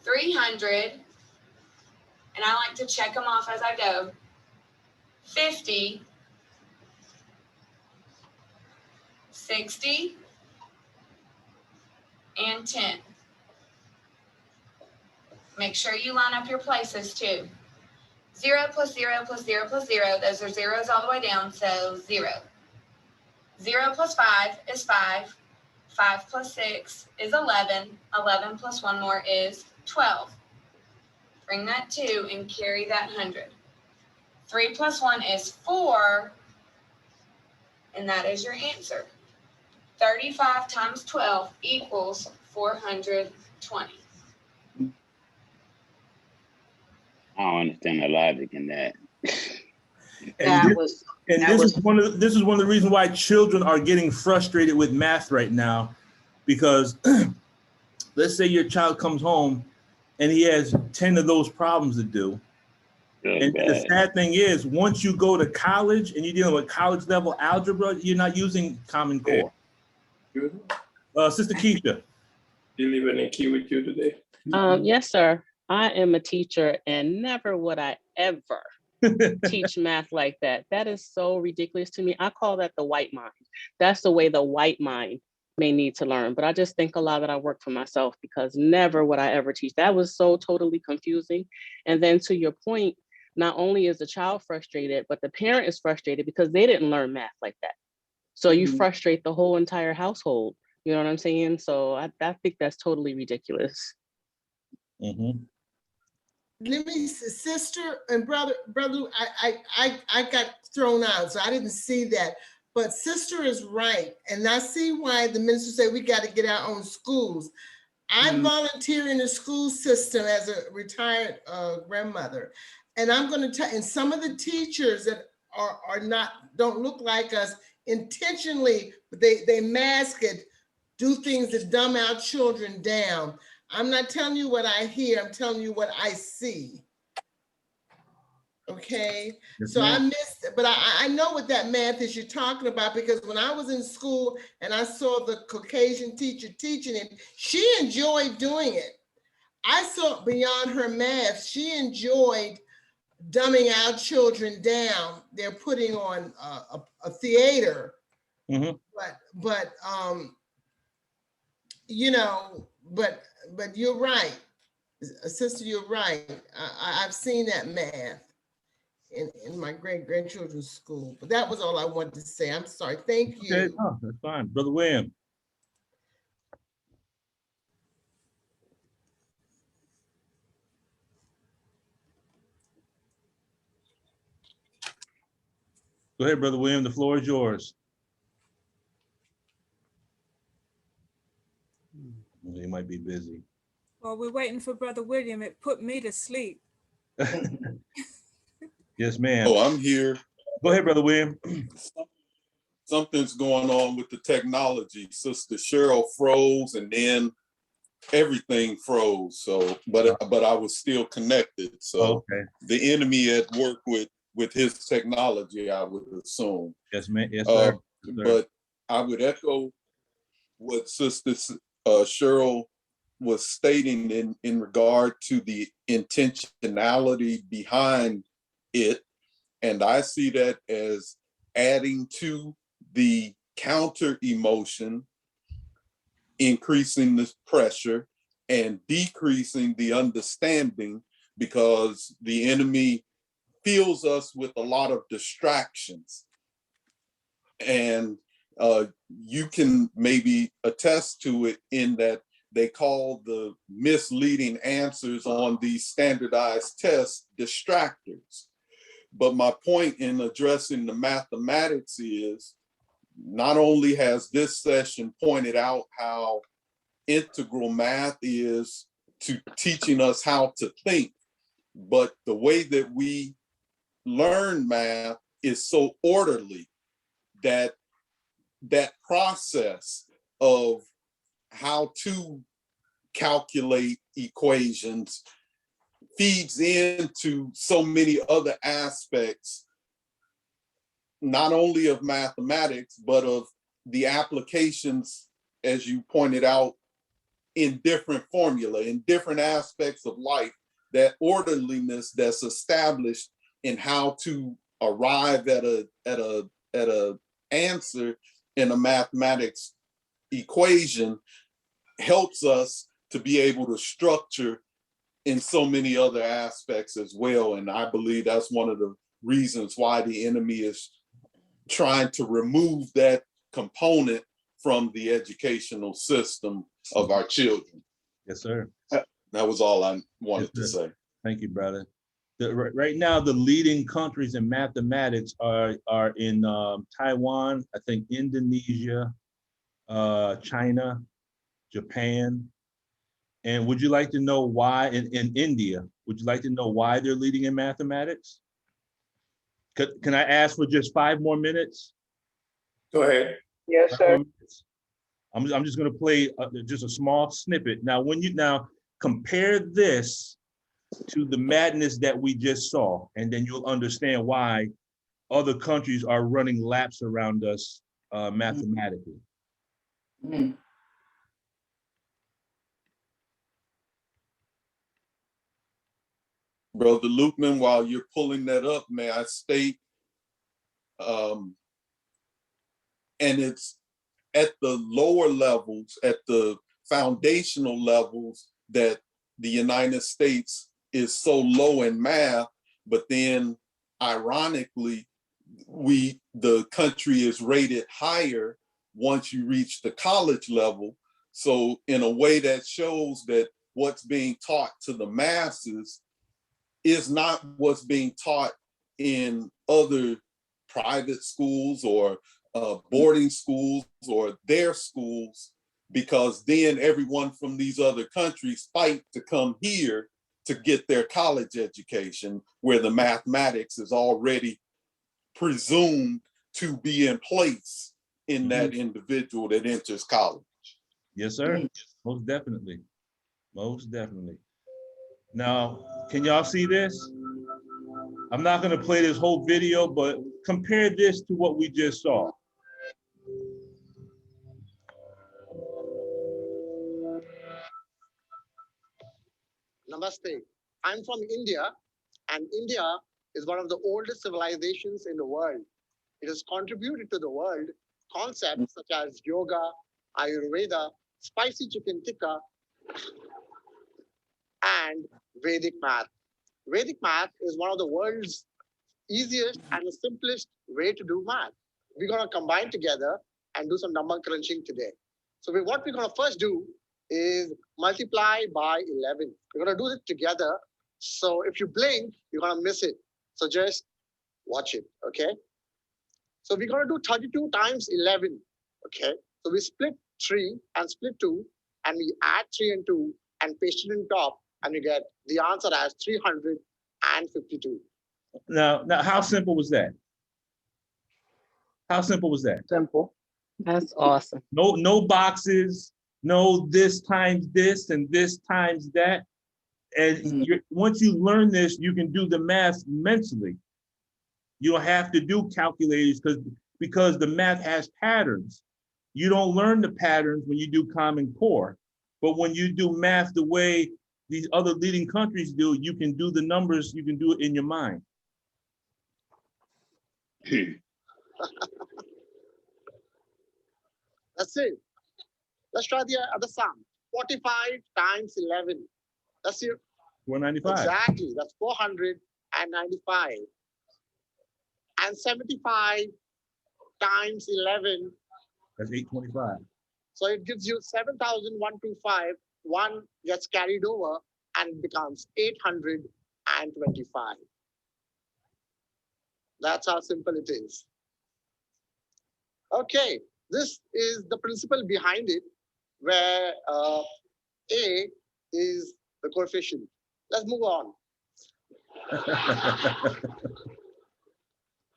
300, and I like to check them off as I go. 50, 60, and 10. Make sure you line up your places too. 0 plus 0 plus 0 plus 0, those are zeros all the way down, so 0. 0 plus 5 is 5. 5 plus 6 is 11. 11 plus 1 more is 12. Bring that 2 and carry that 100. 3 plus 1 is 4, and that is your answer. 35 times 12 equals 420. I don't understand the logic in that. This is one of the reasons why children are getting frustrated with math right now, because let's say your child comes home and he has 10 of those problems to do. And the sad thing is, once you go to college and you're dealing with college level algebra, you're not using Common Core. Sister Keisha. You leave any key with you today? Yes, sir. I am a teacher, and never would I ever teach math like that. That is so ridiculous to me. I call that the white mind. That's the way the white mind may need to learn. But I just think a lot that I work for myself, because never would I ever teach. That was so totally confusing. And then to your point, not only is the child frustrated, but the parent is frustrated because they didn't learn math like that. So you frustrate the whole entire household. You know what I'm saying? So I think that's totally ridiculous. Let me, sister and brother, I got thrown out, so I didn't see that. But sister is right, and I see why the minister said we got to get our own schools. I volunteer in the school system as a retired grandmother, and I'm going to tell. And some of the teachers that are not, don't look like us intentionally, but they mask it, do things to dumb our children down. I'm not telling you what I hear, I'm telling you what I see. Okay, so I missed it, but I know what that math is you're talking about, because when I was in school and I saw the Caucasian teacher teaching it, she enjoyed doing it. I saw beyond her math, she enjoyed dumbing our children down. They're putting on a theater, but you know, but you're right, sister, you're right. I've seen that math in my grandchildren's school, but that was all I wanted to say. I'm sorry. Thank you. Okay, no, that's fine. Brother William. Go ahead, Brother William, the floor is yours. He might be busy. While we're waiting for Brother William, it put me to sleep. Yes, ma'am. Oh, I'm here. Go ahead, Brother William. Something's going on with the technology. Sister Cheryl froze, and then everything froze. So, but I was still connected. So the enemy at work with his technology, I would assume. Yes, ma'am. Yes, sir. But I would echo what Sister Cheryl was stating in regard to the intentionality behind it. And I see that as adding to the counter emotion, increasing the pressure and decreasing the understanding, because the enemy fills us with a lot of distractions. And you can maybe attest to it in that they call the misleading answers on these standardized tests distractors. But my point in addressing the mathematics is, not only has this session pointed out how integral math is to teaching us how to think, but the way that we learn math is so orderly that that process of how to calculate equations feeds into so many other aspects, not only of mathematics, but of the applications, as you pointed out, in different formula, in different aspects of life, that orderliness that's established in how to arrive at a answer in a mathematics equation helps us to be able to structure in so many other aspects as well. And I believe that's one of the reasons why the enemy is trying to remove that component from the educational system of our children. Yes, sir. That was all I wanted to say. Thank you, brother. Right now, the leading countries in mathematics are in Taiwan, I think Indonesia, China, Japan. And would you like to know why in India? Would you like to know why they're leading in mathematics? Can I ask for just 5 more minutes? Go ahead. Yes, sir. I'm just going to play just a small snippet. Now, when you compare this to the madness that we just saw, and then you'll understand why other countries are running laps around us mathematically. Mm. Brother Lukeman, while you're pulling that up, may I state, and it's at the lower levels, at the foundational levels, that the United States is so low in math, but then ironically, the country is rated higher once you reach the college level. So in a way that shows that what's being taught to the masses is not what's being taught in other private schools or boarding schools or their schools, because then everyone from these other countries fight to come here to get their college education, where the mathematics is already presumed to be in place in that individual that enters college. Yes, sir. Most definitely. Most definitely. Now, can y'all see this? I'm not going to play this whole video, but compare this to what we just saw. Namaste. I'm from India, and India is one of the oldest civilizations in the world. It has contributed to the world concepts such as yoga, Ayurveda, spicy chicken tikka, and Vedic math. Vedic math is one of the world's easiest and the simplest way to do math. We're going to combine together and do some number crunching today. So what we're going to first do is multiply by 11. We're going to do it together. So if you blink, you're going to miss it. So just watch it, okay? So we're going to do 32 times 11, okay? So we split 3 and split 2, and we add 3 and 2 and paste it on top, and you get the answer as 352. Now, how simple was that? How simple was that? Simple. That's awesome. No boxes, no this times this and this times that. And once you learn this, you can do the math mentally. You don't have to do calculators because the math has patterns. You don't learn the patterns when you do Common Core. But when you do math the way these other leading countries do, you can do the numbers, you can do it in your mind. That's it. Let's try the other sum. 45 times 11. That's it. 495. Exactly. That's 495. And 75 times 11. That's 825. So it gives you 7,125. 1 gets carried over and becomes 825. That's how simple it is. Okay, this is the principle behind it, where A is the coefficient. Let's move on.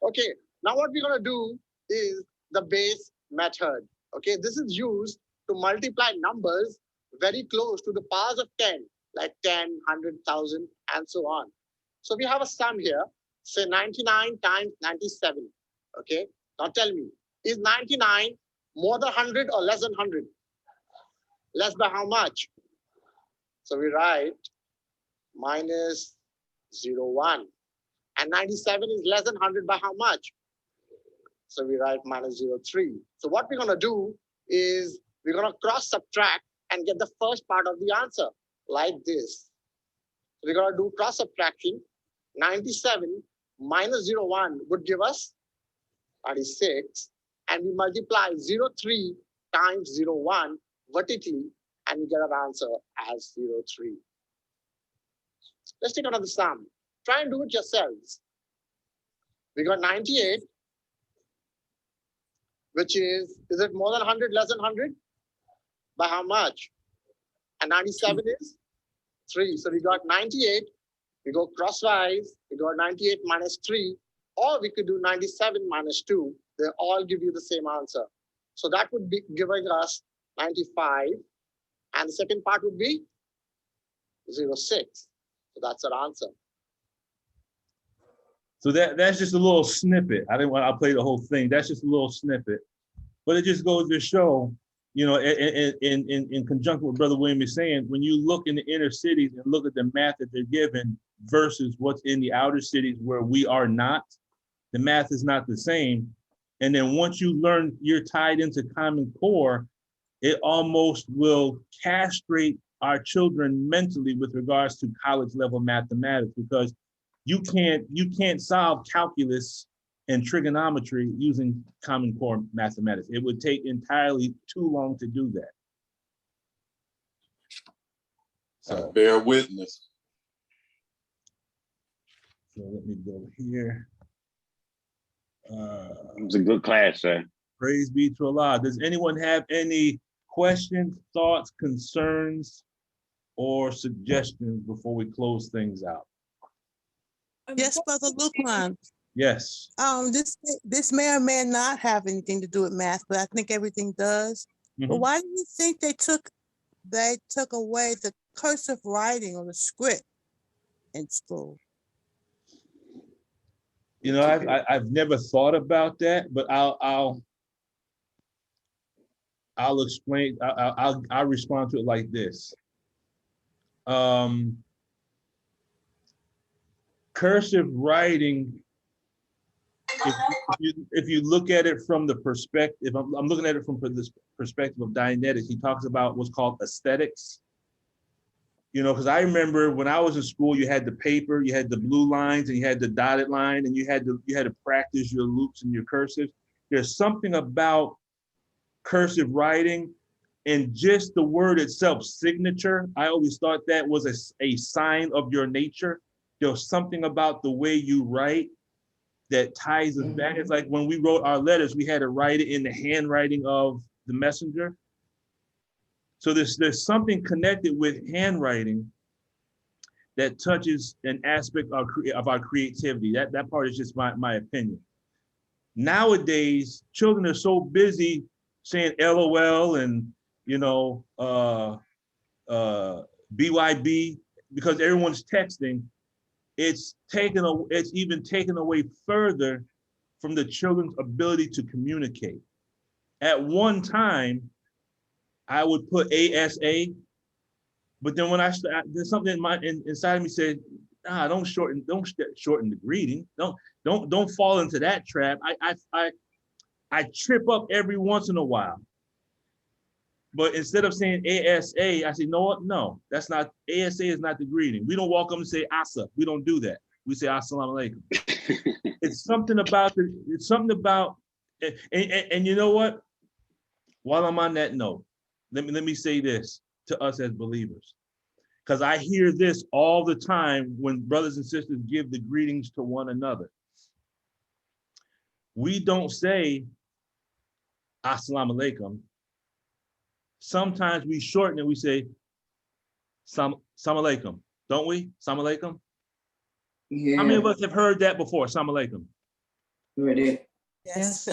Okay, now what we're going to do is the base method. Okay, this is used to multiply numbers very close to the powers of 10, like 10, 100,000, and so on. So we have a sum here, say 99 times 97. Okay, now tell me, is 99 more than 100 or less than 100? Less by how much? So we write minus 0.1. And 97 is less than 100 by how much? So we write minus 0.3. So what we're going to do is we're going to cross subtract and get the first part of the answer, like this. So we're going to do cross subtraction. 97 minus 0.1 would give us 36. And we multiply 0.3 times 0.1 vertically, and we get our answer as 0.3. Let's take another sum. Try and do it yourselves. We got 98, which is it more than 100, less than 100? By how much? And 97 is 3. So we got 98, we go crosswise, we got 98 minus 3, or we could do 97 minus 2. They all give you the same answer. So that would be giving us 95, and the second part would be 0.6. So that's our answer. So that's just a little snippet. I'll play the whole thing. That's just a little snippet. But it just goes to show, you know, in conjunction with Brother William is saying, when you look in the inner cities and look at the math that they're given versus what's in the outer cities where we are not, the math is not the same. And then once you learn you're tied into Common Core, it almost will castrate our children mentally with regards to college level mathematics, because you can't solve calculus and trigonometry using Common Core mathematics. It would take entirely too long to do that. So bear witness. So let me go here. It was a good class, sir. Praise be to Allah. Does anyone have any questions, thoughts, concerns, or suggestions before we close things out? Yes, Brother Lukman. Yes. This may or may not have anything to do with math, but I think everything does. But why do you think they took away the cursive writing on the script in school? You know, I've never thought about that, but I'll explain. I'll respond to it like this. Cursive writing, if you look at it from the perspective, I'm looking at it from this perspective of Dianetics, he talks about what's called aesthetics. You know, because I remember when I was in school, you had the paper, you had the blue lines, and you had the dotted line, and you had to practice your loops and your cursives. There's something about cursive writing and just the word itself, signature. I always thought that was a sign of your nature. There's something about the way you write that ties us back. It's like when we wrote our letters, we had to write it in the handwriting of the messenger. So there's something connected with handwriting that touches an aspect of our creativity. That part is just my opinion. Nowadays, children are so busy saying LOL and, you know, BYB, because everyone's texting. It's even taken away further from the children's ability to communicate. At one time, I would put ASA, but then when there's something inside of me said, nah, don't shorten the greeting. Don't fall into that trap. I trip up every once in a while. But instead of saying ASA, I say, no, that's not, ASA is not the greeting. We don't walk up and say Asa. We don't do that. We say Assalamu alaikum. It's something about And you know what? While I'm on that note, let me say this to us as believers, because I hear this all the time when brothers and sisters give the greetings to one another. We don't say Assalamu alaikum. Sometimes we shorten it. We say Salam alaikum, don't we? Salam alaikum. Yeah. How many of us have heard that before? Salam alaikum. Heard it. Yes.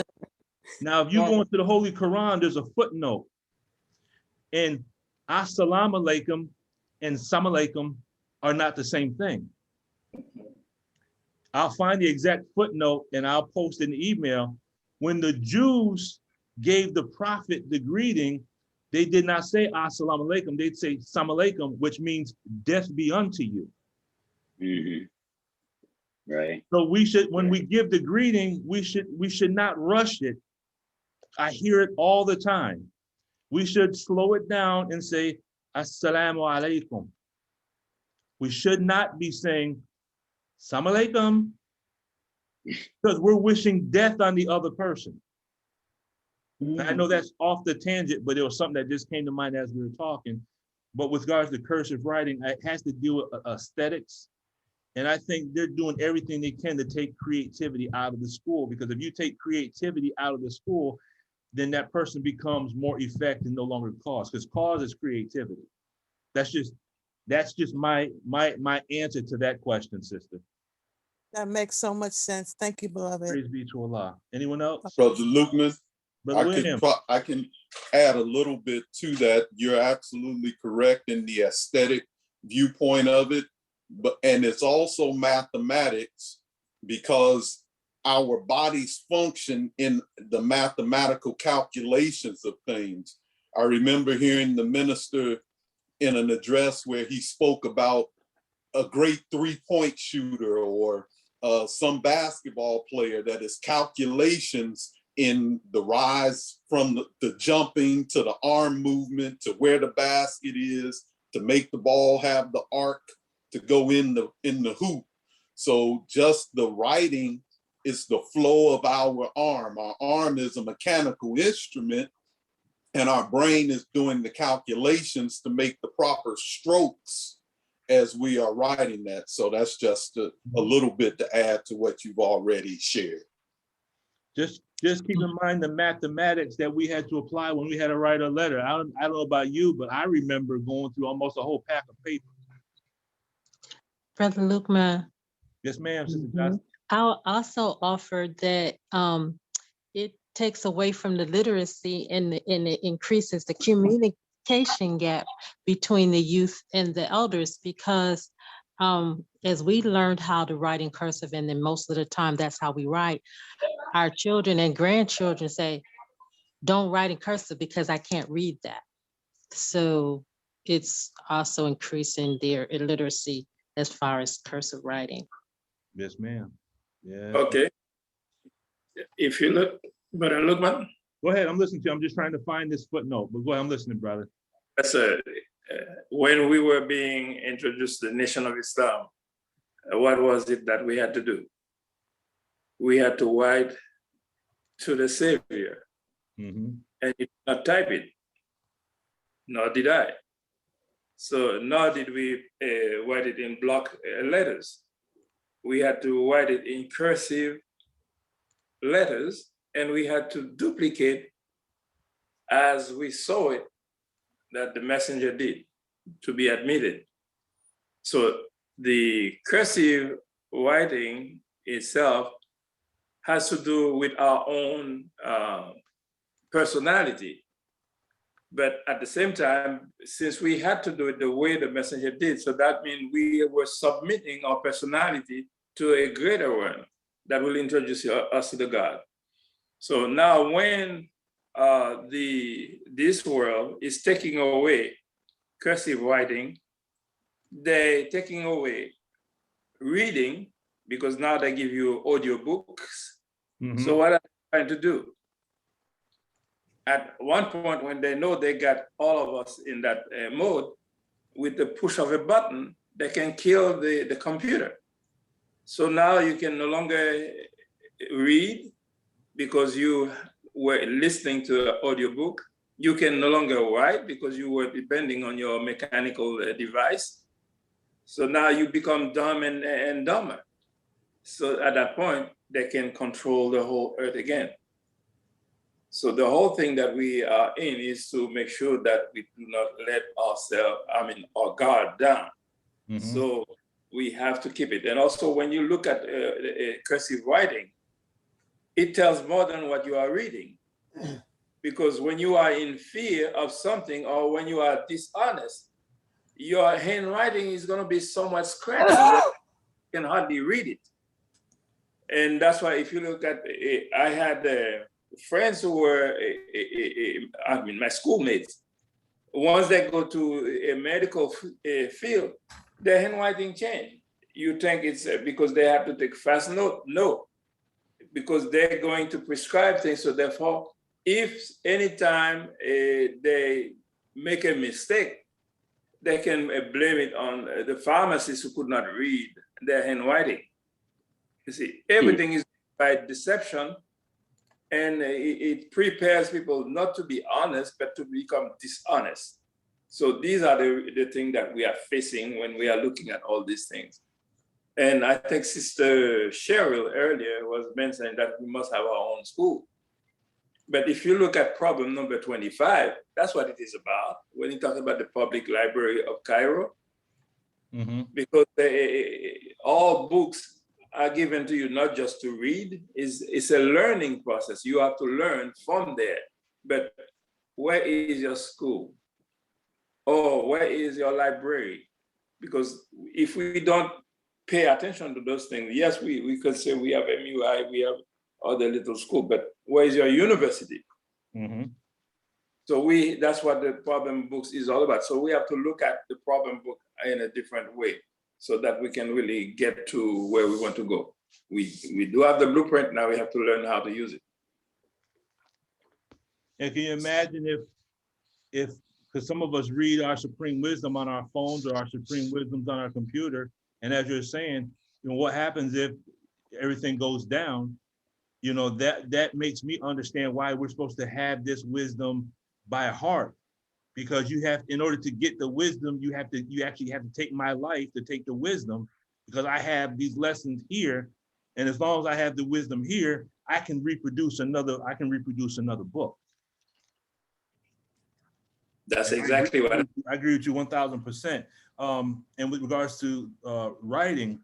Now, if you go into the Holy Quran, there's a footnote. And Assalamu alaikum and Salam alaikum are not the same thing. I'll find the exact footnote and I'll post an email. When the Jews gave the prophet the greeting, they did not say Assalamu alaikum, they'd say Salam alaikum, which means death be unto you. Mm-hmm. Right. So we should, when we give the greeting, we should not rush it. I hear it all the time. We should slow it down and say Assalamu alaikum. We should not be saying Salam alaikum, because we're wishing death on the other person. I know that's off the tangent, but it was something that just came to mind as we were talking. But with regards to cursive writing, it has to do with aesthetics. And I think they're doing everything they can to take creativity out of the school, because if you take creativity out of the school, then that person becomes more effective and no longer cause, because cause is creativity. That's just my answer to that question, sister. That makes so much sense. Thank you, beloved. Praise be to Allah. Anyone else? Brother Lukeman, Brother I can add a little bit to that. You're absolutely correct in the aesthetic viewpoint of it, and it's also mathematics, because our bodies function in the mathematical calculations of things. I remember hearing the minister in an address where he spoke about a great three-point shooter or some basketball player that is calculations in the rise from the jumping to the arm movement to where the basket is to make the ball have the arc to go in the hoop. So just the writing is the flow of our arm. Our arm is a mechanical instrument, and our brain is doing the calculations to make the proper strokes as we are writing that. So that's just a little bit to add to what you've already shared. Just keep in mind the mathematics that we had to apply when we had to write a letter. I don't know about you, but I remember going through almost a whole pack of paper. Brother Lukeman. Yes, ma'am, Sister Johnson. I'll also offer that it takes away from the literacy and it increases the communication gap between the youth and the elders, because as we learned how to write in cursive, and then most of the time that's how we write, our children and grandchildren say, don't write in cursive because I can't read that. So it's also increasing their illiteracy as far as cursive writing. Yes, ma'am. Yeah. Okay. If you look, Brother Lukeman. Go ahead, I'm listening to you. I'm just trying to find this footnote, but go ahead, I'm listening, brother. That's when we were being introduced to the Nation of Islam, what was it that we had to do? We had to write to the Savior, and you did not type it, nor did I. So nor did we write it in block letters. We had to write it in cursive letters, and we had to duplicate as we saw it that the messenger did to be admitted. So the cursive writing itself has to do with our own personality. But at the same time, since we had to do it the way the messenger did, so that means we were submitting our personality to a greater one that will introduce us to the God. So now when this world is taking away cursive writing, they're taking away reading, because now they give you audio books. So what are they trying to do? At one point, when they know they got all of us in that mode, with the push of a button, they can kill the computer. So now you can no longer read, because you were listening to an audiobook. You can no longer write because you were depending on your mechanical device. So now you become dumb and dumber. So at that point, they can control the whole earth again. So the whole thing that we are in is to make sure that we do not let our guard down. So we have to keep it. And also when you look at cursive writing, it tells more than what you are reading. Because when you are in fear of something or when you are dishonest, your handwriting is going to be somewhat scratchy. You can hardly read it. And that's why if you look at, I had friends who were, my schoolmates. Once they go to a medical field, their handwriting change. You think it's because they have to take fast note? No, because they're going to prescribe things. So therefore, if anytime they make a mistake, they can blame it on the pharmacist who could not read their handwriting. You see, everything is by deception, and it prepares people not to be honest, but to become dishonest. So these are the things that we are facing when we are looking at all these things. And I think Sister Cheryl earlier was mentioning that we must have our own school. But if you look at problem number 25, that's what it is about when you talk about the Public Library of Cairo, because all books are given to you not just to read, it's a learning process. You have to learn from there. But where is your school? Or where is your library? Because if we don't pay attention to those things, yes, we could say we have MUI, we have other little school, but where is your university? So that's what the problem books is all about. So we have to look at the problem book in a different way so that we can really get to where we want to go. We do have the blueprint, now we have to learn how to use it. And can you imagine if because some of us read our Supreme Wisdom on our phones or our Supreme Wisdoms on our computer, and as you're saying, what happens if everything goes down? That makes me understand why we're supposed to have this wisdom by heart, because in order to get the wisdom, you actually have to take my life to take the wisdom, because I have these lessons here, and as long as I have the wisdom here, I can reproduce another book. That's exactly what I agree with you 1000%. And with regards to writing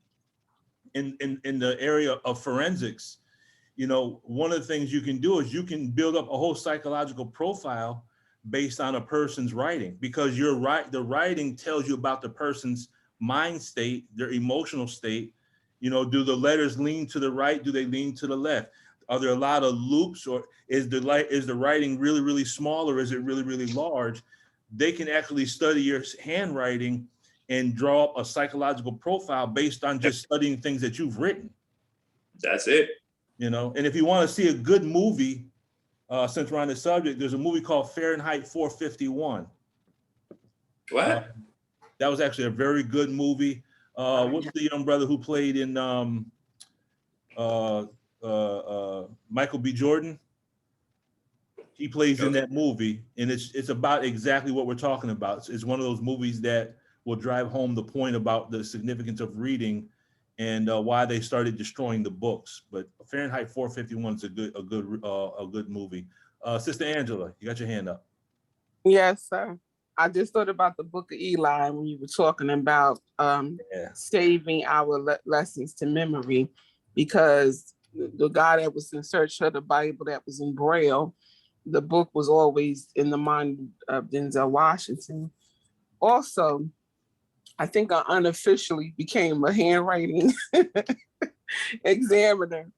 in the area of forensics, one of the things you can do is you can build up a whole psychological profile based on a person's writing, because the writing tells you about the person's mind state, their emotional state. Do the letters lean to the right? Do they lean to the left? Are there a lot of loops, or is the writing really, really small, or is it really, really large? They can actually study your handwriting and draw up a psychological profile based on just studying things that you've written. That's it. And if you want to see a good movie, since we're on the subject, there's a movie called Fahrenheit 451. What? That was actually a very good movie. What's the young brother who played in Michael B. Jordan? He plays in that movie, and it's about exactly what we're talking about. It's one of those movies that will drive home the point about the significance of reading and why they started destroying the books. But Fahrenheit 451 is a good movie. Sister Angela, you got your hand up. Yes, sir. I just thought about the Book of Eli when you were talking about saving our lessons to memory, because the guy that was in search of the Bible that was in Braille, the book was always in the mind of Denzel Washington. Also, I think I unofficially became a handwriting examiner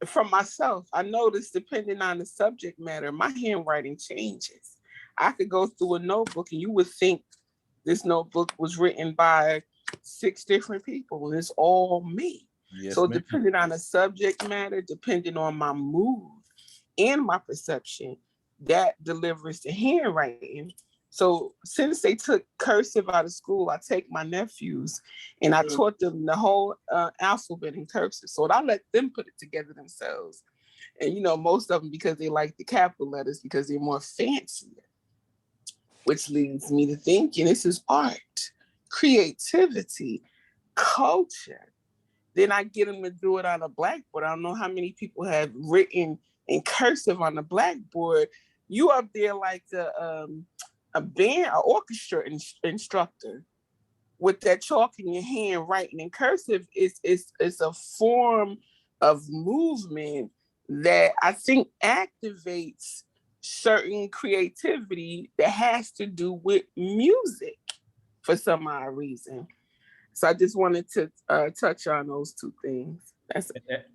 for myself. I noticed, depending on the subject matter, my handwriting changes. I could go through a notebook and you would think this notebook was written by 6 different people, and it's all me. Yes, so ma'am. Depending on the subject matter, depending on my mood and my perception, that delivers the handwriting. So since they took cursive out of school, I take my nephews and I taught them the whole alphabet in cursive. So I let them put it together themselves. And you know, most of them because they like the capital letters because they're more fancy, which leads me to thinking this is art, creativity, culture. Then I get them to do it on a blackboard. I don't know how many people have written in cursive on the blackboard. You up there like a band, an orchestra instructor with that chalk in your hand writing in cursive. It's a form of movement that I think activates certain creativity that has to do with music for some odd reason. So I just wanted to touch on those two things.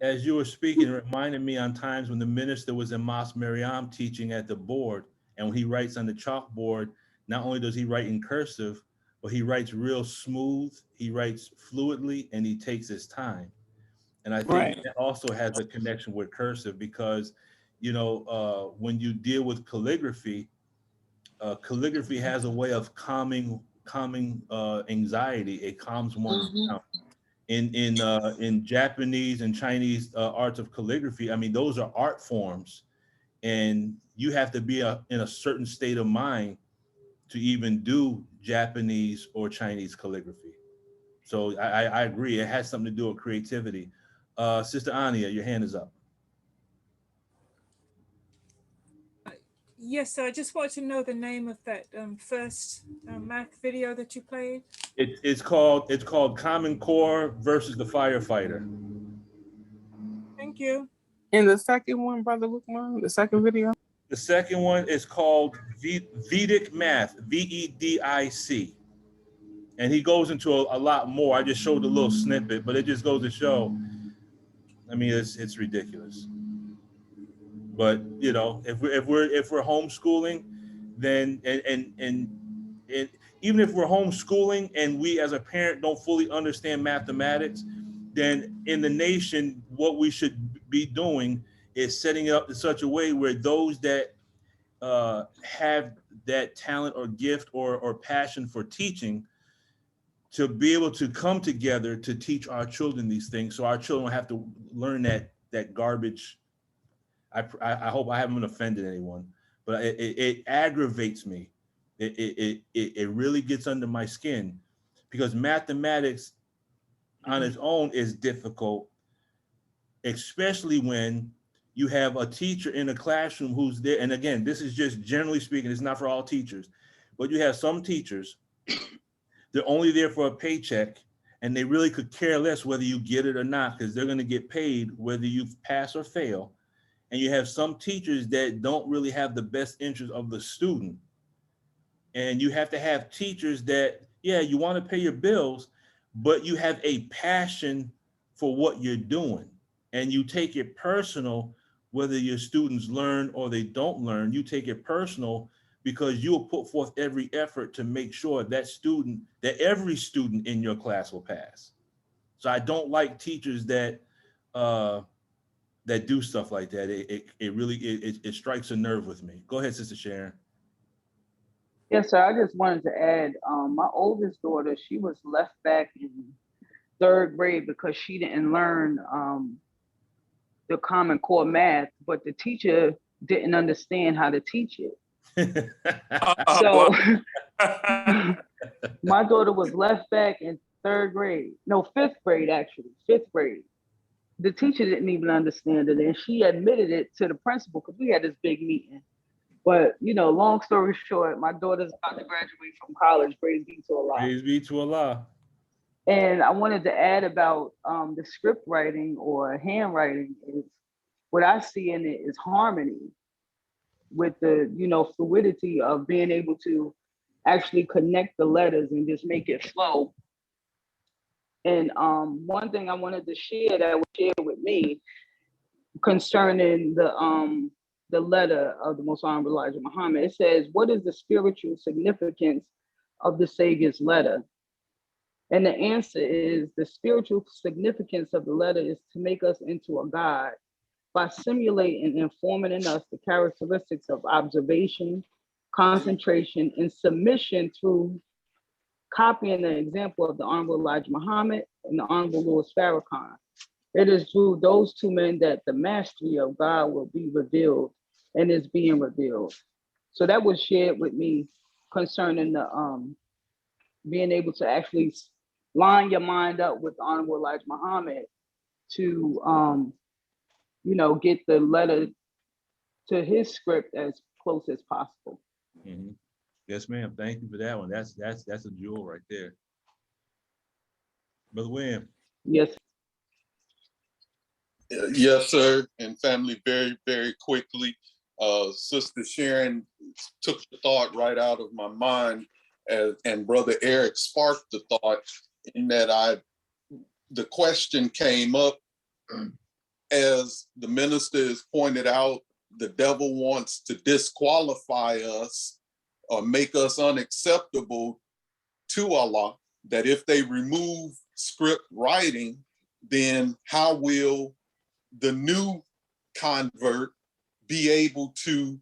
As you were speaking, it reminded me on times when the minister was in Mosque Mariam teaching at the board, and when he writes on the chalkboard, not only does he write in cursive, but he writes real smooth, he writes fluidly, and he takes his time. And I think that also has a connection with cursive because, you know, when you deal with calligraphy, calligraphy has a way of calming anxiety. It calms one down. In Japanese and Chinese arts of calligraphy, I mean, those are art forms, and you have to be in a certain state of mind to even do Japanese or Chinese calligraphy. So I agree. It has something to do with creativity. Sister Ania, your hand is up. Yes, so I just want to know the name of that first math video that you played. It's called Common Core versus the Firefighter. Thank you. And the second one, Brother Lukman, the second video? The second one is called Vedic Math, VEDIC. And he goes into a lot more. I just showed a little snippet, but it just goes to show, I mean, it's ridiculous. But you know, if we're homeschooling, then and even if we're homeschooling and we as a parent don't fully understand mathematics, then in the nation, what we should be doing is setting it up in such a way where those that have that talent or gift or passion for teaching to be able to come together to teach our children these things, so our children have to learn that garbage. I hope I haven't offended anyone, but it aggravates me. It really gets under my skin because mathematics on its own is difficult, especially when you have a teacher in a classroom who's there. And again, this is just generally speaking, it's not for all teachers, but you have some teachers, they're only there for a paycheck and they really could care less whether you get it or not because they're going to get paid whether you pass or fail. And you have some teachers that don't really have the best interest of the student. And you have to have teachers that, yeah, you want to pay your bills, but you have a passion for what you're doing. And you take it personal, whether your students learn or they don't learn, you take it personal because you'll put forth every effort to make sure that every student in your class will pass. So I don't like teachers that do stuff like that. It really strikes a nerve with me. Go ahead, Sister Sharon. Yes, sir. I just wanted to add, my oldest daughter, she was left back in 3rd grade because she didn't learn the Common Core math, but the teacher didn't understand how to teach it. So my daughter was left back in 3rd grade. No, 5th grade, actually, 5th grade. The teacher didn't even understand it, and she admitted it to the principal because we had this big meeting. But, you know, long story short, my daughter's about to graduate from college. Praise be to Allah. Praise be to Allah. And I wanted to add about the script writing or handwriting is what I see in it is harmony with the, you know, fluidity of being able to actually connect the letters and just make it flow. And one thing I wanted to share that was shared with me concerning the letter of the Most Honorable Elijah Muhammad, it says, what is the spiritual significance of the Savior's letter? And the answer is the spiritual significance of the letter is to make us into a guide by simulating and forming in us the characteristics of observation, concentration, and submission through copying the example of the Honorable Elijah Muhammad and the Honorable Louis Farrakhan. It is through those two men that the mastery of God will be revealed and is being revealed. So that was shared with me concerning the being able to actually line your mind up with the Honorable Elijah Muhammad to get the letter to his script as close as possible. Mm-hmm. Yes, ma'am. Thank you for that one. That's a jewel right there. Brother William. Yes. Yes, sir. And family, very, very quickly. Sister Sharon took the thought right out of my mind, and Brother Eric sparked the thought in that the question came up as the minister has pointed out, the devil wants to disqualify us or make us unacceptable to Allah, that if they remove script writing, then how will the new convert be able to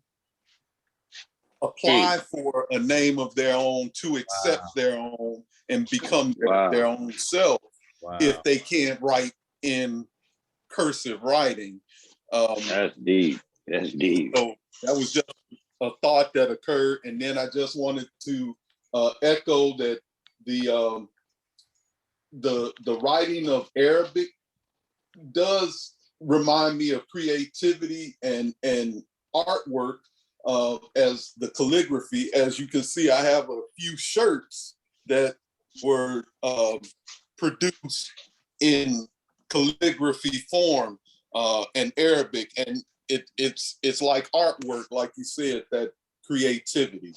apply for a name of their own, to accept their own and become their own self if they can't write in cursive writing? That's deep. That's deep. So that was just a thought that occurred, and then I just wanted to echo that the writing of Arabic does remind me of creativity and artwork as the calligraphy. As you can see, I have a few shirts that were produced in calligraphy form and Arabic, and it's like artwork, like you said, that creativity.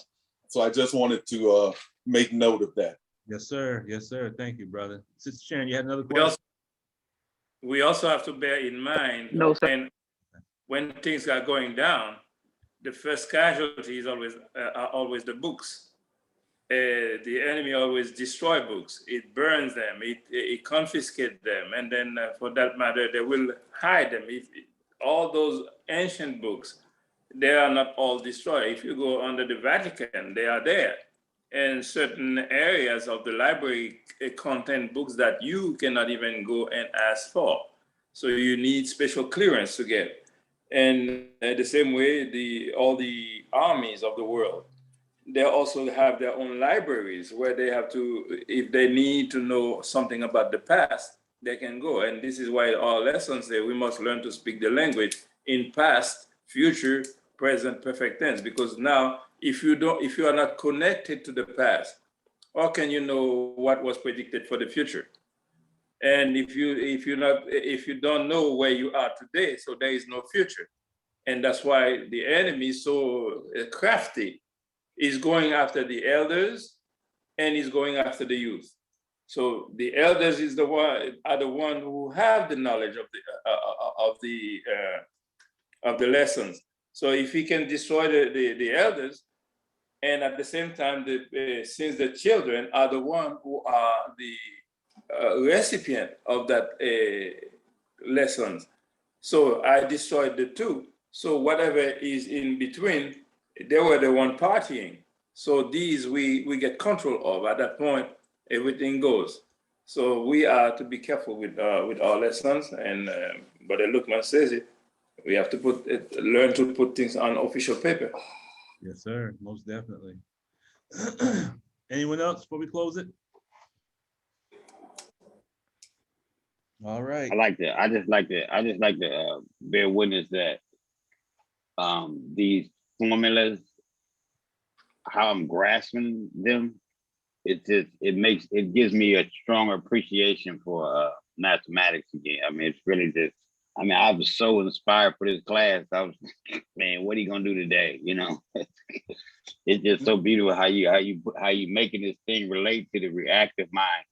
So I just wanted to make note of that. Yes, sir. Yes, sir. Thank you, brother. Sister Sharon, you had another question? We also have to bear in mind, and when things are going down, the first casualty is always the books. The enemy always destroys books. It burns them. It confiscates them, and then for that matter, they will hide them. All those ancient books, they are not all destroyed. If you go under the Vatican, they are there. And certain areas of the library contain books that you cannot even go and ask for. So you need special clearance to get. And the same way, all the armies of the world, they also have their own libraries where they have to, if they need to know something about the past, they can go. And this is why our lessons say we must learn to speak the language in past, future, present, perfect tense. Because now, if you are not connected to the past, how can you know what was predicted for the future? And if you don't know where you are today, so there is no future. And that's why the enemy is so crafty. He's going after the elders and he's going after the youth. So the elders are the one who have the knowledge of the lessons. So if he can destroy the elders, and at the same time, since the children are the one who are the recipient of that lessons, so I destroyed the two. So whatever is in between, they were the one partying. So these we get control of. At that point, everything goes. So we are to be careful with our lessons. And but Lukman says it. We have to learn to put things on official paper. Yes, sir. Most definitely. Anyone else before we close it? All right. I like that. I just like to bear witness that these formulas, how I'm grasping them, it gives me a strong appreciation for mathematics again. I mean, it's really just, I was so inspired for this class. I was, man, what are you gonna do today? You know, it's just so beautiful how you making this thing relate to the reactive mind,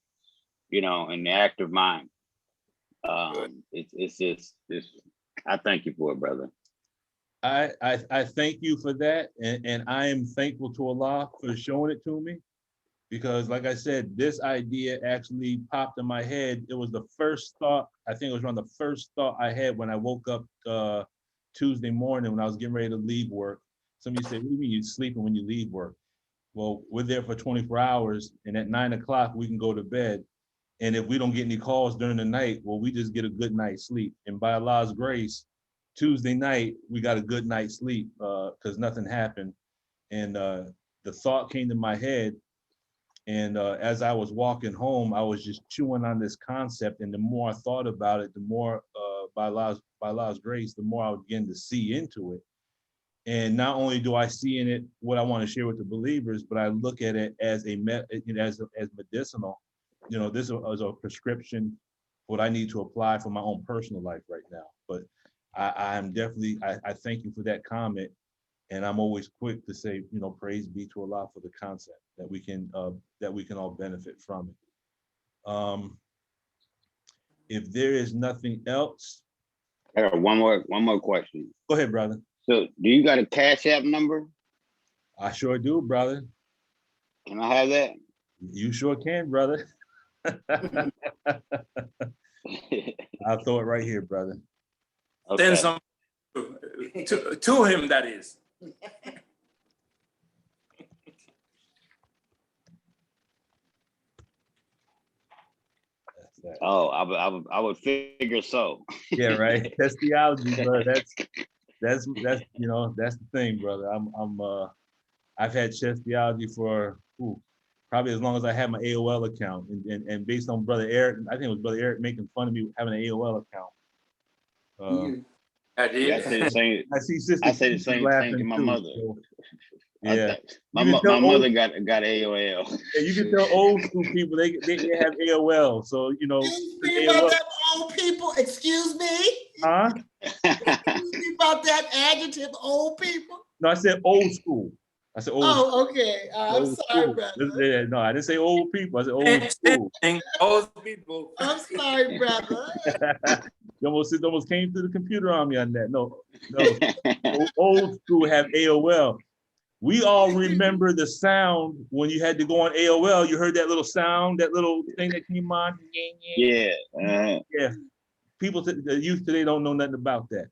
you know, and the active mind. It's just I thank you for it, brother. I thank you for that, and I am thankful to Allah for showing it to me, because like I said, this idea actually popped in my head. It was the first thought, I think it was around the first thought I had when I woke up Tuesday morning when I was getting ready to leave work. Some of you say, what do you mean you're sleeping when you leave work? Well, we're there for 24 hours, and at 9 o'clock, we can go to bed. And if we don't get any calls during the night, well, we just get a good night's sleep. And by Allah's grace, Tuesday night, we got a good night's sleep because nothing happened. And the thought came to my head. And as I was walking home, I was just chewing on this concept. And the more I thought about it, the more, by Allah's grace, the more I would begin to see into it. And not only do I see in it what I want to share with the believers, but I look at it as as medicinal. You know, this is a prescription, what I need to apply for my own personal life right now. But I'm definitely, I thank you for that comment. And I'm always quick to say, you know, praise be to Allah for the concept that we can all benefit from it. If there is nothing else. I got one more question. Go ahead, brother. So do you got a Cash App number? I sure do, brother. Can I have that? You sure can, brother. I'll throw it right here, brother. Okay. Send some to him, that is. Oh, I would figure so. Yeah, right. That's theology, bro. That's you know, that's the thing, brother. I've had chess theology for probably as long as I had my AOL account, and based on Brother Eric, I think it was Brother Eric making fun of me having an AOL account. I did. Yeah, I say the same. I see Sister. I say the same thing to my mother. So, yeah, my mother got AOL. Yeah, you can tell old school people they have AOL. So you know. About that old people, excuse me. Huh? Excuse me about that adjective, old people. No, I said old school. I said old. Oh, okay. I'm sorry, brother. No, I didn't say old people. I said old school. Old people. I'm sorry, brother. You almost came through the computer on me on that. No. Old school have AOL. We all remember the sound when you had to go on AOL. You heard that little sound, that little thing that came on. Yeah. Yeah. People, the youth today don't know nothing about that.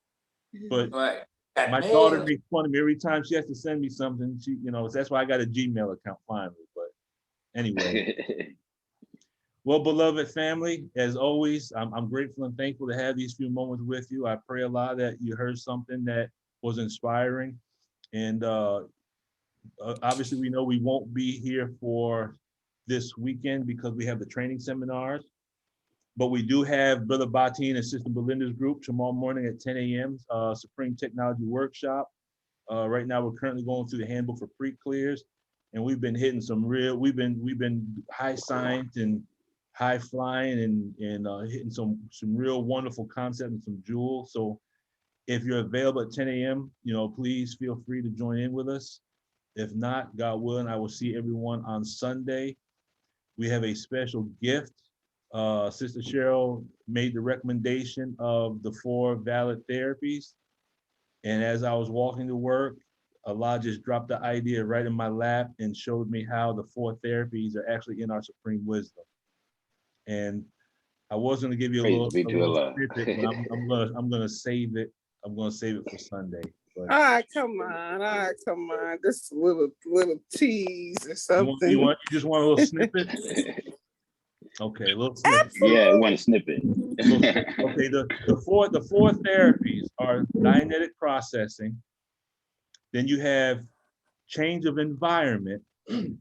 But right. My daughter makes fun of me every time she has to send me something. She, you know, that's why I got a Gmail account finally. But anyway. Well, beloved family, as always, I'm grateful and thankful to have these few moments with you. I pray Allah that you heard something that was inspiring. And obviously, we know we won't be here for this weekend because we have the training seminars. But we do have Brother Batin and Sister Belinda's group tomorrow morning at 10 a.m. Supreme Technology Workshop. Right now, we're currently going through the handbook for pre-clears, and we've been hitting some real. We've been high science and high flying and hitting some real wonderful concepts and some jewels. So, if you're available at 10 a.m., you know, please feel free to join in with us. If not, God willing, I will see everyone on Sunday. We have a special gift. Sister Cheryl made the recommendation of the 4 valid therapies. And as I was walking to work, Allah just dropped the idea right in my lap and showed me how the 4 therapies are actually in our supreme wisdom. And I was going to give you a little snippet, but I'm gonna save it. I'm gonna save it for Sunday. But come on. This little tease or something. You just want a little snippet? Okay, a little snippet. Yeah, I want a snippet. Okay, the four therapies are Dianetic processing. Then you have change of environment, and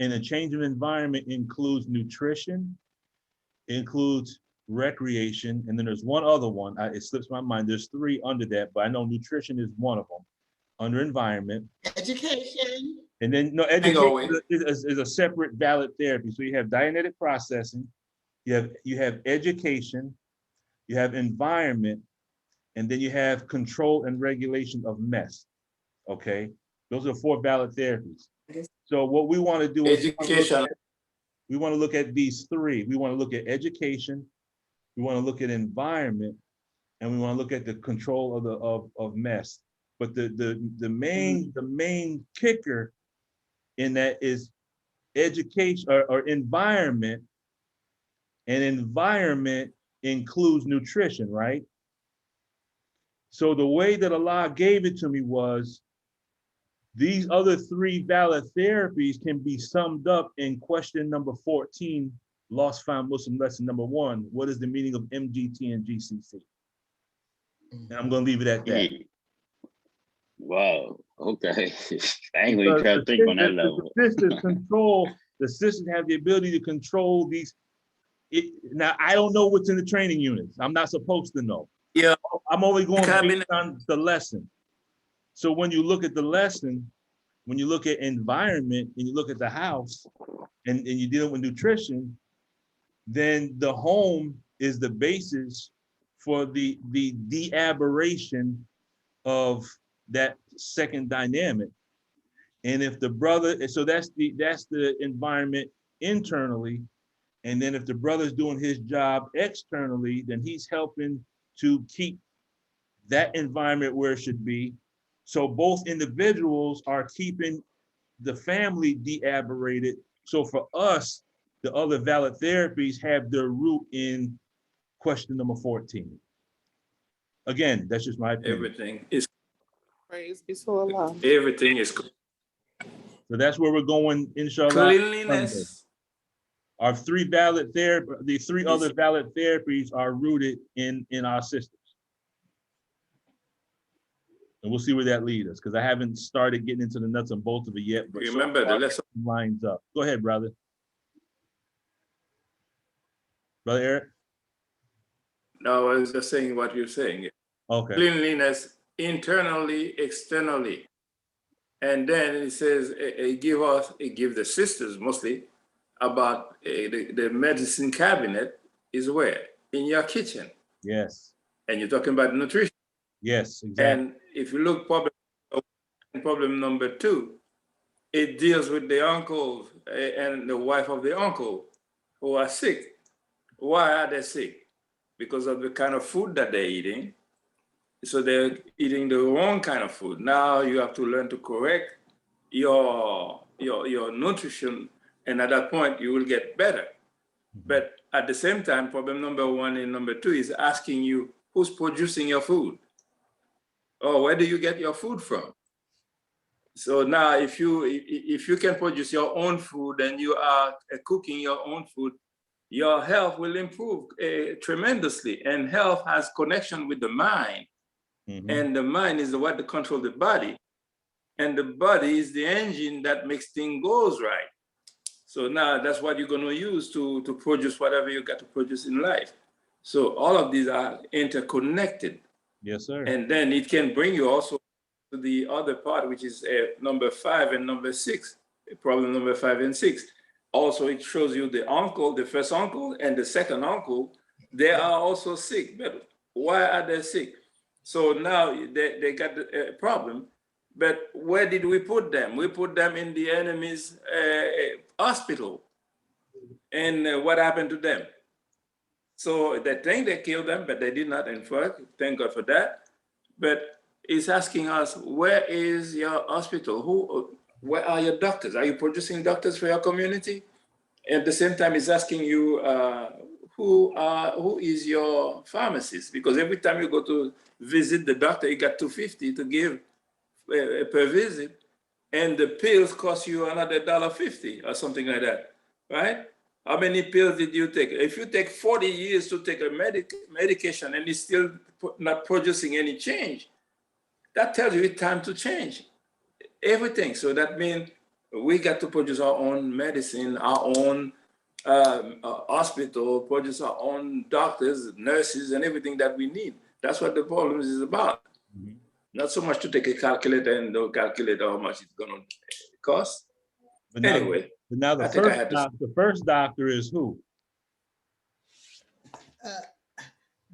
a change of environment includes nutrition, includes recreation, and then there's one other one. It slips my mind. There's 3 under that, but I know nutrition is one of them. Under environment, education. And then no, education is a separate valid therapy. So you have Dianetic processing, you have education, you have environment, and then you have control and regulation of mess. Okay, those are 4 valid therapies. So what we want to do is we want to look at these 3. We want to look at education, we want to look at environment, and we want to look at the control of mess. But the main kicker in that is education or environment, and environment includes nutrition, right? So the way that Allah gave it to me was These other 3 valid therapies can be summed up in question number 14, Lost Found Muslim lesson number 1. What is the meaning of MGT and GCC? And I'm going to leave it at that. Wow. Okay. I ain't even trying to think on that level. The sisters have the ability to control these. Now, I don't know what's in the training units. I'm not supposed to know. Yeah. I'm only going based on the lesson. So when you look at the lesson, when you look at environment and you look at the house and you're dealing with nutrition, then the home is the basis for the de-aberration of that second dynamic. And if the brother, so that's the environment internally. And then if the brother's doing his job externally, then he's helping to keep that environment where it should be. So both individuals are keeping the family de-aberrated. So for us, the other valid therapies have their root in question number 14. Again, that's just my opinion. Everything is Praise be to Allah. Everything is So that's where we're going, inshallah. cleanliness. Our 3 valid therapy, the 3 other valid therapies are rooted in our systems. And we'll see where that leads us, because I haven't started getting into the nuts and bolts of it yet. But Remember the lesson lines up. Go ahead, brother. Brother Eric? No, I was just saying what you're saying. Okay. Cleanliness internally, externally. And then it says, it give the sisters mostly about the medicine cabinet is where? In your kitchen. Yes. And you're talking about nutrition. Yes, exactly. And if you look problem number 2, it deals with the uncle and the wife of the uncle who are sick. Why are they sick? Because of the kind of food that they're eating. So they're eating the wrong kind of food. Now you have to learn to correct your nutrition, and at that point you will get better. But at the same time, problem number 1 and number 2 is asking you who's producing your food. Or where do you get your food from? So now if you can produce your own food and you are cooking your own food, your health will improve tremendously. And health has connection with the mind. And the mind is what controls the body. And the body is the engine that makes things goes right. So now that's what you're going to use to produce whatever you got to produce in life. So all of these are interconnected. Yes, sir. And then it can bring you also to the other part, which is number 5 and number 6, problem number 5 and 6. Also, it shows you the uncle, the first uncle and the second uncle, they are also sick. But why are they sick? So now they got a problem. But where did we put them? We put them in the enemy's hospital. And what happened to them? So they think they killed them, but they did not, in fact. Thank God for that. But it's asking us, where is your hospital? Where are your doctors? Are you producing doctors for your community? At the same time, it's asking you, who is your pharmacist? Because every time you go to visit the doctor, you got $250 to give per visit, and the pills cost you another $1.50 or something like that, right? How many pills did you take? If you take 40 years to take a medication and it's still not producing any change, that tells you it's time to change everything. So that means we got to produce our own medicine, our own hospital, produce our own doctors, nurses, and everything that we need. That's what the problem is about. Not so much to take a calculator and calculate how much it's going to cost. But now, anyway, but now the first doctor is who?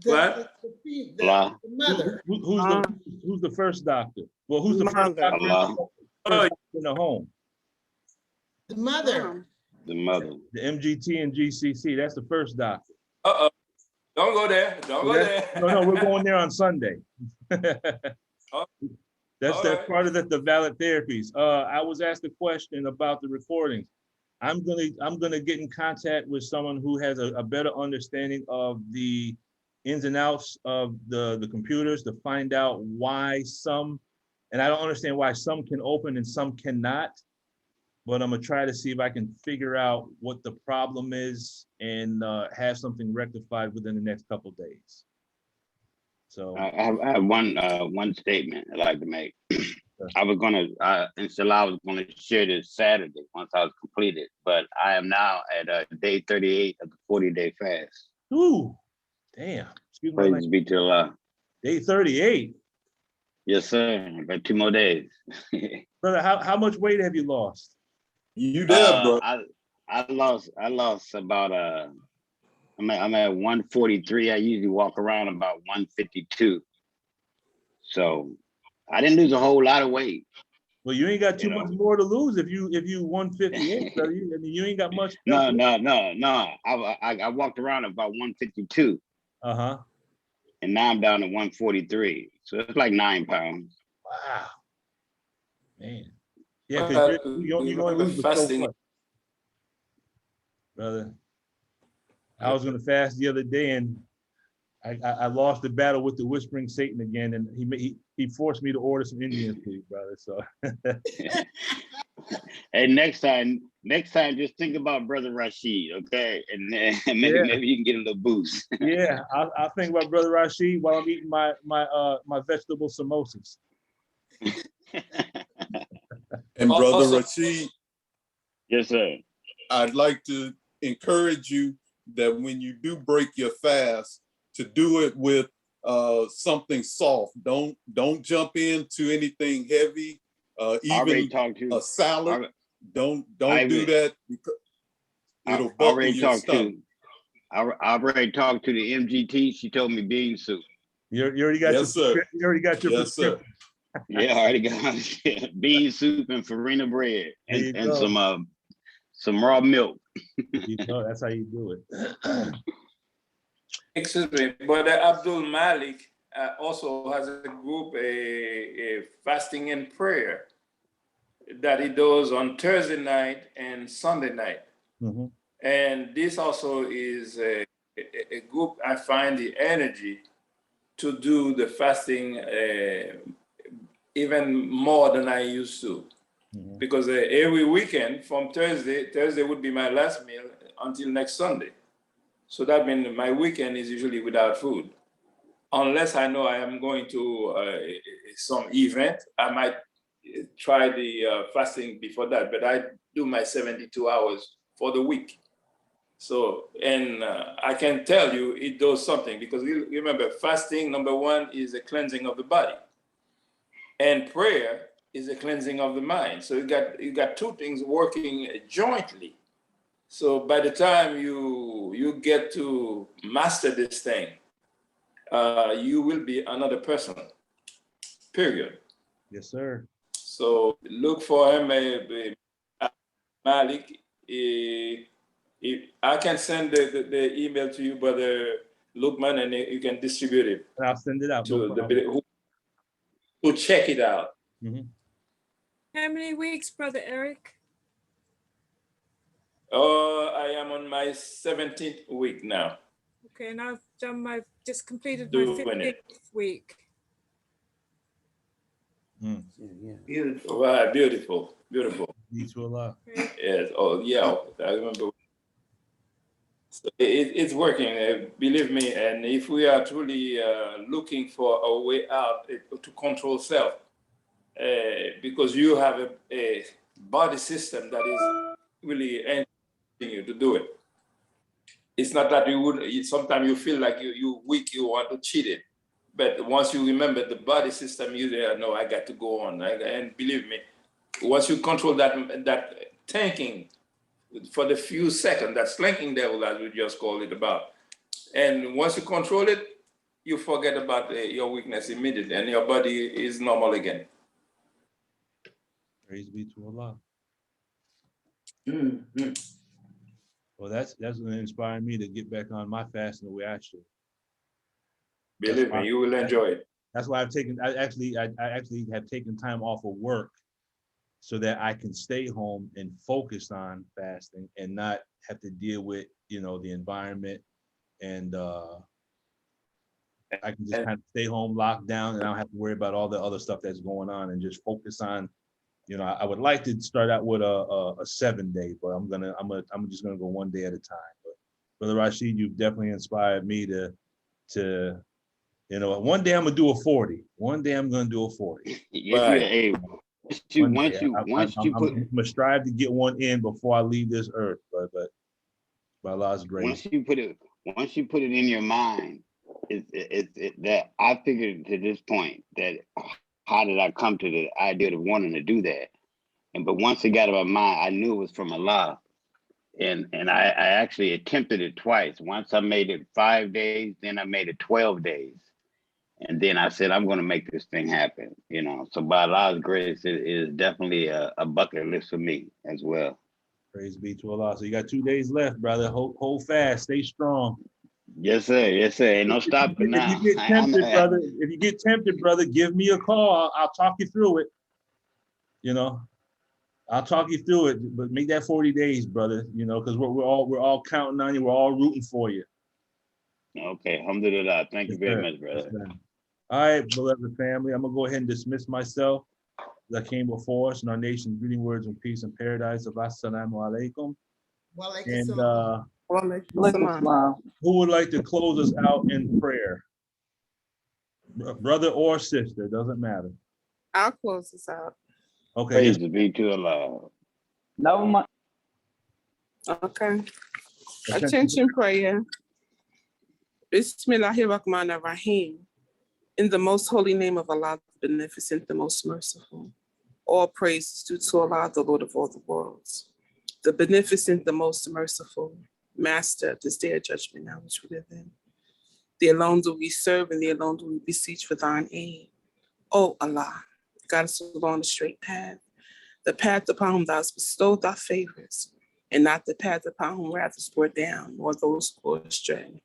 What? The mother. Who's the first doctor? Well, who's the first doctor in the home? The mother. The mother. The MGT and GCC, that's the first doctor. Uh-oh. Don't go there. Don't go there. No, we're going there on Sunday. That's part of the valid therapies. I was asked a question about the recordings. I'm gonna get in contact with someone who has a better understanding of the ins and outs of the computers to find out why some And I don't understand why some can open and some cannot, but I'm gonna try to see if I can figure out what the problem is and have something rectified within the next couple of days. So I have one statement I'd like to make. I was gonna, inshallah, I was gonna share this Saturday once I was completed, but I am now at day 38 of the 40-day fast. Ooh, damn. Excuse me. Praise be to Allah. Day 38. Yes, sir. I got 2 more days. Brother, how much weight have you lost? You there, bro? I lost about I'm at 143. I usually walk around about 152. So I didn't lose a whole lot of weight. Well, you ain't got too much more to lose if you 158, brother. I mean, you ain't got much. No. I walked around about 152. Uh-huh. And now I'm down to 143. So it's like 9 pounds. Wow. Man. Yeah, because you only lose so much. Brother, I was gonna fast the other day and I lost the battle with the whispering Satan again, and he forced me to order some Indian food, brother. So hey, next time, just think about Brother Rashid, okay? And maybe you can get him a boost. Yeah, I'll think about Brother Rashid while I'm eating my vegetable samosas. And Brother Rashid, yes, sir. I'd like to encourage you that when you do break your fast, to do it with something soft. Don't jump into anything heavy. Even a salad. Don't do that because it'll buckle your stomach. I already talked to the MGT. She told me bean soup. You already got your Yes, sir. Yeah, I already got bean soup and farina bread and some raw milk. You know, that's how you do it. Excuse me, but Abdul Malik also has a group, a fasting and prayer that he does on Thursday night and Sunday night. Mm-hmm. And this also is a group I find the energy to do the fasting even more than I used to. Mm-hmm. Because every weekend from Thursday would be my last meal until next Sunday. So that means my weekend is usually without food. Unless I know I am going to some event, I might try the fasting before that, but I do my 72 hours for the week. So, and I can tell you it does something, because you remember fasting, number one, is a cleansing of the body. And prayer is a cleansing of the mind. So you got two things working jointly. So by the time you get to master this thing, you will be another person, period. Yes, sir. So look for him, Malik. I can send the email to you, Brother Lukman, and you can distribute it. And I'll send it out. To who check it out. Mm-hmm. How many weeks, Brother Eric? I am on my 17th week now. Okay, and I've just completed Doing my 15th week. Mm. Yeah. Beautiful. Right, beautiful. Needs to a lot. Yes. Oh, yeah. I remember. So it's working, believe me. And if we are truly looking for a way out to control self, because you have a body system that is really encouraging you to do it. It's not that you would. Sometimes you feel like you weak, you want to cheat it. But once you remember the body system, you there, no, I got to go on. And believe me, once you control that thinking for the few seconds, that slinking devil, as we just call it about, and once you control it, you forget about your weakness immediately, and your body is normal again. Praise be to Allah. Mm-hmm. Well, that's going to inspire me to get back on my fasting the way I should. Believe me, you will enjoy it. That's why I actually have taken time off of work so that I can stay home and focus on fasting and not have to deal with, the environment and I can just kind of stay home, locked down, and I don't have to worry about all the other stuff that's going on, and just focus on, you know, I would like to start out with a 7-day, but I'm just gonna go 1 day at a time. But Brother Rashid, you've definitely inspired me to, you know, one day I'm gonna do a 40. One day I'm gonna do a 40. Hey, I'm gonna strive to get one in before I leave this earth, but by Allah's grace. Once you put it in your mind, that I figured to this point that how did I come to the idea of wanting to do that? But once it got in my mind, I knew it was from Allah. And I actually attempted it twice. Once I made it 5 days, then I made it 12 days. And then I said, I'm going to make this thing happen, you know. So by Allah's grace, it is definitely a bucket list for me as well. Praise be to Allah. So you got 2 days left, brother. Hold fast, stay strong. Yes, sir. Yes, sir. Ain't no stopping now. If you get tempted, brother, give me a call. I'll talk you through it. You know, I'll talk you through it, but make that 40 days, brother. You know, because we're all counting on you. We're all rooting for you. Okay, alhamdulillah. Thank you very much, brother. All right, beloved family, I'm gonna go ahead and dismiss myself that came before us in our nation's greeting words of peace and paradise of Assalamu alaikum. And who would like to close us out in prayer? Brother or sister, doesn't matter. I'll close this out. Okay. Praise be to Allah. Okay. Attention prayer. Bismillahirrahmanirrahim. In the most holy name of Allah, the Beneficent, the most merciful. All praise is due to Allah, the Lord of all the worlds. The Beneficent, the most merciful. Master of this day of judgment now which we live in. The alone do we serve, and the alone do we beseech for thine aid. O Allah, guide us along the straight path, the path upon whom thou hast bestowed thy favors, and not the path upon whom wrath is brought down, nor those who go astray.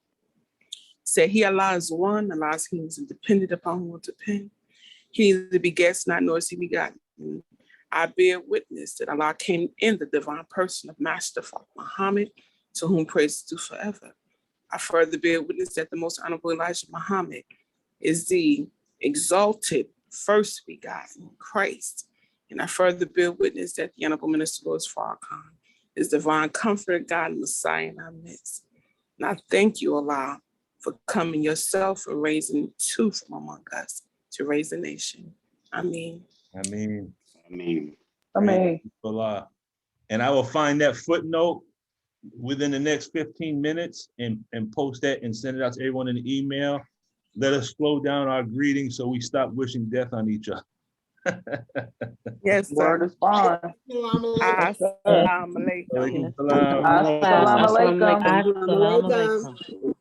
Say he, Allah, is one, Allah's he is independent upon whom will depend. He neither begets not, nor is he begotten. I bear witness that Allah came in the divine person of Master Muhammad, to whom praise is due forever. I further bear witness that the most honorable Elijah Muhammad is the exalted first begotten Christ. And I further bear witness that the honorable Minister Lord Farrakhan is divine comfort, God, and Messiah in our midst. And I thank you, Allah, for coming yourself and raising two from among us to raise a nation. Ameen. Ameen. Ameen. Ameen. Allah. And I will find that footnote within the next 15 minutes and post that and send it out to everyone in the email. Let us slow down our greetings so we stop wishing death on each other. Yes, sir. Word is fine. Assalamu alaikum. Assalamu alaikum. Assalamu alaikum.